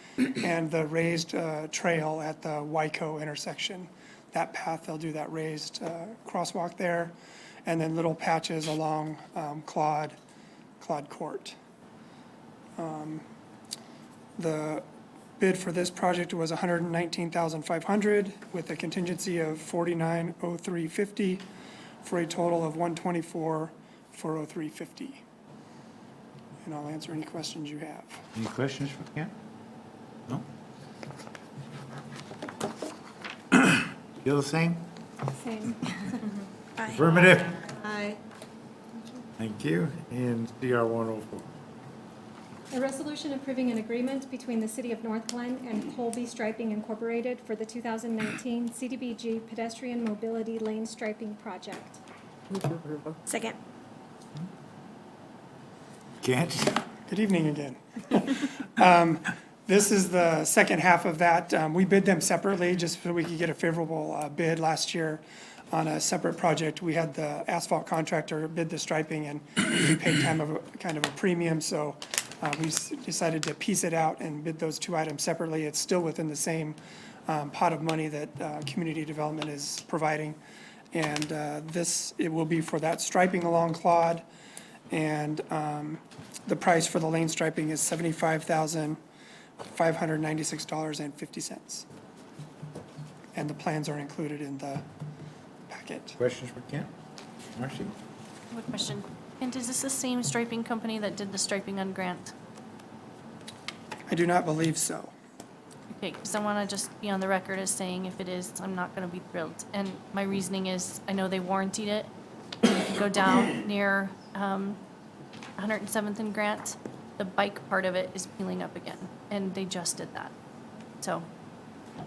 and the raised trail at the Wyco intersection. That path, they'll do that raised crosswalk there, and then little patches along Claude Court. The bid for this project was $119,500 with a contingency of $49,0350 for a total of $124,403.50. And I'll answer any questions you have. Any questions for Kent? No? Still the same? Same. Affirmative? Aye. Thank you. And CR 104. A resolution approving an agreement between the City of Northglenn and Colby Striping Incorporated for the 2019 CDBG Pedestrian Mobility Lane Striping Project. Second. Kent? Good evening again. This is the second half of that. We bid them separately just so we could get a favorable bid last year on a separate project. We had the asphalt contractor bid the striping and we paid kind of a premium, so we decided to piece it out and bid those two items separately. It's still within the same pot of money that community development is providing. And it will be for that striping along Claude. And the price for the lane striping is $75,596.50. And the plans are included in the packet. Questions for Kent? Marcy? I have a question. And is this the same striping company that did the striping on Grant? I do not believe so. Okay, because I want to just be on the record as saying if it is, I'm not going to be thrilled. And my reasoning is, I know they warrantied it. If you go down near 107th and Grant, the bike part of it is peeling up again, and they just did that. So, I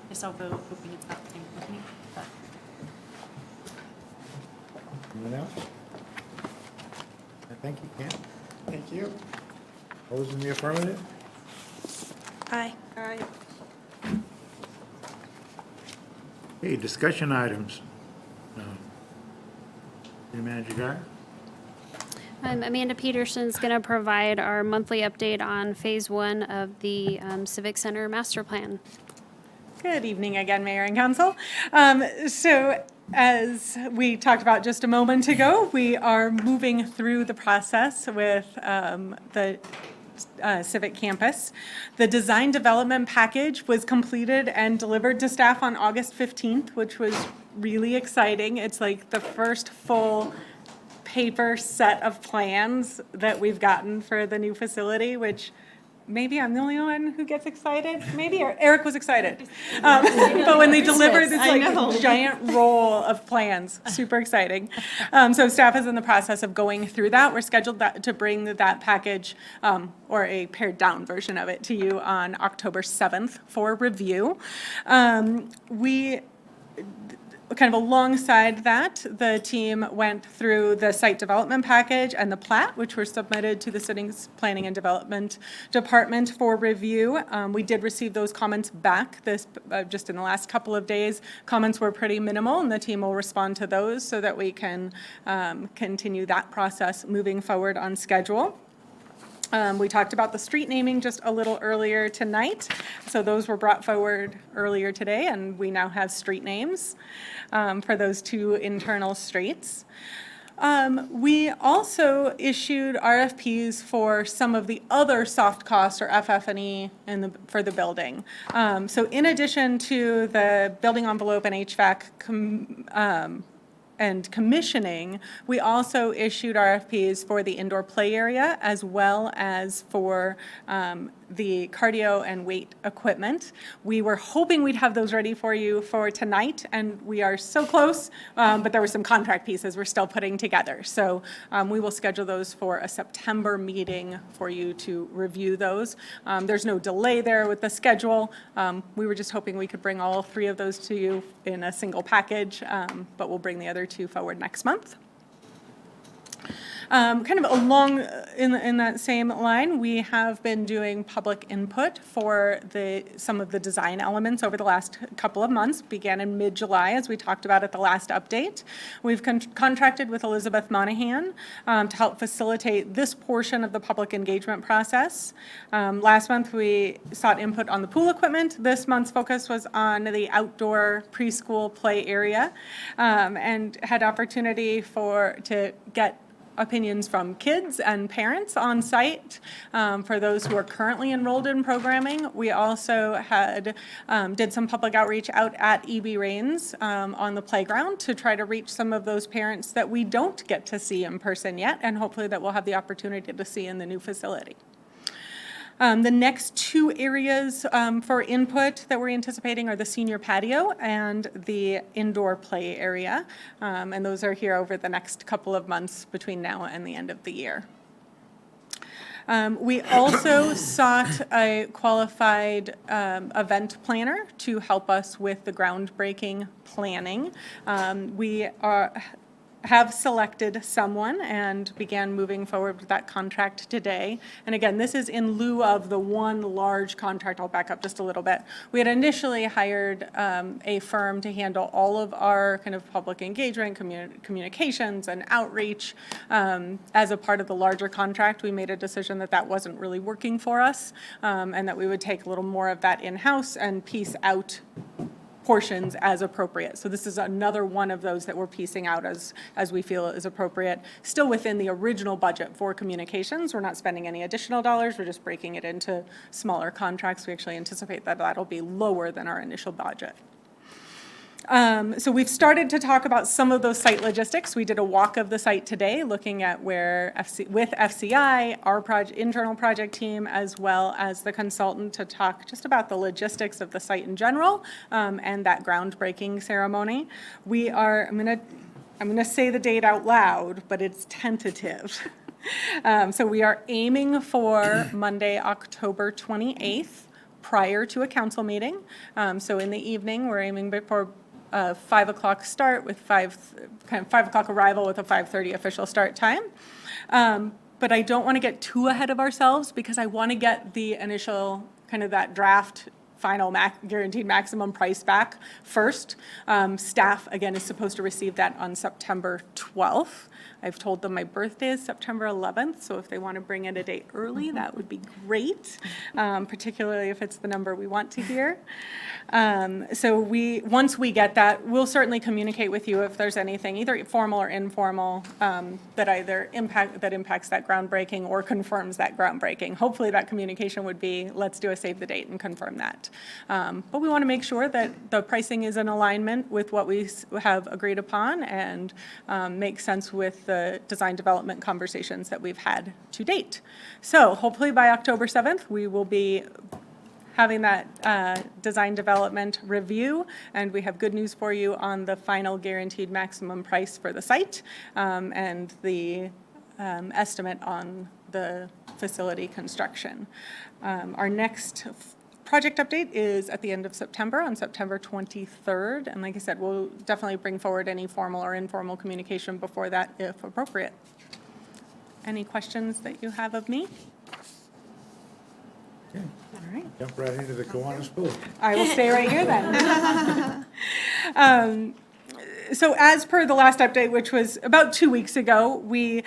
guess I'll go hoping it's not the same company. But. Anyone else? Thank you, Kent. Thank you. Those in the affirmative? Aye. Aye. Okay, discussion items. City Manager Guy? Amanda Peterson's going to provide our monthly update on Phase 1 of the Civic Center Master Plan. Good evening again, Mayor and Council. So as we talked about just a moment ago, we are moving through the process with the Civic Campus. The design development package was completed and delivered to staff on August 15th, which was really exciting. It's like the first full paper set of plans that we've gotten for the new facility, which maybe I'm the only one who gets excited. Maybe Eric was excited. But when they delivered this giant roll of plans, super exciting. So staff is in the process of going through that. We're scheduled to bring that package or a pared down version of it to you on October 7th for review. Kind of alongside that, the team went through the site development package and the plat, which were submitted to the city's Planning and Development Department for review. We did receive those comments back just in the last couple of days. Comments were pretty minimal, and the team will respond to those so that we can continue that process moving forward on schedule. We talked about the street naming just a little earlier tonight. So those were brought forward earlier today, and we now have street names for those 2 internal streets. We also issued RFPs for some of the other soft costs or FF&E for the building. So in addition to the building envelope and HVAC and commissioning, we also issued RFPs for the indoor play area as well as for the cardio and weight equipment. We were hoping we'd have those ready for you for tonight, and we are so close, but there were some contract pieces we're still putting together. So we will schedule those for a September meeting for you to review those. There's no delay there with the schedule. We were just hoping we could bring all 3 of those to you in a single package, but we'll bring the other 2 forward next month. Kind of along in that same line, we have been doing public input for some of the design elements over the last couple of months. Began in mid-July, as we talked about at the last update. We've contracted with Elizabeth Monahan to help facilitate this portion of the public engagement process. Last month, we sought input on the pool equipment. This month's focus was on the outdoor preschool play area, and had opportunity to get opinions from kids and parents on site for those who are currently enrolled in programming. We also did some public outreach out at EB Rains on the playground to try to reach some of those parents that we don't get to see in person yet, and hopefully that we'll have the opportunity to see in the new facility. The next 2 areas for input that we're anticipating are the senior patio and the indoor play area. And those are here over the next couple of months between now and the end of the year. We also sought a qualified event planner to help us with the groundbreaking planning. We have selected someone and began moving forward with that contract today. And again, this is in lieu of the one large contract. I'll back up just a little bit. We had initially hired a firm to handle all of our kind of public engagement, communications, and outreach. As a part of the larger contract, we made a decision that that wasn't really working for us, and that we would take a little more of that in-house and piece out portions as appropriate. So this is another one of those that we're piecing out as we feel is appropriate. Still within the original budget for communications. We're not spending any additional dollars. We're just breaking it into smaller contracts. We actually anticipate that that'll be lower than our initial budget. So we've started to talk about some of those site logistics. We did a walk of the site today, looking at where with FCI, our internal project team, as well as the consultant, to talk just about the logistics of the site in general, and that groundbreaking ceremony. I'm gonna say the date out loud, but it's tentative. So we are aiming for Monday, October 28th, prior to a council meeting. So in the evening, we're aiming for 5 o'clock start with 5 o'clock arrival with a 5:30 official start time. But I don't want to get too ahead of ourselves because I want to get the initial kind of that draft final guaranteed maximum price back first. Staff, again, is supposed to receive that on September 12th. I've told them my birthday is September 11th, so if they want to bring it a day early, that would be great, particularly if it's the number we want to hear. So once we get that, we'll certainly communicate with you if there's anything, either formal or informal, that impacts that groundbreaking or confirms that groundbreaking. Hopefully that communication would be, let's do a save the date and confirm that. But we want to make sure that the pricing is in alignment with what we have agreed upon and makes sense with the design development conversations that we've had to date. So hopefully by October 7th, we will be having that design development review, and we have good news for you on the final guaranteed maximum price for the site, and the estimate on the facility construction. Our next project update is at the end of September, on September 23rd. And like I said, we'll definitely bring forward any formal or informal communication before that if appropriate. Any questions that you have of me? Okay. All right. Jump right into the Kiwanis Pool. I will stay right here then. So as per the last update, which was about 2 weeks ago, we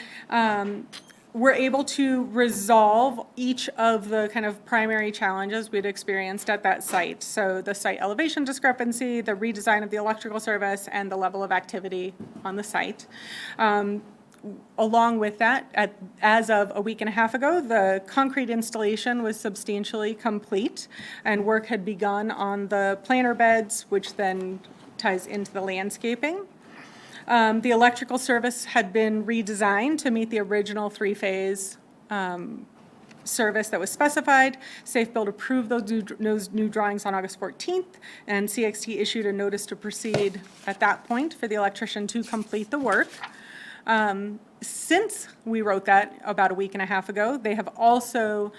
we're able to resolve each of the kind of primary challenges we'd experienced at that site. So the site elevation discrepancy, the redesign of the electrical service, and the level of activity on the site. Along with that, as of a week and a half ago, the concrete installation was substantially complete, and work had begun on the planter beds, which then ties into the landscaping. The electrical service had been redesigned to meet the original three-phase service that was specified. Safe Build approved those new drawings on August 14th, and CXT issued a notice to proceed at that point for the electrician to complete the work. Since we wrote that about a week and a half ago, they have also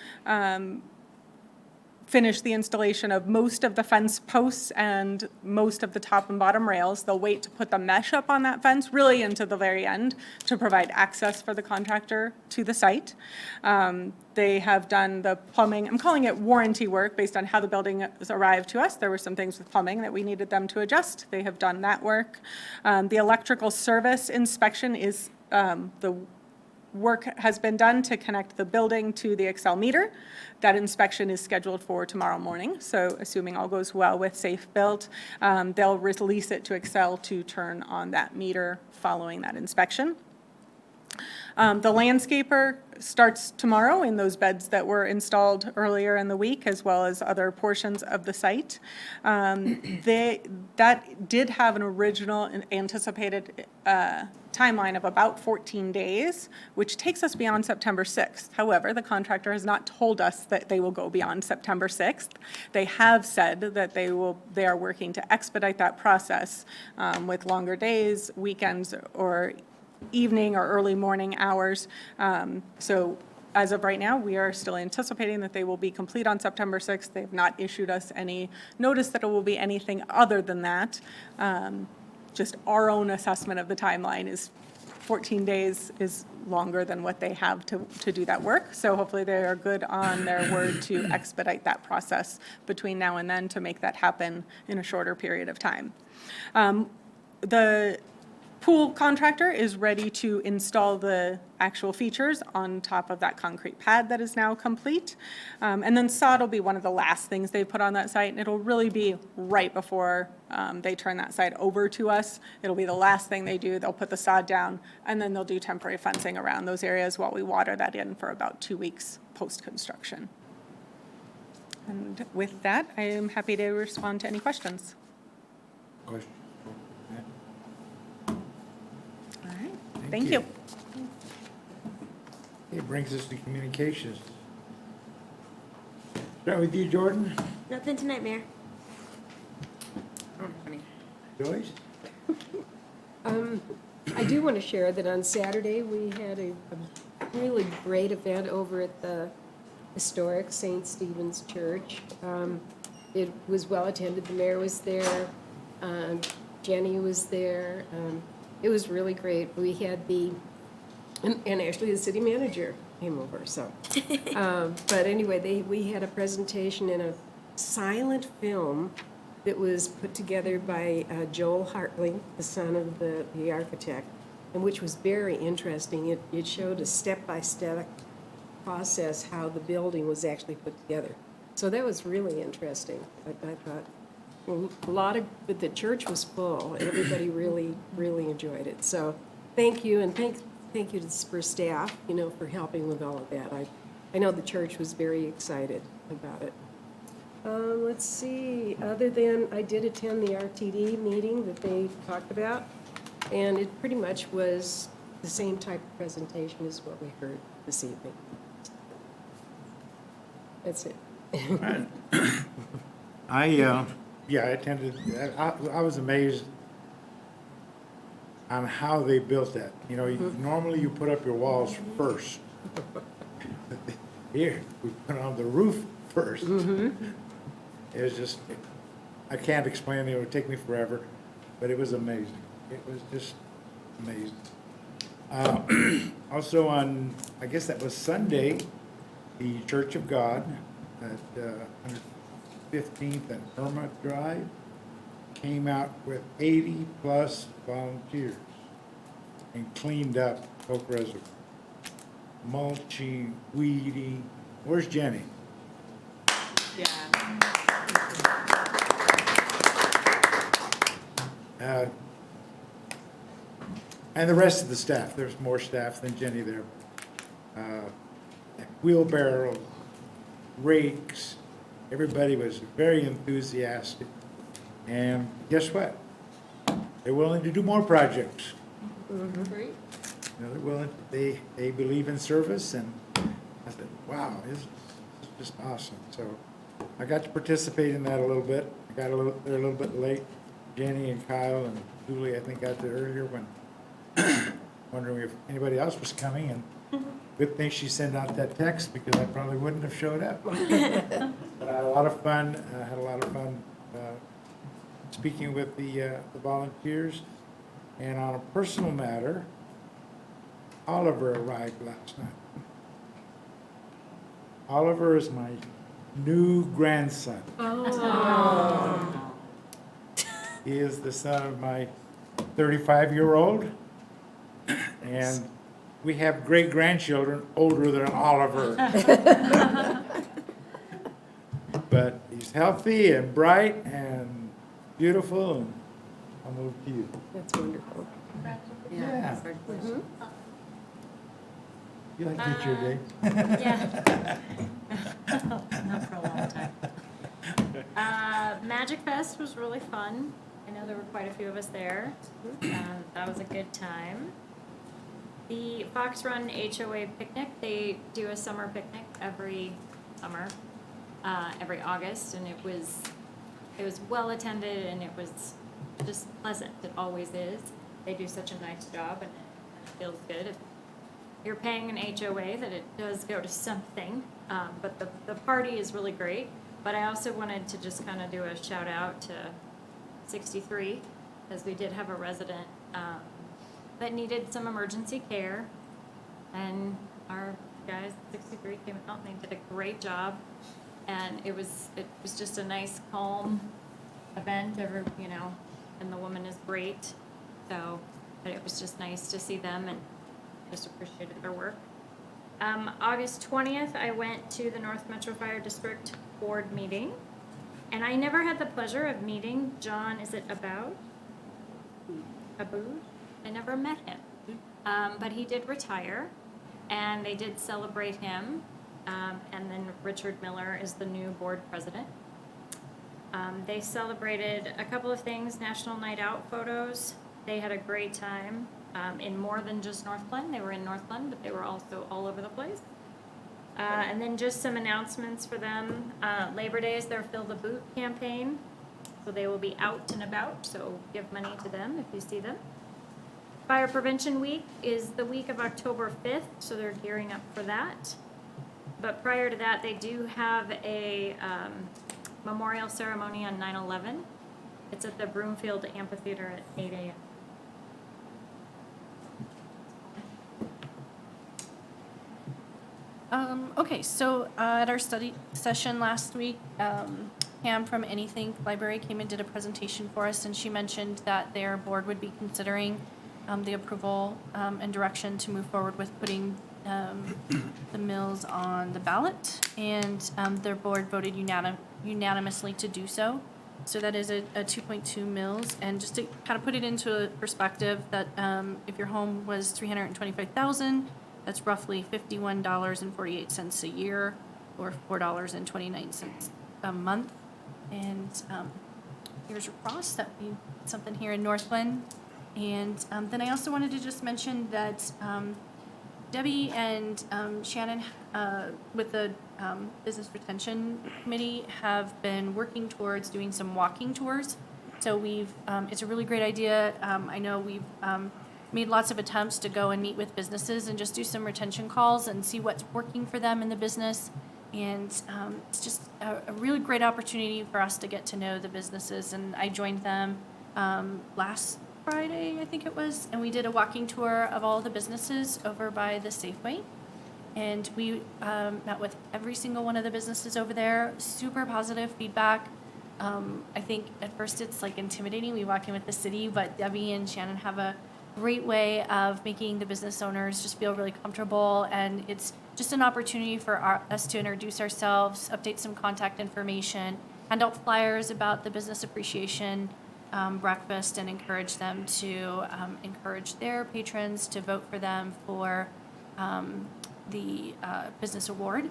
finished the installation of most of the fence posts and most of the top and bottom rails. They'll wait to put the mesh up on that fence really into the very end to provide access for the contractor to the site. They have done the plumbing, I'm calling it warranty work based on how the building has arrived to us. There were some things with plumbing that we needed them to adjust. They have done that work. The electrical service inspection is, the work has been done to connect the building to the Excel meter. That inspection is scheduled for tomorrow morning, so assuming all goes well with Safe Build, they'll release it to Excel to turn on that meter following that inspection. The landscaper starts tomorrow in those beds that were installed earlier in the week, as well as other portions of the site. That did have an original anticipated timeline of about 14 days, which takes us beyond September 6th. However, the contractor has not told us that they will go beyond September 6th. They have said that they are working to expedite that process with longer days, weekends, or evening or early morning hours. So as of right now, we are still anticipating that they will be complete on September 6th. They have not issued us any notice that it will be anything other than that. Just our own assessment of the timeline is 14 days is longer than what they have to do that work. So hopefully they are good on their word to expedite that process between now and then to make that happen in a shorter period of time. The pool contractor is ready to install the actual features on top of that concrete pad that is now complete. And then sod will be one of the last things they put on that site, and it'll really be right before they turn that site over to us. It'll be the last thing they do. They'll put the sod down, and then they'll do temporary fencing around those areas while we water that in for about 2 weeks post-construction. And with that, I am happy to respond to any questions. Question? Thank you. It brings us to communications. Start with you, Jordan. Nothing tonight, Mayor. Joyce? I do want to share that on Saturday, we had a really great event over at the historic St. Stephen's Church. It was well attended. The mayor was there. Jenny was there. It was really great. We had and actually the city manager came over, so. But anyway, we had a presentation in a silent film that was put together by Joel Hartley, the son of the architect, and which was very interesting. It showed a step-by-step process how the building was actually put together. So that was really interesting. I thought. Well, the church was full. Everybody really, really enjoyed it. So thank you, and thank you for staff, for helping with all of that. I know the church was very excited about it. Let's see, other than I did attend the RTD meeting that they talked about, and it pretty much was the same type of presentation as what we heard this evening. That's it. I attended. I was amazed on how they built that. Normally you put up your walls first. Here, we put on the roof first. It was just, I can't explain it. It would take me forever, but it was amazing. It was just amazing. Also on, I guess that was Sunday, the Church of God at 115th and Irma Drive came out with 80+ volunteers and cleaned up Oak Reservoir. mulching, weeding. Where's Jenny? Uh, And the rest of the staff, there's more staff than Jenny there. Wheelbarrow, rakes, everybody was very enthusiastic. And guess what? They're willing to do more projects. Great. You know, they're willing, they believe in service, and I said, wow, this is just awesome. So I got to participate in that a little bit. I got there a little bit late. Jenny and Kyle and Julie, I think, got there earlier when, wondering if anybody else was coming, and good thing she sent out that text, because I probably wouldn't have showed up. But I had a lot of fun, speaking with the volunteers. And on a personal matter, Oliver arrived last night. Oliver is my new grandson. Oh. He is the son of my 35-year-old, and we have great-grandchildren older than Oliver. But he's healthy and bright and beautiful, and I'll move to you. That's wonderful. Yeah. Mhm. You like teacher day? Yeah. Not for a long time. Magic Fest was really fun. I know there were quite a few of us there. That was a good time. The Fox Run HOA picnic, they do a summer picnic every summer, every August, and it was well attended, and it was just pleasant. It always is. They do such a nice job, and it feels good. If you're paying an HOA, that it does go to something, but the party is really great. But I also wanted to just kind of do a shout out to 63, because we did have a resident that needed some emergency care, and our guys at 63 came out and they did a great job, and it was just a nice, calm event. And the woman is great, so but it was just nice to see them and just appreciated their work. August 20th, I went to the North Metro Fire District Board meeting, and I never had the pleasure of meeting John, is it Aboud? I never met him, but he did retire, and they did celebrate him, and then Richard Miller is the new board president. They celebrated a couple of things, National Night Out photos. They had a great time in more than just Northglenn. They were in Northglenn, but they were also all over the place. And then just some announcements for them. Labor Day is their Fill the Boot campaign, so they will be out and about, so give money to them if you see them. Fire Prevention Week is the week of October 5th, so they're gearing up for that. But prior to that, they do have a memorial ceremony on 9/11. It's at the Broomfield Amphitheater at 8 a.m. Okay, so at our study session last week, Pam from Anything Library came and did a presentation for us, and she mentioned that their board would be considering the approval and direction to move forward with putting the mills on the ballot, and their board voted unanimously to do so. So that is a 2.2 mills, and just to kind of put it into perspective, that if your home was $325,000, that's roughly $51.48 a year, or $4.29 a month. And here's Ross, that we did something here in Northglenn. And then I also wanted to just mention that Debbie and Shannon with the Business Retention Committee have been working towards doing some walking tours. So it's a really great idea. I know we've made lots of attempts to go and meet with businesses and just do some retention calls and see what's working for them in the business. And it's just a really great opportunity for us to get to know the businesses. And I joined them last Friday, I think it was, and we did a walking tour of all the businesses over by the Safeway. And we met with every single one of the businesses over there. Super positive feedback. I think at first it's like intimidating. We walk in with the city, but Debbie and Shannon have a great way of making the business owners just feel really comfortable, and it's just an opportunity for us to introduce ourselves, update some contact information, hand out flyers about the business appreciation breakfast, and encourage them to encourage their patrons to vote for them for the business award.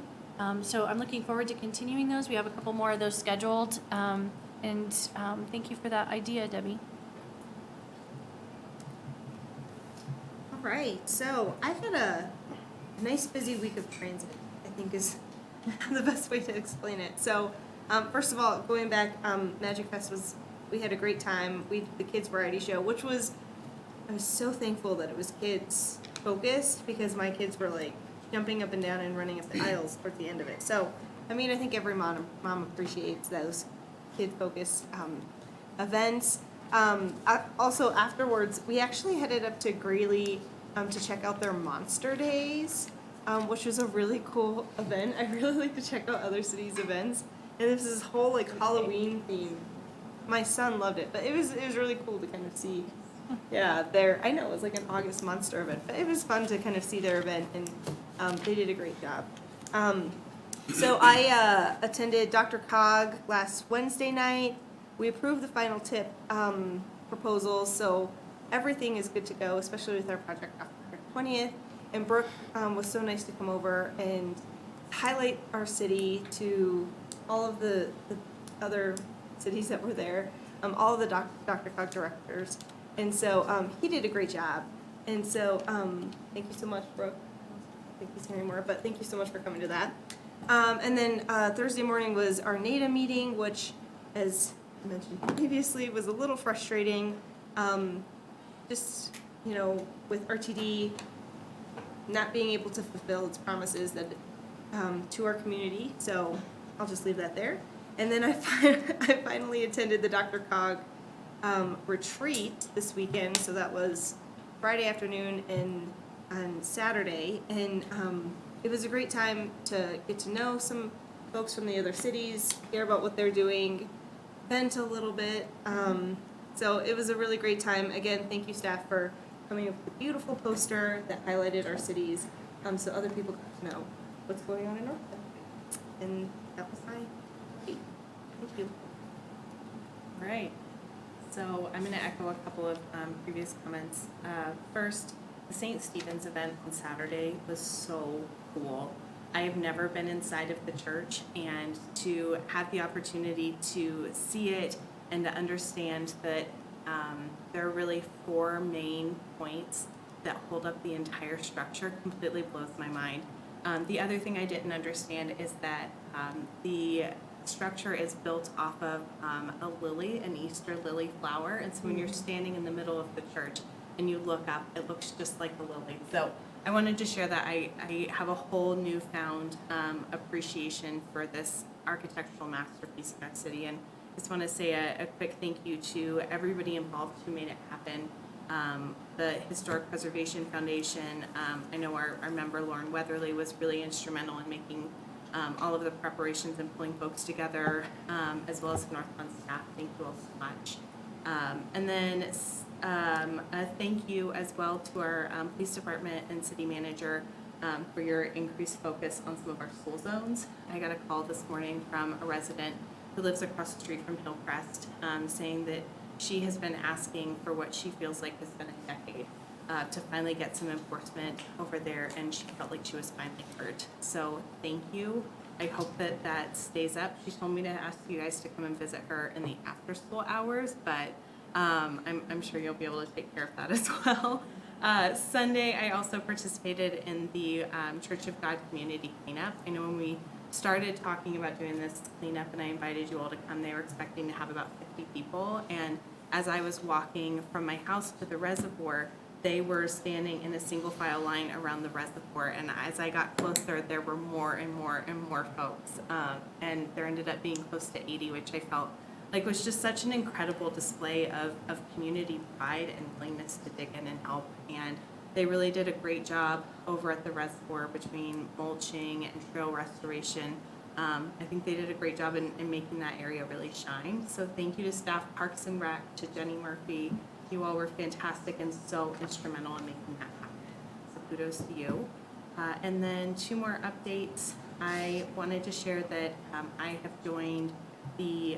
So I'm looking forward to continuing those. We have a couple more of those scheduled, and thank you for that idea, Debbie. All right, so I've had a nice busy week of transit, I think is the best way to explain it. So, first of all, going back, Magic Fest we had a great time. The kids variety show, which I was so thankful that it was kids focused, because my kids were like jumping up and down and running up the aisles towards the end of it. So, I mean, I think every mom appreciates those kid-focused events. Also, afterwards, we actually headed up to Greeley to check out their Monster Days, which was a really cool event. I really like to check out other cities' events. And this is whole like Halloween theme. My son loved it, but it was really cool to kind of see. Yeah, I know it was like an August Monster event, but it was fun to kind of see their event, and they did a great job. So I attended Dr. Cog last Wednesday night. We approved the final tip proposals, so everything is good to go, especially with our project after 20th. And Brooke was so nice to come over and highlight our city to all of the other cities that were there, all of the Dr. Cog directors. And so he did a great job. And so thank you so much, Brooke. I think he's hearing more, but thank you so much for coming to that. And then Thursday morning was our NADA meeting, which, as I mentioned previously, was a little frustrating. Just, with RTD not being able to fulfill its promises that to our community. So I'll just leave that there. And then I finally attended the Dr. Cog retreat this weekend. So that was Friday afternoon and on Saturday. And it was a great time to get to know some folks from the other cities, hear about what they're doing, vent a little bit. So it was a really great time. Again, thank you, staff, for coming up with a beautiful poster that highlighted our cities, so other people got to know what's going on in Northglenn. And that was my week. Thank you. All right. So I'm going to echo a couple of previous comments. First, the St. Stephen's event on Saturday was so cool. I have never been inside of the church, and to have the opportunity to see it and to understand that there are really 4 main points that hold up the entire structure completely blows my mind. The other thing I didn't understand is that the structure is built off of a lily, an Easter lily flower, and so when you're standing in the middle of the church and you look up, it looks just like a lily. So I wanted to share that I have a whole newfound appreciation for this architectural masterpiece in our city, and just want to say a quick thank you to everybody involved who made it happen. The Historic Preservation Foundation, I know our member Lauren Weatherly was really instrumental in making all of the preparations and pulling folks together, as well as Northglenn staff. Thank you all so much. And then a thank you as well to our police department and city manager for your increased focus on some of our school zones. I got a call this morning from a resident who lives across the street from Hillcrest, saying that she has been asking for what she feels like has been a decade to finally get some enforcement over there, and she felt like she was finally heard. So thank you. I hope that that stays up. She told me to ask you guys to come and visit her in the after-school hours, but I'm sure you'll be able to take care of that as well. Sunday, I also participated in the Church of God community cleanup. I know when we started talking about doing this cleanup and I invited you all to come, they were expecting to have about 50 people. And as I was walking from my house to the reservoir, they were standing in a single file line around the reservoir. And as I got closer, there were more and more and more folks. And there ended up being close to 80, which I felt like was just such an incredible display of community pride and willingness to dig in and help. And they really did a great job over at the reservoir between mulching and trail restoration. I think they did a great job in making that area really shine. So thank you to staff Parks and Rec, to Jenny Murphy, You all were fantastic and so instrumental in making that happen. So kudos to you. And then 2 more updates. I wanted to share that I have joined the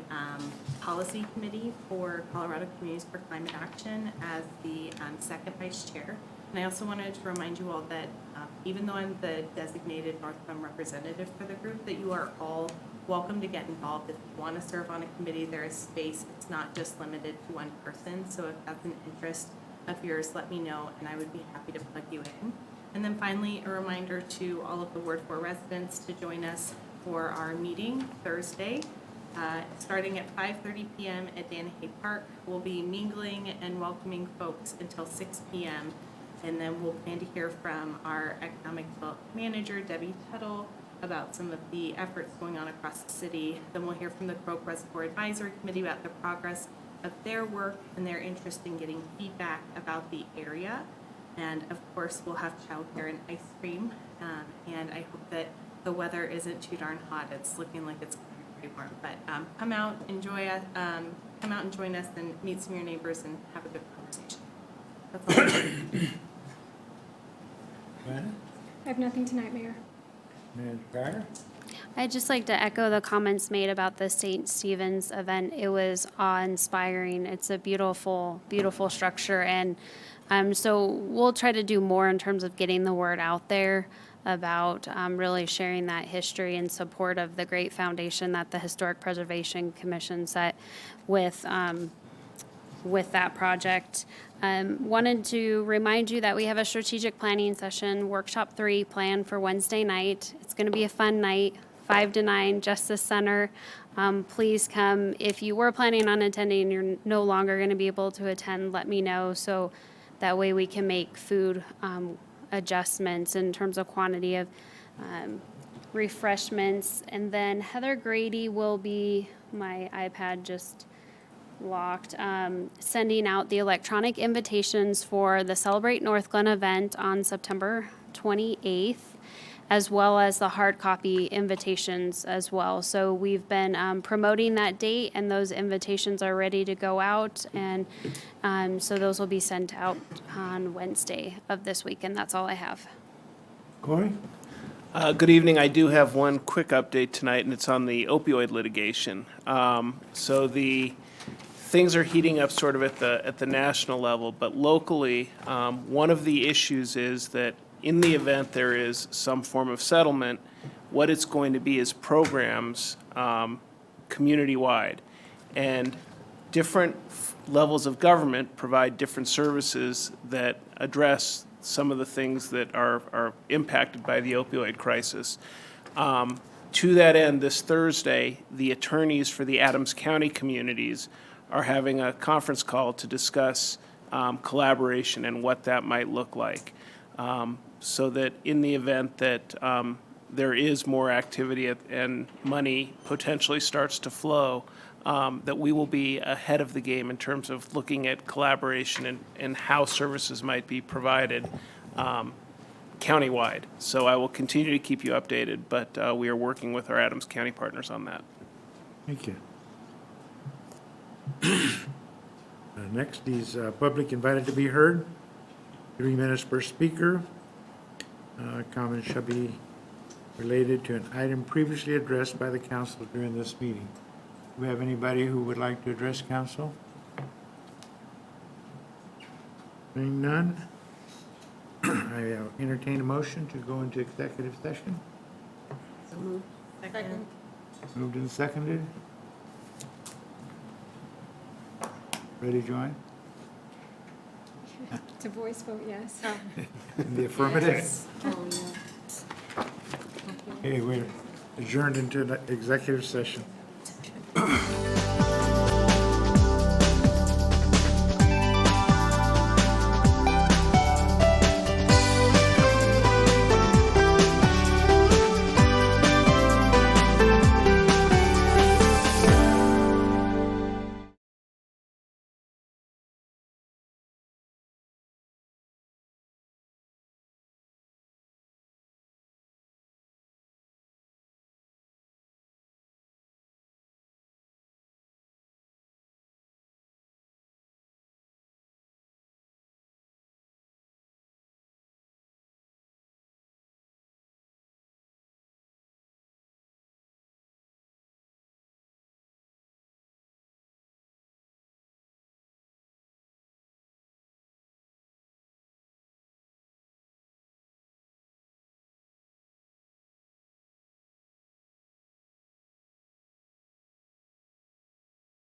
policy committee for Colorado Communities for Climate Action as the second vice chair. And I also wanted to remind you all that even though I'm the designated Northglenn representative for the group, that you are all welcome to get involved. If you want to serve on a committee, there is space. It's not just limited to one person. So if that's an interest of yours, let me know and I would be happy to plug you in. And then finally, a reminder to all of the Ward 4 residents to join us for our meeting Thursday, starting at 5:30 p.m. at Danahay Park. We'll be mingling and welcoming folks until 6 p.m. And then we'll plan to hear from our Economic Development Manager, Debbie Tuttle, about some of the efforts going on across the city. Then we'll hear from the Croak Reservoir Advisory Committee about the progress of their work and their interest in getting feedback about the area. And of course, we'll have childcare and ice cream. And I hope that the weather isn't too darn hot. It's looking like it's going to be pretty warm. But come out, enjoy us, come out and join us and meet some of your neighbors and have a good conversation. That's all I have. I have nothing tonight, Mayor. Ms. Carter? I'd just like to echo the comments made about the St. Stephen's event. It was awe-inspiring. It's a beautiful, beautiful structure, and so we'll try to do more in terms of getting the word out there about really sharing that history in support of the great foundation that the Historic Preservation Commission set with that project. Wanted to remind you that we have a strategic planning session, Workshop 3, planned for Wednesday night. It's going to be a fun night, 5 to 9, Justice Center. Please come. If you were planning on attending and you're no longer going to be able to attend, let me know so that way we can make food adjustments in terms of quantity of refreshments. And then Heather Grady will be, my iPad just locked, sending out the electronic invitations for the Celebrate Northglenn event on September 28th, as well as the hard copy invitations as well. So we've been promoting that date, and those invitations are ready to go out, and so those will be sent out on Wednesday of this week, and that's all I have. Corey? Good evening. I do have one quick update tonight, and it's on the opioid litigation. So the things are heating up sort of at the national level, but locally, one of the issues is that in the event there is some form of settlement, what it's going to be is programs community-wide. And different levels of government provide different services that address some of the things that are impacted by the opioid crisis. To that end, this Thursday, the attorneys for the Adams County communities are having a conference call to discuss collaboration and what that might look like. So that in the event that there is more activity and money potentially starts to flow, that we will be ahead of the game in terms of looking at collaboration and how services might be provided countywide. So I will continue to keep you updated, but we are working with our Adams County partners on that. Thank you. Next is public invited to be heard. 3 minutes per speaker. Comments shall be related to an item previously addressed by the council during this meeting. Do we have anybody who would like to address council? Seeing none, I entertain a motion to go into executive session. So moved. Second. Moved and seconded. Ready, Joanne? To voice vote, yes. In the affirmative? Yes. Oh, yeah. Okay, we're adjourned into the executive session.